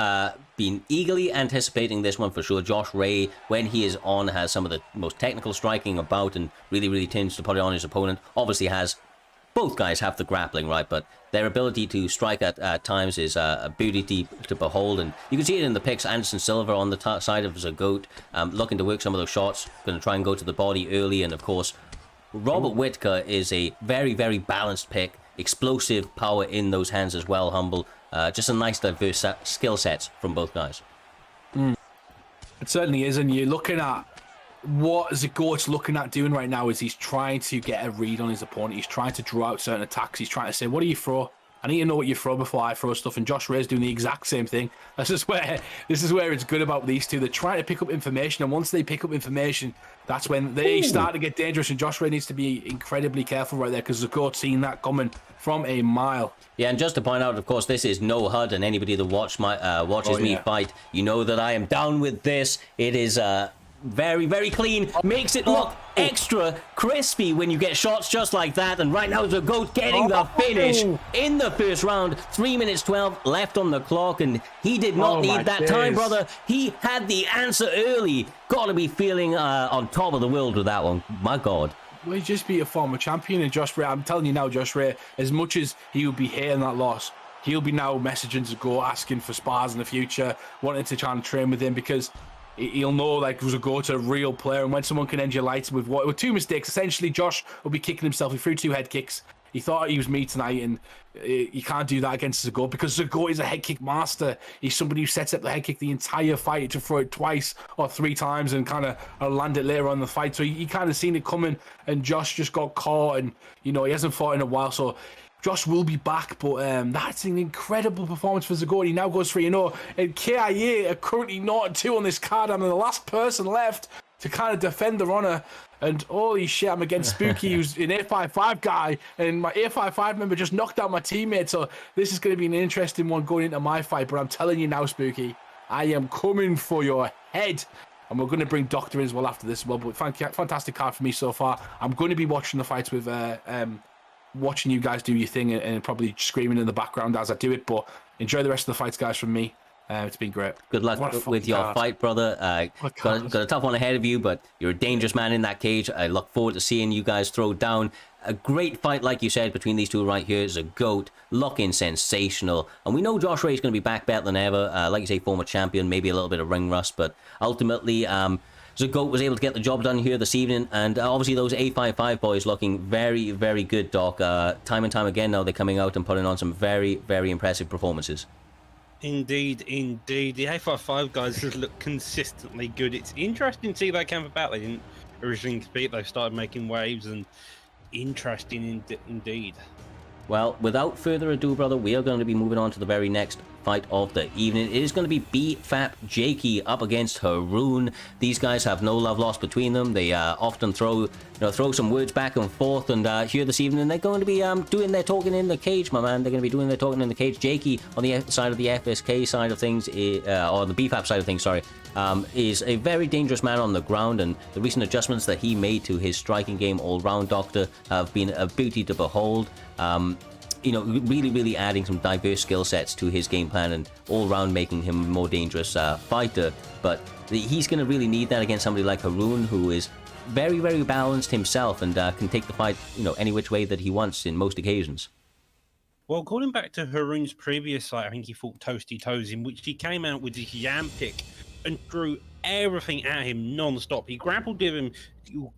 been eagerly anticipating this one for sure. Josh Ray, when he is on, has some of the most technical striking about and really, really tends to put it on his opponent. Obviously has, both guys have the grappling, right? But their ability to strike at times is a beauty to behold. And you can see it in the picks. Anderson Silva on the side of Zagote, looking to work some of those shots, going to try and go to the body early. And of course, Robert Whittaker is a very, very balanced pick. Explosive power in those hands as well, Humble. Just a nice diverse skill sets from both guys. It certainly is. And you're looking at what Zagote's looking at doing right now is he's trying to get a read on his opponent. He's trying to draw out certain attacks. He's trying to say, what do you throw? I need to know what you throw before I throw stuff. And Josh Ray's doing the exact same thing. This is where it's good about these two. They're trying to pick up information, and once they pick up information, that's when they start to get dangerous. And Josh Ray needs to be incredibly careful right there, because Zagote's seen that coming from a mile. Yeah, and just to point out, of course, this is no HUD, and anybody that watches me fight, you know that I am down with this. It is very, very clean. Makes it look extra crispy when you get shots just like that. And right now, Zagote getting the finish in the first round. 3 minutes 12 left on the clock, and he did not need that time, brother. He had the answer early. Got to be feeling on top of the world with that one. My God. Well, he just beat a former champion, and Josh Ray. I'm telling you now, Josh Ray, as much as he would be hating that loss, he'll be now messaging to go, asking for spars in the future, wanting to try and train with him, because he'll know like Zagor's a real player, and when someone can end your lights with two mistakes, essentially Josh will be kicking himself. He threw 2 head kicks. He thought he was me tonight, and you can't do that against Zagor, because Zagor is a head kick master. He's somebody who sets up the head kick the entire fight to throw it twice or 3 times and kind of land it later on in the fight. So he kind of seen it coming, and Josh just got caught, and he hasn't fought in a while, so Josh will be back, but that's an incredible performance for Zagor. He now goes 3-0, and KIA are currently 0-2 on this card. I'm the last person left to kind of defend their honor. And holy shit, I'm against Spooky, who's an 855 guy, and my 855 member just knocked out my teammate. So this is going to be an interesting one going into my fight. But I'm telling you now, Spooky, I am coming for your head. And we're going to bring Doctor in as well after this as well. But fantastic card for me so far. I'm going to be watching the fights with watching you guys do your thing and probably screaming in the background as I do it. But enjoy the rest of the fights, guys, from me. It's been great. Good luck with your fight, brother. Got a tough one ahead of you, but you're a dangerous man in that cage. I look forward to seeing you guys throw down. A great fight, like you said, between these two right here. Zagot looking sensational. And we know Josh Ray is going to be back better than ever. Like you say, former champion, maybe a little bit of ring rust, but ultimately, Zagot was able to get the job done here this evening. And obviously, those A55 boys looking very, very good, Doc. Time and time again now, they're coming out and putting on some very, very impressive performances. Indeed, indeed. The A55 guys just look consistently good. It's interesting to see that came about. They didn't originally compete. They started making waves, and interesting indeed. Well, without further ado, brother, we are going to be moving on to the very next fight of the evening. It is going to be BFAP Jakey up against Haroon. These guys have no love lost between them. They often throw some words back and forth. And here this evening, they're going to be doing their talking in the cage, my man. They're going to be doing their talking in the cage. Jakey on the side of the FSK side of things, or the BFAP side of things, sorry, is a very dangerous man on the ground. And the recent adjustments that he made to his striking game all-round, Doctor, have been a beauty to behold. Really, really adding some diverse skill sets to his game plan and all round making him a more dangerous fighter. But he's going to really need that against somebody like Haroon, who is very, very balanced himself and can take the fight, any which way that he wants in most occasions. Well, calling back to Haroon's previous fight, I think he fought Toasty Toes, in which he came out with his yam pick and threw everything at him non-stop. He grappled with him,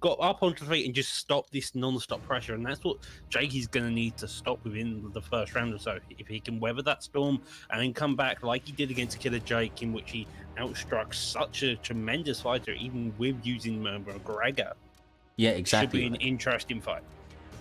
got up onto the feet and just stopped this non-stop pressure, and that's what Jakey's going to need to stop within the first round or so. If he can weather that storm and then come back like he did against Killer Jake, in which he outstruck such a tremendous fighter, even with using McGregor. Yeah, exactly. Should be an interesting fight.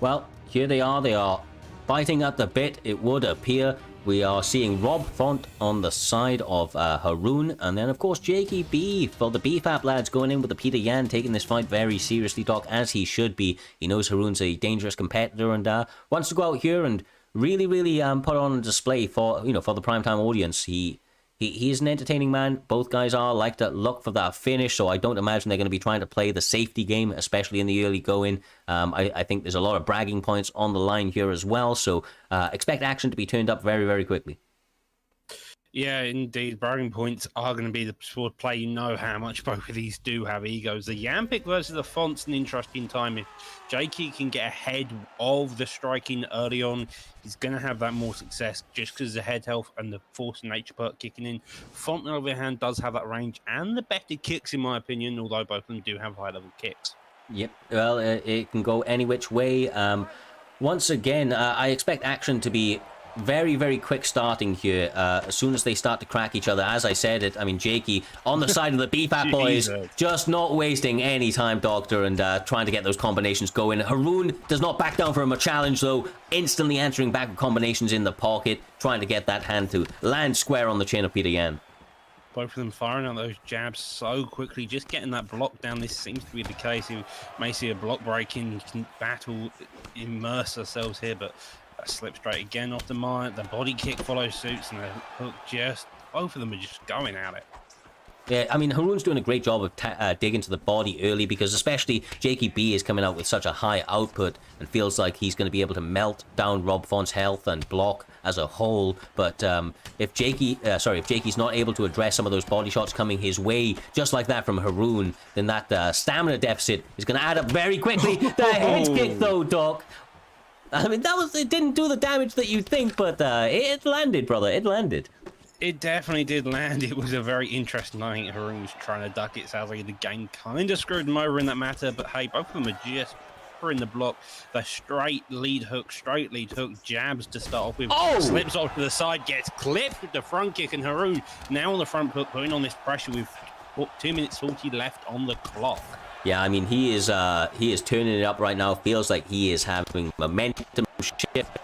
Well, here they are fighting at the bit, it would appear. We are seeing Rob Font on the side of Haroon, and then of course Jakey B for the BFAP lads going in with the Peter Yan, taking this fight very seriously, Doc, as he should be. He knows Haroon's a dangerous competitor and wants to go out here and really, really put on a display for for the primetime audience. He is an entertaining man. Both guys are like to look for that finish, so I don't imagine they're going to be trying to play the safety game, especially in the early going. I think there's a lot of bragging points on the line here as well, so expect action to be turned up very, very quickly. Yeah, indeed. Bragging points are going to be the sort of play. You know how much both of these do have egos. The Yampic versus the Font's an interesting time. If Jakey can get ahead of the striking early on, he's going to have that more success just because the head health and the force and nature perk kicking in. Font, on the other hand, does have that range and the better kicks, in my opinion, although both of them do have high-level kicks. Yep, well, it can go any which way. Once again, I expect action to be very, very quick starting here. As soon as they start to crack each other, as I said it, I mean, Jakey on the side of the BFAP boys, just not wasting any time, Doctor, and trying to get those combinations going. Haroon does not back down from a challenge, though, instantly answering back with combinations in the pocket, trying to get that hand to land square on the chin of Peter Yan. Both of them firing out those jabs so quickly, just getting that block down. This seems to be the case. You may see a block breaking, you can battle, immerse ourselves here, but slip straight again off the mine. The body kick follows suits, and the hook just, both of them are just going at it. Yeah, I mean, Haroon's doing a great job of digging to the body early, because especially Jakey B is coming out with such a high output and feels like he's going to be able to melt down Rob Font's health and block as a whole. But if Jakey's not able to address some of those body shots coming his way, just like that from Haroon, then that stamina deficit is going to add up very quickly. The head kick, though, Doc. I mean, it didn't do the damage that you'd think, but it landed, brother. It landed. It definitely did land. It was a very interesting. I think Haroon was trying to duck it. Sounds like the game kind of screwed him over in that matter. But hey, both of them are just in the block. The straight lead hook, jabs to start off with. Oh! Slips off to the side, gets clipped with the front kick, and Haroon now on the front hook, putting on this pressure with 2 minutes 40 left on the clock. Yeah, I mean, he is turning it up right now. Feels like he is having momentum shift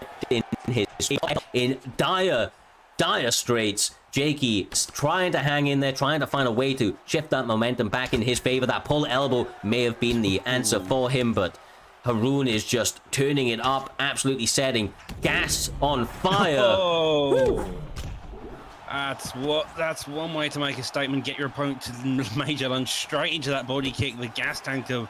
in dire straits. Jakey trying to hang in there, trying to find a way to shift that momentum back in his favor. That pull elbow may have been the answer for him, but Haroon is just turning it up, absolutely setting gas on fire. Oh. That's one way to make a statement. Get your opponent to major lunge straight into that body kick. The gas tank of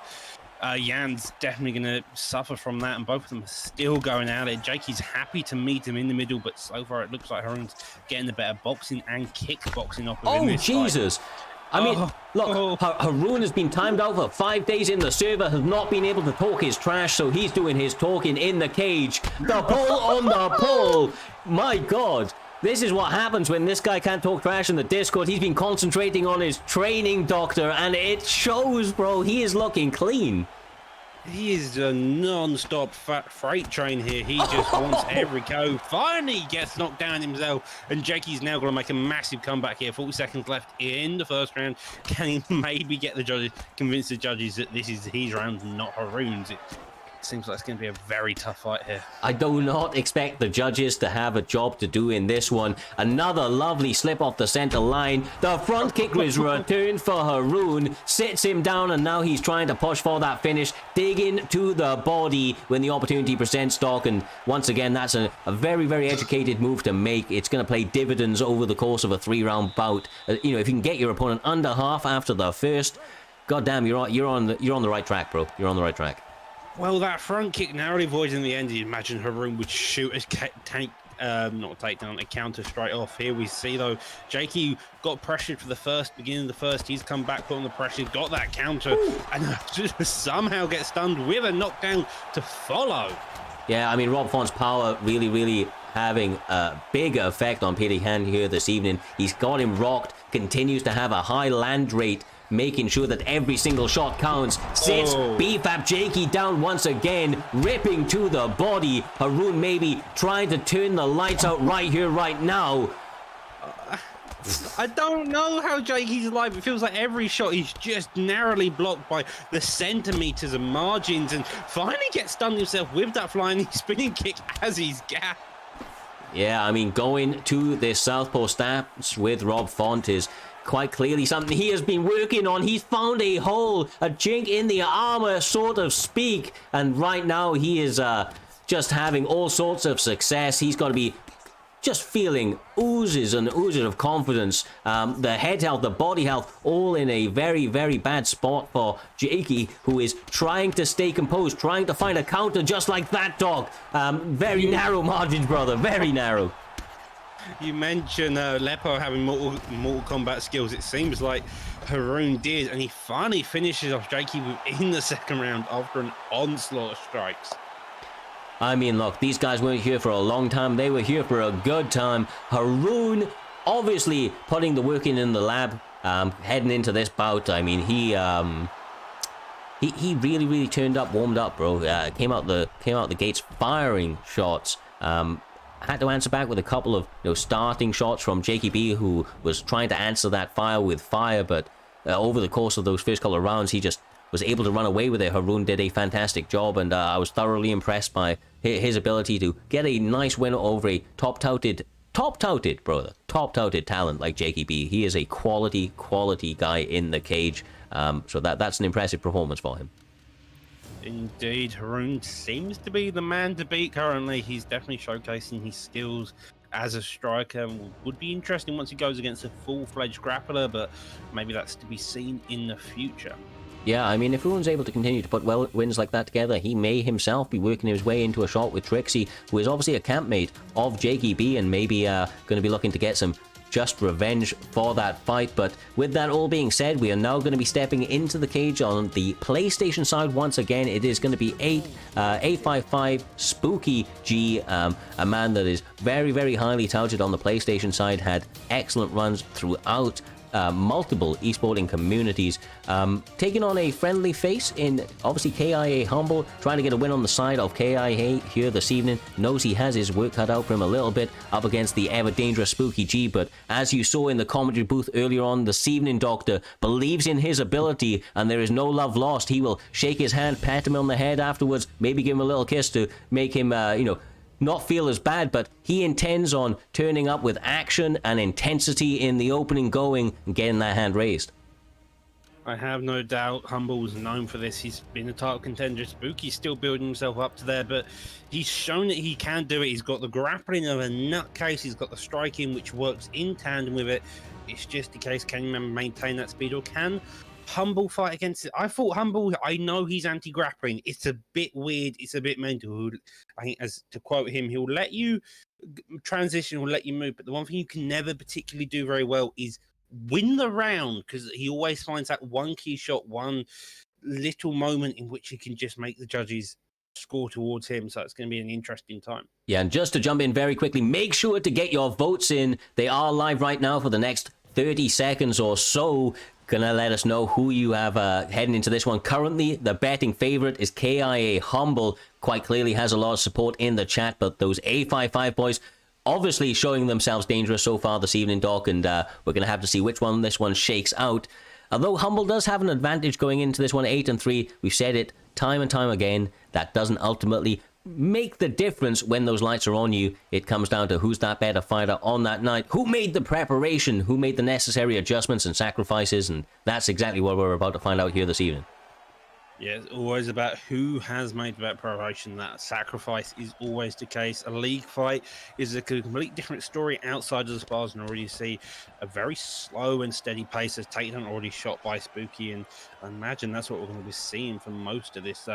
Jan's definitely going to suffer from that, and both of them are still going at it. Jakey's happy to meet him in the middle, but so far it looks like Haroon's getting the better boxing and kickboxing off of him. Oh, Jesus. I mean, look, Haroon has been timed out for 5 days in the server, has not been able to talk his trash, so he's doing his talking in the cage. The pull on the pull. My God. This is what happens when this guy can't talk trash in the Discord. He's been concentrating on his training, Doctor, and it shows, bro. He is looking clean. He is a non-stop freight train here. He just wants every go. Finally gets knocked down himself, and Jakey's now going to make a massive comeback here. 40 seconds left in the first round. Can he maybe get the judges, convince the judges that this is his round, not Haroon's? It seems like it's going to be a very tough fight here. I do not expect the judges to have a job to do in this one. Another lovely slip off the center line. The front kick was returned for Haroon. Sits him down, and now he's trying to push for that finish. Digging to the body when the opportunity presents, Doc. And once again, that's a very, very educated move to make. It's going to play dividends over the course of a 3-round bout. If you can get your opponent under half after the first, goddamn, you're on the right track, bro. You're on the right track. Well, that front kick narrowly avoided in the end. You imagine Haroon would shoot a counter straight off. Here we see, though, Jakey got pressured for the beginning of the first. He's come back, put on the pressure, got that counter, and just somehow gets stunned with a knockdown to follow. Yeah, I mean, Rob Font's power really, really having a big effect on Peter Han here this evening. He's got him rocked, continues to have a high land rate, making sure that every single shot counts. Sits BFAP Jakey down once again, ripping to the body. Haroon maybe trying to turn the lights out right here, right now. I don't know how Jakey's alive. It feels like every shot he's just narrowly blocked by the centimeters and margins, and finally gets stunned himself with that flying spinning kick as he's gassed. Yeah, I mean, going to this southpaw stance with Rob Font is quite clearly something he has been working on. He's found a hole, a chink in the armor, so to speak, and right now he is just having all sorts of success. He's got to be just feeling oozes and oozes of confidence. The head health, the body health, all in a very, very bad spot for Jakey, who is trying to stay composed, trying to find a counter just like that, Dog. Very narrow margins, brother, very narrow. You mentioned Lepo having Mortal Kombat skills. It seems like Haroon did, and he finally finishes off Jakey in the second round after an onslaught of strikes. I mean, look, these guys weren't here for a long time. They were here for a good time. Haroon obviously putting the work in the lab, heading into this bout. I mean, he really, really turned up, warmed up, bro. Came out the gates firing shots. Had to answer back with a couple of starting shots from Jakey B, who was trying to answer that fire with fire, but over the course of those first couple of rounds, he just was able to run away with it. Haroon did a fantastic job, and I was thoroughly impressed by his ability to get a nice win over a top-touted talent like Jakey B. He is a quality guy in the cage, so that's an impressive performance for him. Indeed, Haroon seems to be the man to beat currently. He's definitely showcasing his skills as a striker. Would be interesting once he goes against a full-fledged grappler, but maybe that's to be seen in the future. Yeah, I mean, if everyone's able to continue to put wins like that together, he may himself be working his way into a shot with Trixie, who is obviously a campmate of Jakey B, and maybe going to be looking to get some just revenge for that fight. But with that all being said, we are now going to be stepping into the cage on the PlayStation side once again. It is going to be 855 Spooky G, a man that is very, very highly touted on the PlayStation side, had excellent runs throughout multiple esporting communities, taking on a friendly face in obviously KIA Humble, trying to get a win on the side of KIA here this evening. Knows he has his work cut out for him a little bit up against the ever dangerous Spooky G, but as you saw in the commentary booth earlier on this evening, Doctor believes in his ability and there is no love lost. He will shake his hand, pat him on the head afterwards, maybe give him a little kiss to make him, not feel as bad, but he intends on turning up with action and intensity in the opening going and getting that hand raised. I have no doubt Humble's known for this. He's been a title contender. Spooky's still building himself up to there, but he's shown that he can do it. He's got the grappling of a nutcase. He's got the striking, which works in tandem with it. It's just a case, can you maintain that speed, or can Humble fight against it? I thought Humble, I know he's anti-grappling. It's a bit weird. It's a bit mental. I think, as to quote him, he'll let you transition, he'll let you move. But the one thing you can never particularly do very well is win the round, because he always finds that one key shot, one little moment in which he can just make the judges score towards him. So it's going to be an interesting time. Yeah, and just to jump in very quickly, make sure to get your votes in. They are live right now for the next 30 seconds or so. Gonna let us know who you have heading into this one. Currently, the betting favorite is KIA Humble. Quite clearly has a lot of support in the chat, but those A55 boys obviously showing themselves dangerous so far this evening, Doc, and we're gonna have to see which one this one shakes out. Although Humble does have an advantage going into this one, 8-3. We've said it time and time again. That doesn't ultimately make the difference when those lights are on you. It comes down to who's that better fighter on that night, who made the preparation, who made the necessary adjustments and sacrifices, and that's exactly what we're about to find out here this evening. Yeah, it's always about who has made that preparation. That sacrifice is always the case. A league fight is a complete different story outside of the spars, and already see a very slow and steady pace as Takedown already shot by Spooky, and I imagine that's what we're going to be seeing for most of this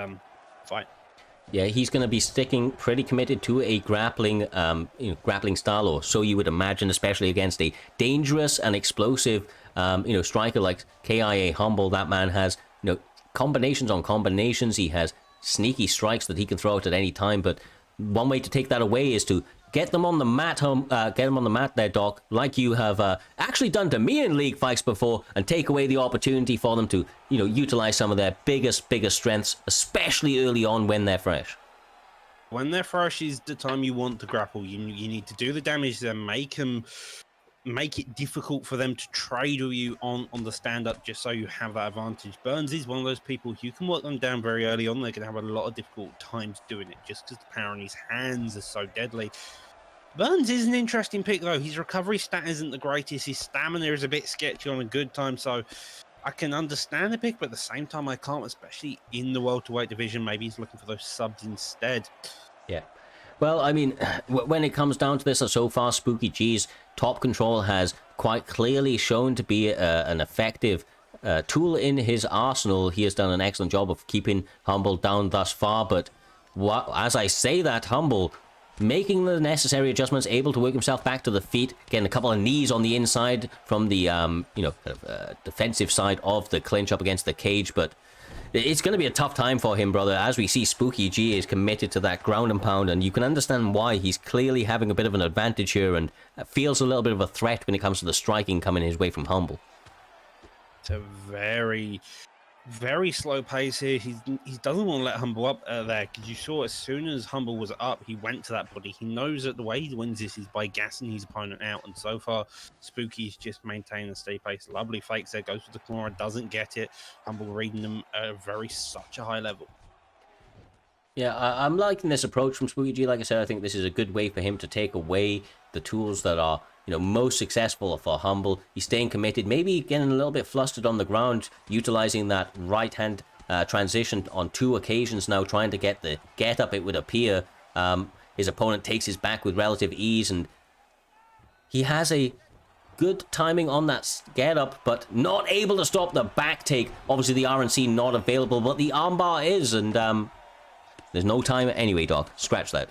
fight. Yeah, he's going to be sticking pretty committed to a grappling, grappling style, or so you would imagine, especially against a dangerous and explosive, striker like KIA Humble. That man has, combinations on combinations. He has sneaky strikes that he can throw out at any time. But one way to take that away is to get them on the mat, get them on the mat there, Doc, like you have actually done to me in league fights before, and take away the opportunity for them to, utilize some of their biggest strengths, especially early on when they're fresh. When they're fresh is the time you want to grapple. You need to do the damage to them, make it difficult for them to trade with you on the stand-up, just so you have that advantage. Burns is one of those people, you can work them down very early on. They're going to have a lot of difficult times doing it, just because the power in his hands is so deadly. Burns is an interesting pick, though. His recovery stat isn't the greatest. His stamina is a bit sketchy on a good time, so I can understand the pick, but at the same time, I can't, especially in the welterweight division. Maybe he's looking for those subs instead. Yeah. Well, I mean, when it comes down to this, so far, Spooky G's top control has quite clearly shown to be an effective tool in his arsenal. He has done an excellent job of keeping Humble down thus far, but as I say that, Humble making the necessary adjustments, able to work himself back to the feet, getting a couple of knees on the inside from the, defensive side of the clinch up against the cage, but it's going to be a tough time for him, brother. As we see, Spooky G is committed to that ground and pound, and you can understand why. He's clearly having a bit of an advantage here and feels a little bit of a threat when it comes to the striking coming his way from Humble. It's a very, very slow pace here. He doesn't want to let Humble up there, because you saw as soon as Humble was up, he went to that body. He knows that the way he wins this is by gassing his opponent out, and so far Spooky's just maintained the steady pace. Lovely fakes there, goes for the corner, doesn't get it. Humble reading them at such a high level. Yeah, I'm liking this approach from Spooky G. Like I said, I think this is a good way for him to take away the tools that are most successful for Humble. He's staying committed, maybe getting a little bit flustered on the ground, utilizing that right hand transition on 2 occasions now, trying to get the get up, it would appear. His opponent takes his back with relative ease, and he has a good timing on that get up, but not able to stop the back take. Obviously, the RNC not available, but the armbar is, and there's no time anyway, Doc. Scratch that.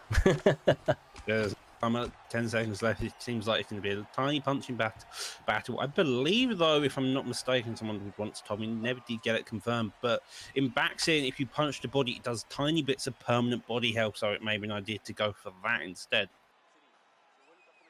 There's I'm at 10 seconds left. It seems like it's going to be a tiny punching battle. I believe, though, if I'm not mistaken, someone once told me, never did get it confirmed, but in Baxian, if you punch the body, it does tiny bits of permanent body health, so it may be an idea to go for that instead.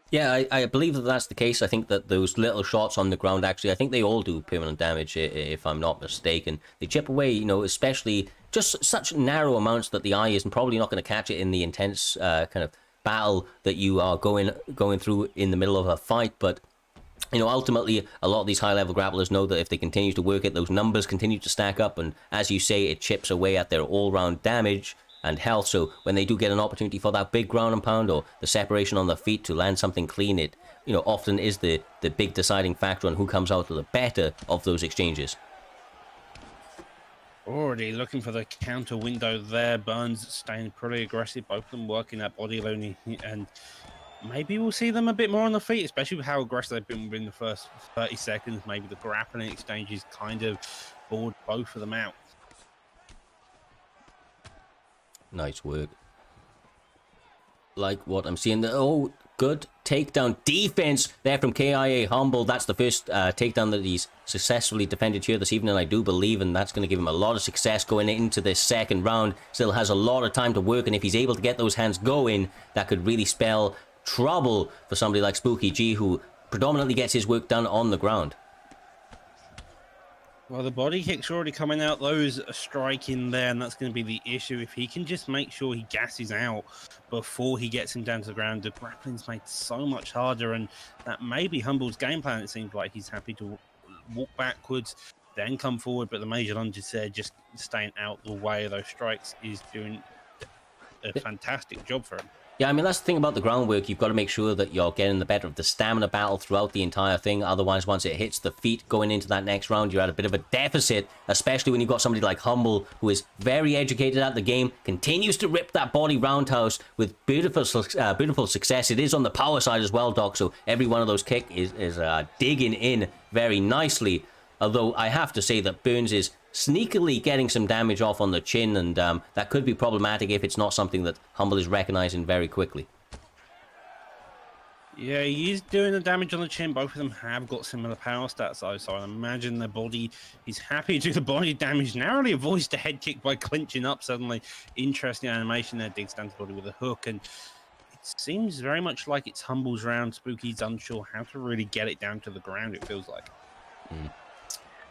Yeah, I believe that that's the case. I think that those little shots on the ground, actually, I think they all do permanent damage, if I'm not mistaken. They chip away, you know, especially just such narrow amounts that the eye isn't probably not going to catch it in the intense kind of battle that you are going through in the middle of a fight. But, you know, ultimately, a lot of these high-level grapplers know that if they continue to work it, those numbers continue to stack up. And as you say, it chips away at their all-round damage and health. So when they do get an opportunity for that big ground and pound or the separation on the feet to land something clean, it, you know, often is the big deciding factor on who comes out the better of those exchanges. Already looking for the counter window there. Burns staying pretty aggressive, both of them working that body alone, and maybe we'll see them a bit more on the feet, especially with how aggressive they've been within the first 30 seconds. Maybe the grappling exchanges kind of bored both of them out. Nice work. Like what I'm seeing. Oh, good takedown defense there from KIA Humble. That's the first takedown that he's successfully defended here this evening, I do believe, and that's going to give him a lot of success going into this second round. Still has a lot of time to work, and if he's able to get those hands going, that could really spell trouble for somebody like Spooky G, who predominantly gets his work done on the ground. Well, the body kicks are already coming out. Those are striking there, and that's going to be the issue. If he can just make sure he gasses out before he gets him down to the ground, the grappling's made so much harder, and that may be Humble's game plan. It seems like he's happy to walk backwards, then come forward, but the major lunges there, just staying out the way of those strikes, is doing a fantastic job for him. Yeah, I mean, that's the thing about the groundwork. You've got to make sure that you're getting the better of the stamina battle throughout the entire thing. Otherwise, once it hits the feet going into that next round, you're at a bit of a deficit, especially when you've got somebody like Humble, who is very educated at the game, continues to rip that body roundhouse with beautiful success. It is on the power side as well, Doc, so every one of those kicks is digging in very nicely. Although I have to say that Burns is sneakily getting some damage off on the chin, and that could be problematic if it's not something that Humble is recognizing very quickly. Yeah, he's doing the damage on the chin. Both of them have got similar power stats, though, so I imagine the body, he's happy to do the body damage. Narrowly avoids the head kick by clinching up suddenly. Interesting animation there, digs down to the body with a hook, and it seems very much like it's Humble's round. Spooky's unsure how to really get it down to the ground, it feels like.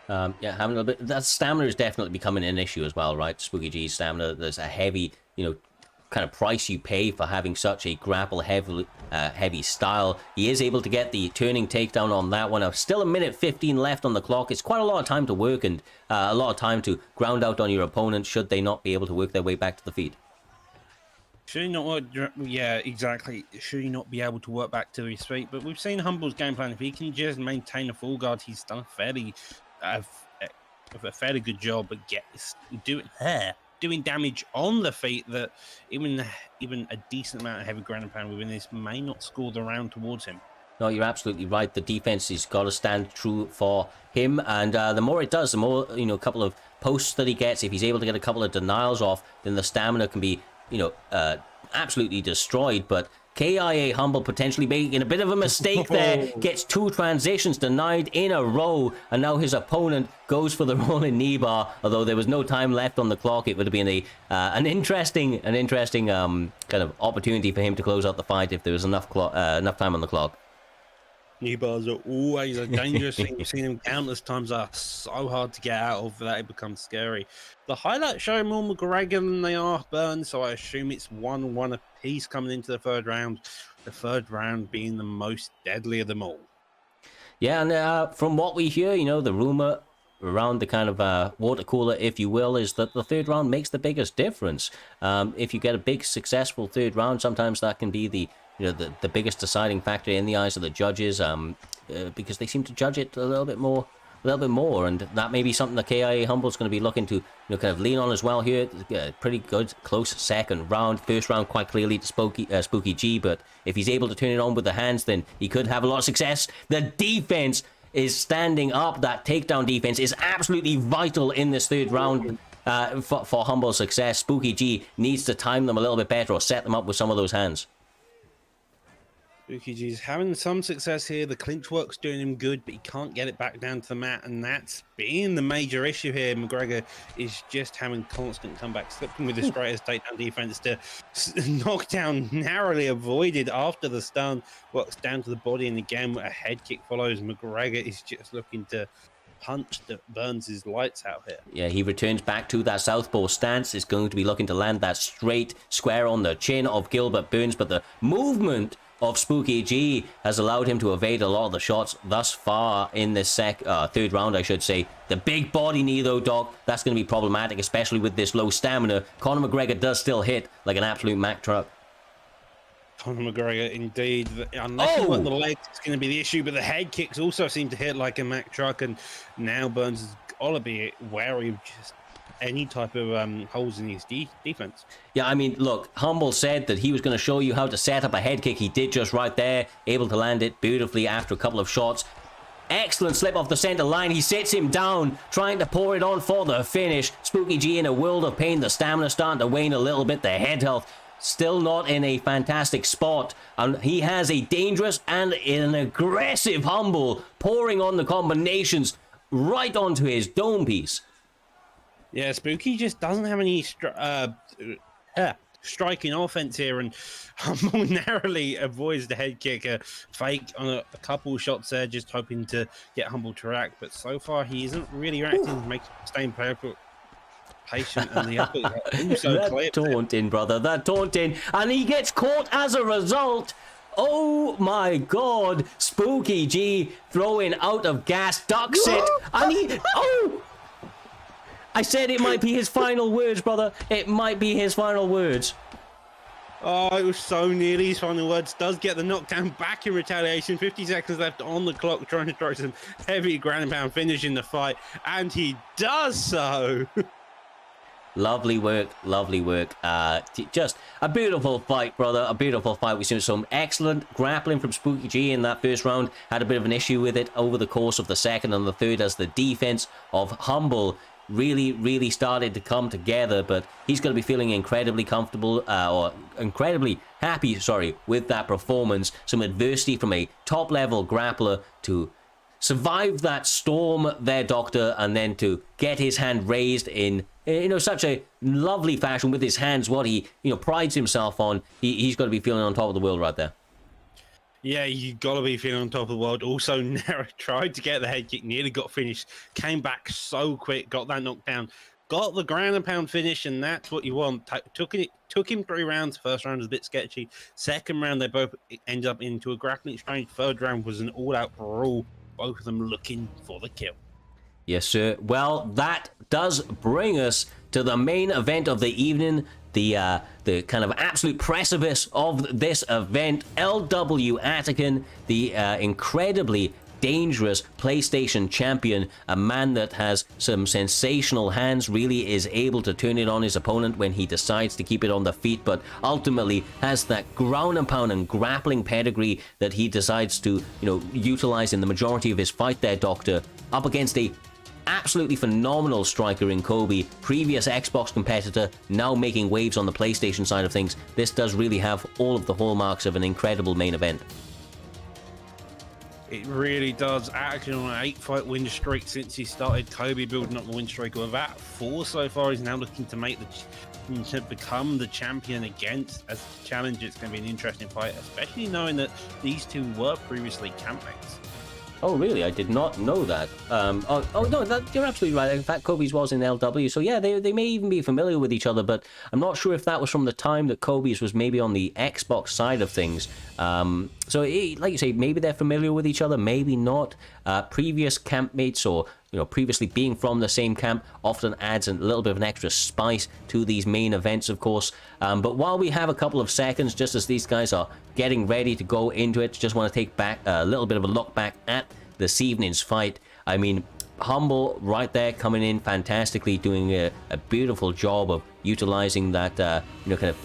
Yeah, having a little bit. That stamina is definitely becoming an issue as well, right? Spooky G's stamina. There's a heavy, you know, kind of price you pay for having such a grapple heavy style. He is able to get the turning takedown on that one. Still a minute 15 left on the clock. It's quite a lot of time to work, and a lot of time to ground out on your opponent should they not be able to work their way back to the feet. Should he not? Yeah, exactly. Should he not be able to work back to his feet? But we've seen Humble's game plan. If he can just maintain a full guard, he's done a fairly good job at doing damage on the feet that even a decent amount of heavy ground and pound within this may not score the round towards him. No, you're absolutely right. The defense has got to stand true for him, and the more it does, the more, you know, a couple of posts that he gets. If he's able to get a couple of denials off, then the stamina can be, you know, absolutely destroyed. But KIA Humble potentially making a bit of a mistake there, gets two transitions denied in a row, and now his opponent goes for the rolling knee bar. Although there was no time left on the clock, it would have been an interesting kind of opportunity for him to close out the fight if there was enough time on the clock. Knee bars are always a dangerous thing. We've seen them countless times. Are so hard to get out of that. It becomes scary. The highlights show more McGregor than they are Burns, so I assume it's 1-1 apiece coming into the third round. The third round being the most deadly of them all. Yeah, and from what we hear, you know, the rumor around the kind of water cooler, if you will, is that the third round makes the biggest difference. If you get a big, successful third round, sometimes that can be the biggest deciding factor in the eyes of the judges, because they seem to judge it a little bit more little bit more, and that may be something that KIA Humble's going to be looking to, kind of lean on as well here. Pretty good, close second round. First round quite clearly to Spooky G, but if he's able to turn it on with the hands, then he could have a lot of success. The defense is standing up. That takedown defense is absolutely vital in this third round for Humble's success. Spooky G needs to time them a little bit better or set them up with some of those hands. Spooky G's having some success here. The clinch work's doing him good, but he can't get it back down to the mat, and that's been the major issue here. McGregor is just having constant comebacks, slipping with his greatest takedown defense to knockdown narrowly avoided after the stun. Works down to the body, and again, a head kick follows. McGregor is just looking to punch that burns his lights out here. Yeah, he returns back to that southpaw stance. Is going to be looking to land that straight square on the chin of Gilbert Burns, but the movement of Spooky G has allowed him to evade a lot of the shots thus far in this third round, I should say. The big body knee, though, Doc, that's going to be problematic, especially with this low stamina. Conor McGregor does still hit like an absolute Mack truck. Conor McGregor, indeed. Unless you want the legs, it's going to be the issue, but the head kicks also seem to hit like a Mack truck, and now Burns has got to be wary of just any type of holes in his defense. Yeah, I mean, look, Humble said that he was going to show you how to set up a head kick. He did just right there, able to land it beautifully after a couple of shots. Excellent slip off the center line. He sits him down, trying to pour it on for the finish. Spooky G in a world of pain. The stamina starting to wane a little bit. The head health still not in a fantastic spot. And he has a dangerous and an aggressive Humble, pouring on the combinations right onto his dome piece. Yeah, Spooky just doesn't have any striking offense here, and Humble narrowly avoids the head kick. A fake on a couple shots there, just hoping to get Humble to react, but so far he isn't really reacting, makes staying patient, and the upper also that taunting, brother, that taunting, and he gets caught as a result. Oh my god, Spooky G throwing out of gas, ducks it, and he, I said it might be his final words, brother. It might be his final words. Oh, it was so nearly his final words. Does get the knockdown back in retaliation. 50 seconds left on the clock, trying to throw some heavy ground and pound finish in the fight, and he does so. Lovely work, lovely work. Just a beautiful fight, brother. A beautiful fight. We've seen some excellent grappling from Spooky G in that first round. Had a bit of an issue with it over the course of the second and the third as the defense of Humble really started to come together, but he's going to be feeling incredibly comfortable or incredibly happy, with that performance. Some adversity from a top-level grappler to survive that storm there, Doctor, and then to get his hand raised in such a lovely fashion with his hands, what he prides himself on. He's got to be feeling on top of the world right there. Yeah, you got to be feeling on top of the world. Also, Nara tried to get the head kick, nearly got finished, came back so quick, got that knockdown, got the ground and pound finish, and that's what you want. Took him 3 rounds. First round was a bit sketchy. Second round, they both ended up into a grappling exchange. Third round was an all-out brawl. Both of them looking for the kill. Yes, sir. Well, that does bring us to the main event of the evening. The kind of absolute precipice of this event, LW Attican, the incredibly dangerous PlayStation champion, a man that has some sensational hands, really is able to turn it on his opponent when he decides to keep it on the feet, but ultimately has that ground and pound and grappling pedigree that he decides to, utilize in the majority of his fight there, Doctor, up against a absolutely phenomenal striker in Kobe, previous Xbox competitor, now making waves on the PlayStation side of things. This does really have all of the hallmarks of an incredible main event. It really does. Actually, on an 8-fight win streak since he started, Kobe building up the win streak of about 4 so far. He's now looking to become the champion against as a challenge. It's going to be an interesting fight, especially knowing that these two were previously campmates. Oh, really? I did not know that. No, you're absolutely right. In fact, Kobe's was in LW, so yeah, they may even be familiar with each other, but I'm not sure if that was from the time that Kobe's was maybe on the Xbox side of things. Like you say, maybe they're familiar with each other, maybe not. Previous campmates or previously being from the same camp often adds a little bit of an extra spice to these main events, of course. But while we have a couple of seconds, just as these guys are getting ready to go into it, just want to take back a little bit of a look back at this evening's fight. I mean, Humble right there coming in fantastically, doing a beautiful job of utilizing that, kind of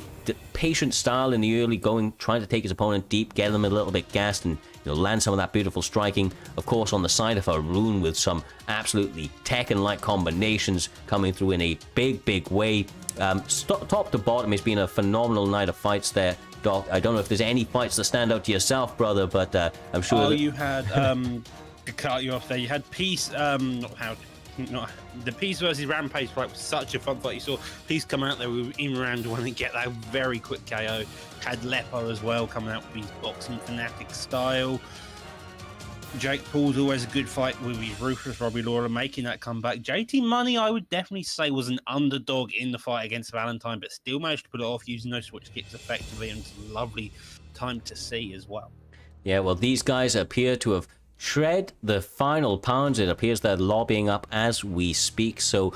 patient style in the early going, trying to take his opponent deep, get them a little bit gassed, and land some of that beautiful striking. Of course, on the side of Haroon with some absolutely Tekken-like combinations coming through in a big way. Top to bottom, it's been a phenomenal night of fights there. Doc, I don't know if there's any fights that stand out to yourself, brother, but I'm sure. Oh, you had to cut you off there. You had Peace. Not the Peace versus Rampage fight was such a fun fight. You saw Peace come out there in round one and get that very quick KO. Had Lepo as well coming out with his boxing fanatic style. Jake Paul's always a good fight with his ruthless Robbie Lawler making that comeback. JT Money, I would definitely say, was an underdog in the fight against Valentine, but still managed to put it off using those switch kicks effectively, and it's a lovely time to see as well. Yeah, well, these guys appear to have shred the final pounds. It appears they're lobbying up as we speak. So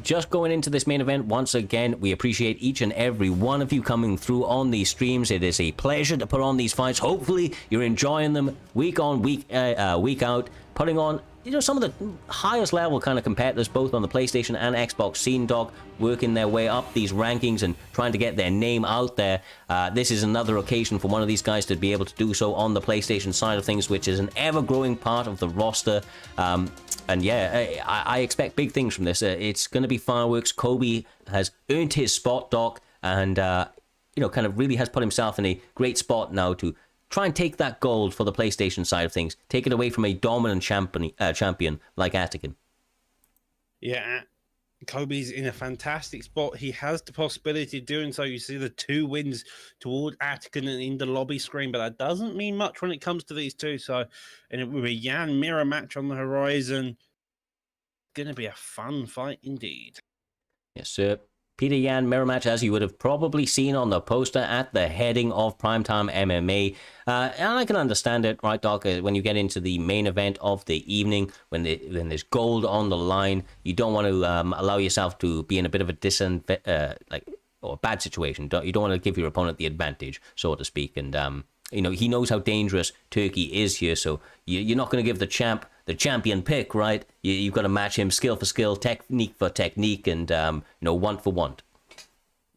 just going into this main event, once again, we appreciate each and every one of you coming through on these streams. It is a pleasure to put on these fights. Hopefully you're enjoying them week on week out, putting on some of the highest level kind of competitors, both on the PlayStation and Xbox scene, Doc, working their way up these rankings and trying to get their name out there. This is another occasion for one of these guys to be able to do so on the PlayStation side of things, which is an ever-growing part of the roster. And yeah, I expect big things from this. It's going to be fireworks. Kobe has earned his spot, Doc, and kind of really has put himself in a great spot now to try and take that gold for the PlayStation side of things. Take it away from a dominant champion like Atikin. Yeah, Kobe's in a fantastic spot. He has the possibility of doing so. You see the 2 wins toward Atikin and in the lobby screen, but that doesn't mean much when it comes to these two. So, and with a Yan mirror match on the horizon, going to be a fun fight indeed. Yes, sir. Peter Yan mirror match, as you would have probably seen on the poster at the heading of Primetime MMA. And I can understand it, right, Doc? When you get into the main event of the evening, when there's gold on the line, you don't want to allow yourself to be in a bit of a or a bad situation. You don't want to give your opponent the advantage, so to speak. And he knows how dangerous Turkey is here, so you're not going to give the champion pick, right? You've got to match him skill for skill, technique for technique, and want for want.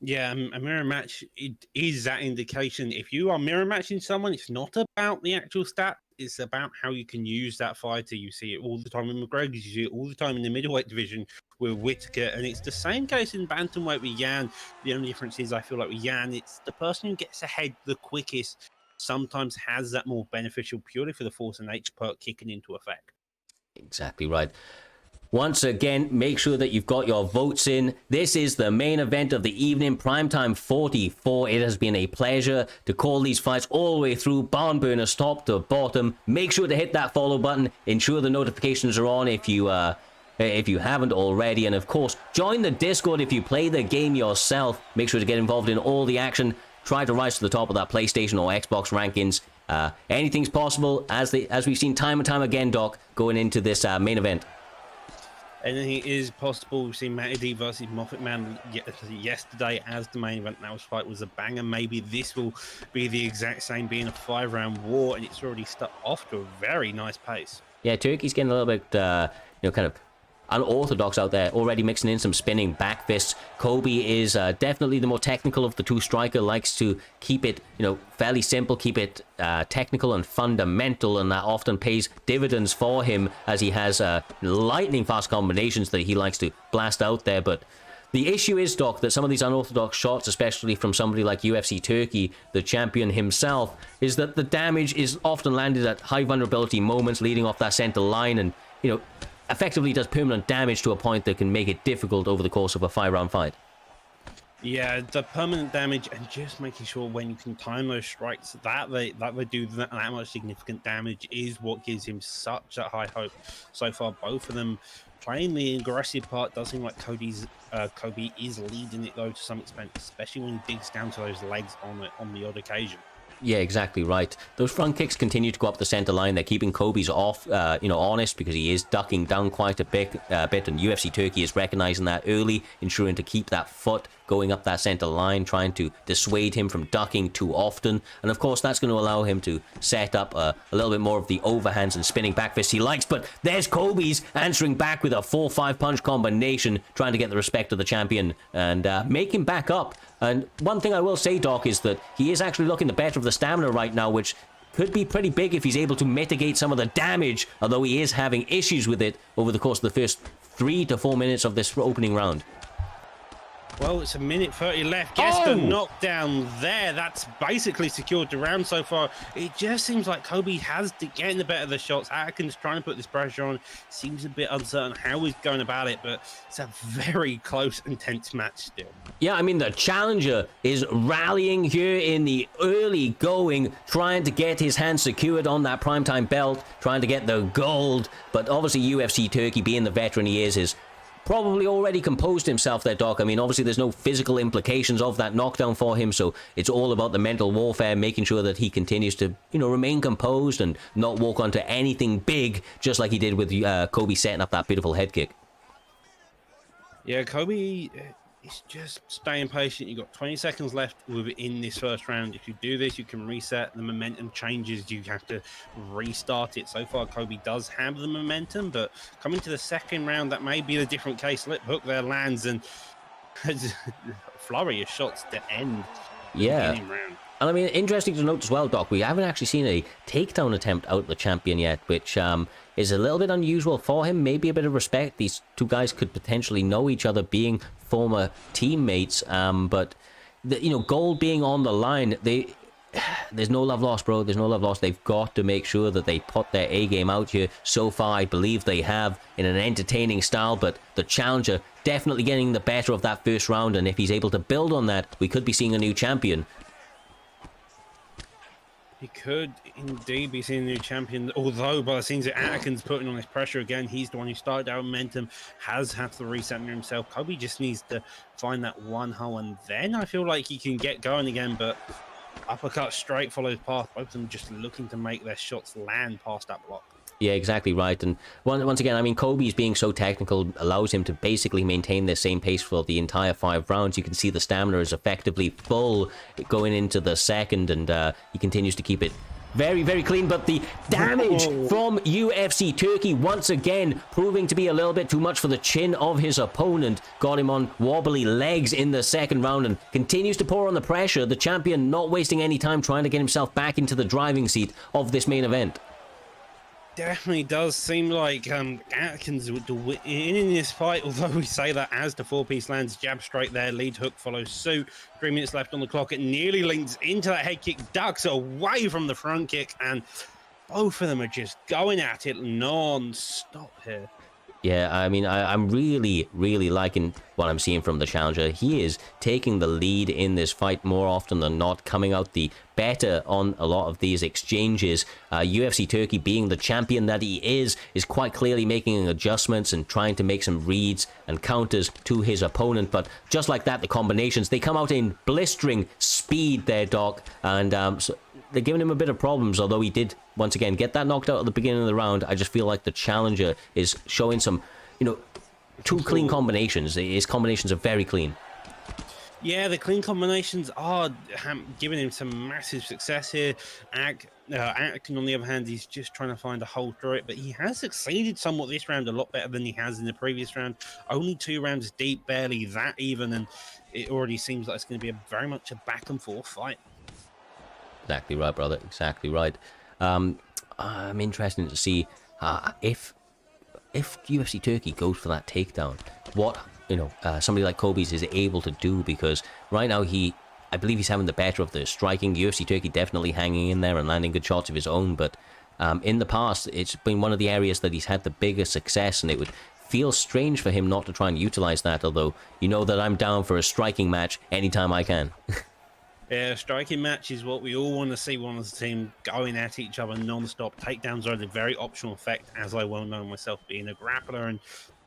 Yeah, a mirror match, it is that indication. If you are mirror matching someone, it's not about the actual stat. It's about how you can use that fighter. You see it all the time in McGregor. You see it all the time in the middleweight division with Whittaker. And it's the same case in bantamweight with Yan. The only difference is I feel like with Yan, it's the person who gets ahead the quickest sometimes has that more beneficial purely for the force and H perk kicking into effect. Exactly right. Once again, make sure that you've got your votes in. This is the main event of the evening, Primetime 44. It has been a pleasure to call these fights all the way through, barn burners top to bottom. Make sure to hit that follow button. Ensure the notifications are on if you haven't already. And of course, join the Discord if you play the game yourself. Make sure to get involved in all the action. Try to rise to the top of that PlayStation or Xbox rankings. Anything's possible, as we've seen time and time again, Doc, going into this main event. Anything is possible. We've seen Matty versus Moffat Man yesterday as the main event. That fight was a banger. Maybe this will be the exact same, being a 5-round war, and it's already off to a very nice pace. Yeah, Turkey's getting a little bit, kind of unorthodox out there, already mixing in some spinning back fists. Kobe is definitely the more technical of the two. Striker likes to keep it, fairly simple, keep it technical and fundamental, and that often pays dividends for him as he has lightning fast combinations that he likes to blast out there. But the issue is, Doc, that some of these unorthodox shots, especially from somebody like UFC Turkey, the champion himself, is that the damage is often landed at high vulnerability moments leading off that center line, and effectively does permanent damage to a point that can make it difficult over the course of a 5-round fight. Yeah, the permanent damage, and just making sure when you can time those strikes that they do that much significant damage is what gives him such a high hope. So far, both of them playing the aggressive part. Does seem like Kobe is leading it though to some extent, especially when he digs down to those legs on the odd occasion. Yeah, exactly right. Those front kicks continue to go up the center line. They're keeping Kobe's off, honest, because he is ducking down quite a bit, and UFC Turkey is recognizing that early, ensuring to keep that foot going up that center line, trying to dissuade him from ducking too often. And of course, that's going to allow him to set up a little bit more of the overhands and spinning back fists he likes. But there's Kobe's answering back with a 4-5 punch combination, trying to get the respect of the champion and make him back up. And one thing I will say, Doc, is that he is actually looking the better of the stamina right now, which could be pretty big if he's able to mitigate some of the damage, although he is having issues with it over the course of the first 3 to 4 minutes of this opening round. Well, it's a minute 30 left. Gets the knockdown there. That's basically secured the round so far. It just seems like Kobe has to get in the better of the shots. Atkins trying to put this pressure on. Seems a bit uncertain how he's going about it, but it's a very close and tense match still. Yeah, I mean, the challenger is rallying here in the early going, trying to get his hands secured on that primetime belt, trying to get the gold. But obviously, UFC Turkey, being the veteran he is probably already composed himself there, Doc. I mean, obviously there's no physical implications of that knockdown for him, so it's all about the mental warfare, making sure that he continues to, remain composed and not walk onto anything big, just like he did with Kobe setting up that beautiful head kick. Yeah, Kobe is just staying patient. You've got 20 seconds left within this first round. If you do this, you can reset. The momentum changes. You have to restart it. So far, Kobe does have the momentum, but coming to the second round, that may be a different case. Lip hook there lands, and flurry of shots to end the beginning round. And I mean, interesting to note as well, Doc, we haven't actually seen a takedown attempt out of the champion yet, which is a little bit unusual for him. Maybe a bit of respect. These two guys could potentially know each other, being former teammates. But, gold being on the line, there's no love lost, bro. There's no love lost. They've got to make sure that they put their A-game out here. So far, I believe they have in an entertaining style, but the challenger definitely getting the better of that first round. And if he's able to build on that, we could be seeing a new champion. He could indeed be seeing a new champion, although by the scenes that Atkins putting on this pressure again, he's the one who started our momentum, has had to reset himself. Kobe just needs to find that one hole, and then I feel like he can get going again, but uppercut straight follows path. Both of them just looking to make their shots land past that block. Yeah, exactly right. And once again, I mean, Kobe's being so technical allows him to basically maintain the same pace for the entire 5 rounds. You can see the stamina is effectively full going into the second, and he continues to keep it very, very clean. But the damage from UFC Turkey, once again, proving to be a little bit too much for the chin of his opponent. Got him on wobbly legs in the second round and continues to pour on the pressure. The champion not wasting any time trying to get himself back into the driving seat of this main event. Definitely does seem like Atkins would win in this fight, although we say that as the 4-piece lands, jab straight there, lead hook follows suit. 3 minutes left on the clock. It nearly links into that head kick, ducks away from the front kick, and both of them are just going at it non-stop here. Yeah, I mean, I'm really, really liking what I'm seeing from the challenger. He is taking the lead in this fight more often than not, coming out the better on a lot of these exchanges. UFC Turkey, being the champion that he is quite clearly making adjustments and trying to make some reads and counters to his opponent. But just like that, the combinations, they come out in blistering speed there, Doc. And so they're giving him a bit of problems, although he did, once again, get that knocked out at the beginning of the round. I just feel like the challenger is showing some, two clean combinations. His combinations are very clean. Yeah, the clean combinations are giving him some massive success here. Atkin, on the other hand, he's just trying to find a hole through it, but he has succeeded somewhat this round, a lot better than he has in the previous round. Only 2 rounds deep, barely that even, and it already seems like it's going to be very much a back and forth fight. Exactly right, brother. Exactly right. I'm interested to see if UFC Turkey goes for that takedown, what somebody like Kobe's is able to do, because right now I believe he's having the better of the striking. UFC Turkey definitely hanging in there and landing good shots of his own, but in the past it's been one of the areas that he's had the biggest success, and it would feel strange for him not to try and utilize that, although that I'm down for a striking match anytime I can. Yeah, striking match is what we all want to see. One of the team going at each other non-stop. Takedowns are a very optional effect, as I well know myself being a grappler, and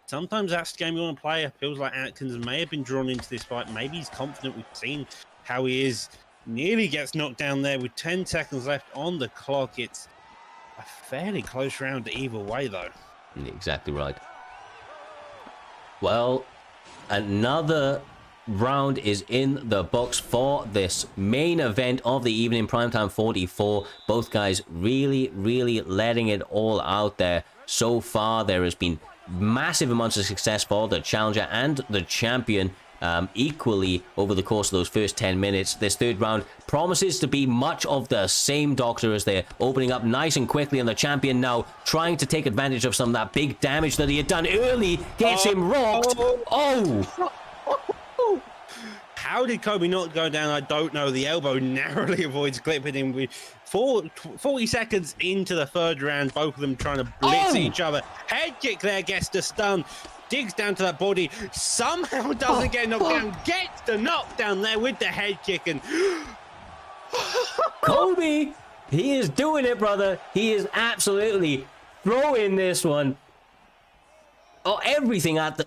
sometimes that's the game you want to play. It feels like Atkins may have been drawn into this fight. Maybe he's confident. We've seen how he is. Nearly gets knocked down there with 10 seconds left on the clock. It's a fairly close round either way, though. Exactly right. Well, another round is in the books for this main event of the evening, Primetime 44. Both guys really, really letting it all out there. So far, there has been massive amounts of success for the challenger and the champion equally over the course of those first 10 minutes. This third round promises to be much of the same, Doctor, as they're opening up nice and quickly, and the champion now trying to take advantage of some of that big damage that he had done early. Gets him rocked. How did Kobe not go down? I don't know. The elbow narrowly avoids clipping him. With 40 seconds into the third round, both of them trying to blitz each other. Head kick there, gets the stun, digs down to that body, somehow doesn't get knocked down, gets the knockdown there with the head kick, and Kobe, he is doing it, brother. He is absolutely throwing this one. Oh, everything at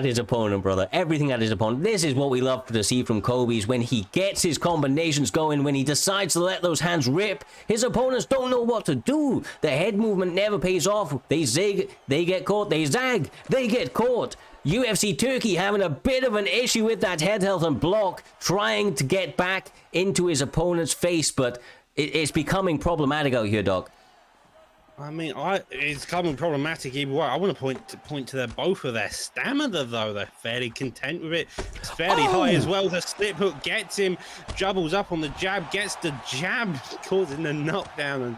his opponent, brother. Everything at his opponent. This is what we love to see from Kobe's, when he gets his combinations going, when he decides to let those hands rip. His opponents don't know what to do. The head movement never pays off. They zig, they get caught. They zag, they get caught. UFC Turkey having a bit of an issue with that head health and block, trying to get back into his opponent's face, but it's becoming problematic out here, Doc. I mean, it's coming problematic either way. I want to point to both of their stamina, though. They're fairly content with it. It's fairly high as well. The slip hook gets him, doubles up on the jab, gets the jab, causing the knockdown. And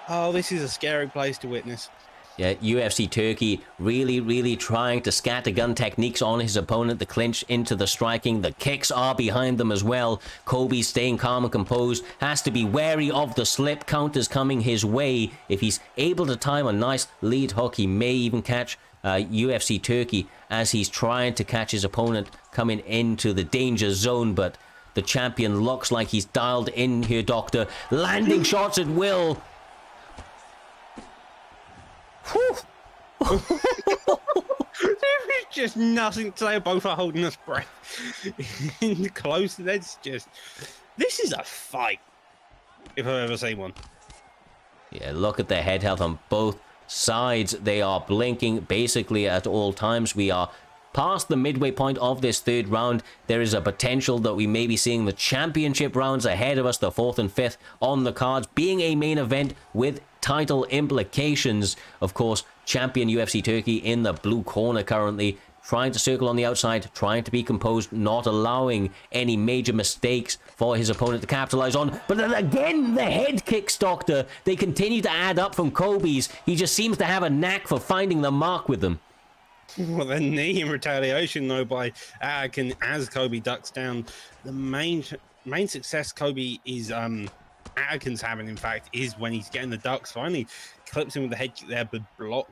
oh, this is a scary place to witness. Yeah, UFC Turkey really, really trying to scattergun techniques on his opponent, the clinch into the striking. The kicks are behind them as well. Kobe staying calm and composed, has to be wary of the slip counters coming his way. If he's able to time a nice lead hook, he may even catch UFC Turkey as he's trying to catch his opponent coming into the danger zone. But the champion looks like he's dialed in here, Doctor. Landing shots at will. There is just nothing to say. Both are holding us breath in close. This is a fight if I've ever seen one. Yeah, look at the head health on both sides. They are blinking basically at all times. We are past the midway point of this third round. There is a potential that we may be seeing the championship rounds ahead of us, the fourth and fifth on the cards, being a main event with title implications. Of course, champion UFC Turkey in the blue corner currently, trying to circle on the outside, trying to be composed, not allowing any major mistakes for his opponent to capitalize on. But then again, the head kicks, Doctor. They continue to add up from Kobe's. He just seems to have a knack for finding the mark with them. Well, the knee in retaliation, though, by Akin as Kobe ducks down. The main success Kobe is Akin's having, in fact, is when he's getting the ducks. Finally clips him with the head kick there, but block.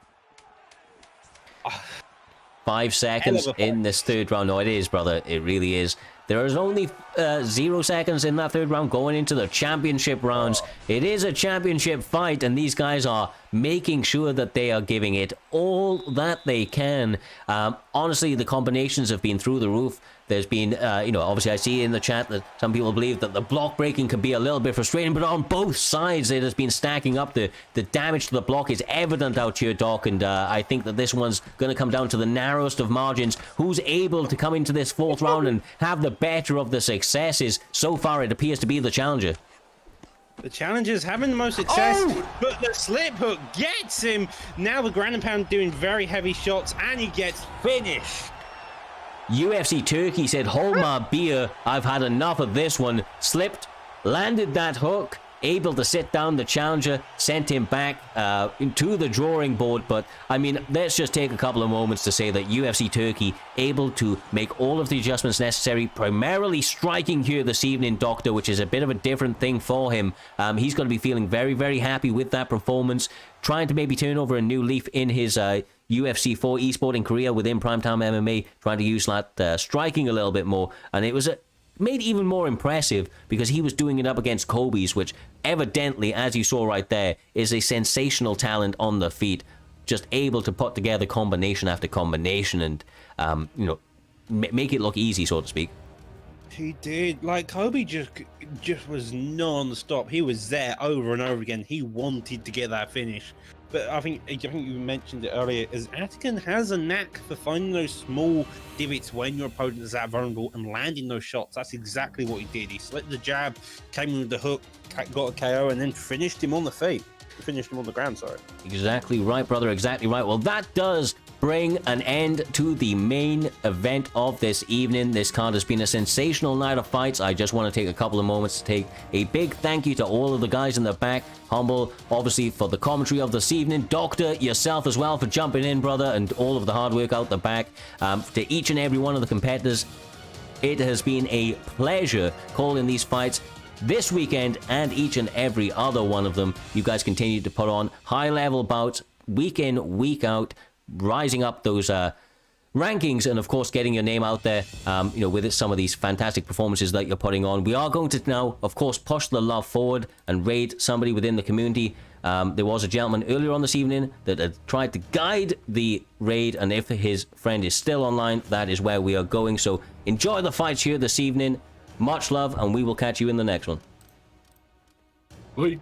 5 seconds in this third round. No, it is, brother. It really is. There is only 0 seconds in that third round going into the championship rounds. It is a championship fight, and these guys are making sure that they are giving it all that they can. Honestly, the combinations have been through the roof. There's been, obviously I see in the chat that some people believe that the block breaking can be a little bit frustrating, but on both sides it has been stacking up. The damage to the block is evident out here, Doc, and I think that this one's going to come down to the narrowest of margins. Who's able to come into this fourth round and have the better of the successes? So far, it appears to be the challenger. The challenger's having the most success, but the slip hook gets him. Now the ground and pound doing very heavy shots, and he gets finished. UFC Turkey said, hold my beer, I've had enough of this one. Slipped, landed that hook, able to sit down the challenger, sent him back to the drawing board. But I mean, let's just take a couple of moments to say that UFC Turkey able to make all of the adjustments necessary, primarily striking here this evening, Doctor, which is a bit of a different thing for him. He's going to be feeling very, very happy with that performance, trying to maybe turn over a new leaf in his UFC 4 esporting career within Primetime MMA, trying to use that striking a little bit more. And it was made even more impressive because he was doing it up against Kobe's, which evidently, as you saw right there, is a sensational talent on the feet, just able to put together combination after combination and make it look easy, so to speak. He did. Like, Kobe just was non-stop. He was there over and over again. He wanted to get that finish. But I think you mentioned it earlier, is Atikan has a knack for finding those small divots when your opponent is that vulnerable and landing those shots. That's exactly what he did. He slipped the jab, came in with the hook, got a KO, and then finished him on the feet. Finished him on the ground, sorry. Exactly right, brother. Exactly right. Well, that does bring an end to the main event of this evening. This card has been a sensational night of fights. I just want to take a couple of moments to take a big thank you to all of the guys in the back. Humble, obviously, for the commentary of this evening. Doctor, yourself as well for jumping in, brother, and all of the hard work out the back. To each and every one of the competitors, it has been a pleasure calling these fights this weekend and each and every other one of them. You guys continue to put on high-level bouts week in, week out, rising up those rankings, and of course getting your name out there, with some of these fantastic performances that you're putting on. We are going to now, of course, push the love forward and raid somebody within the community. There was a gentleman earlier on this evening that had tried to guide the raid, and if his friend is still online, that is where we are going. So enjoy the fights here this evening. Much love, and we will catch you in the next one. Bye.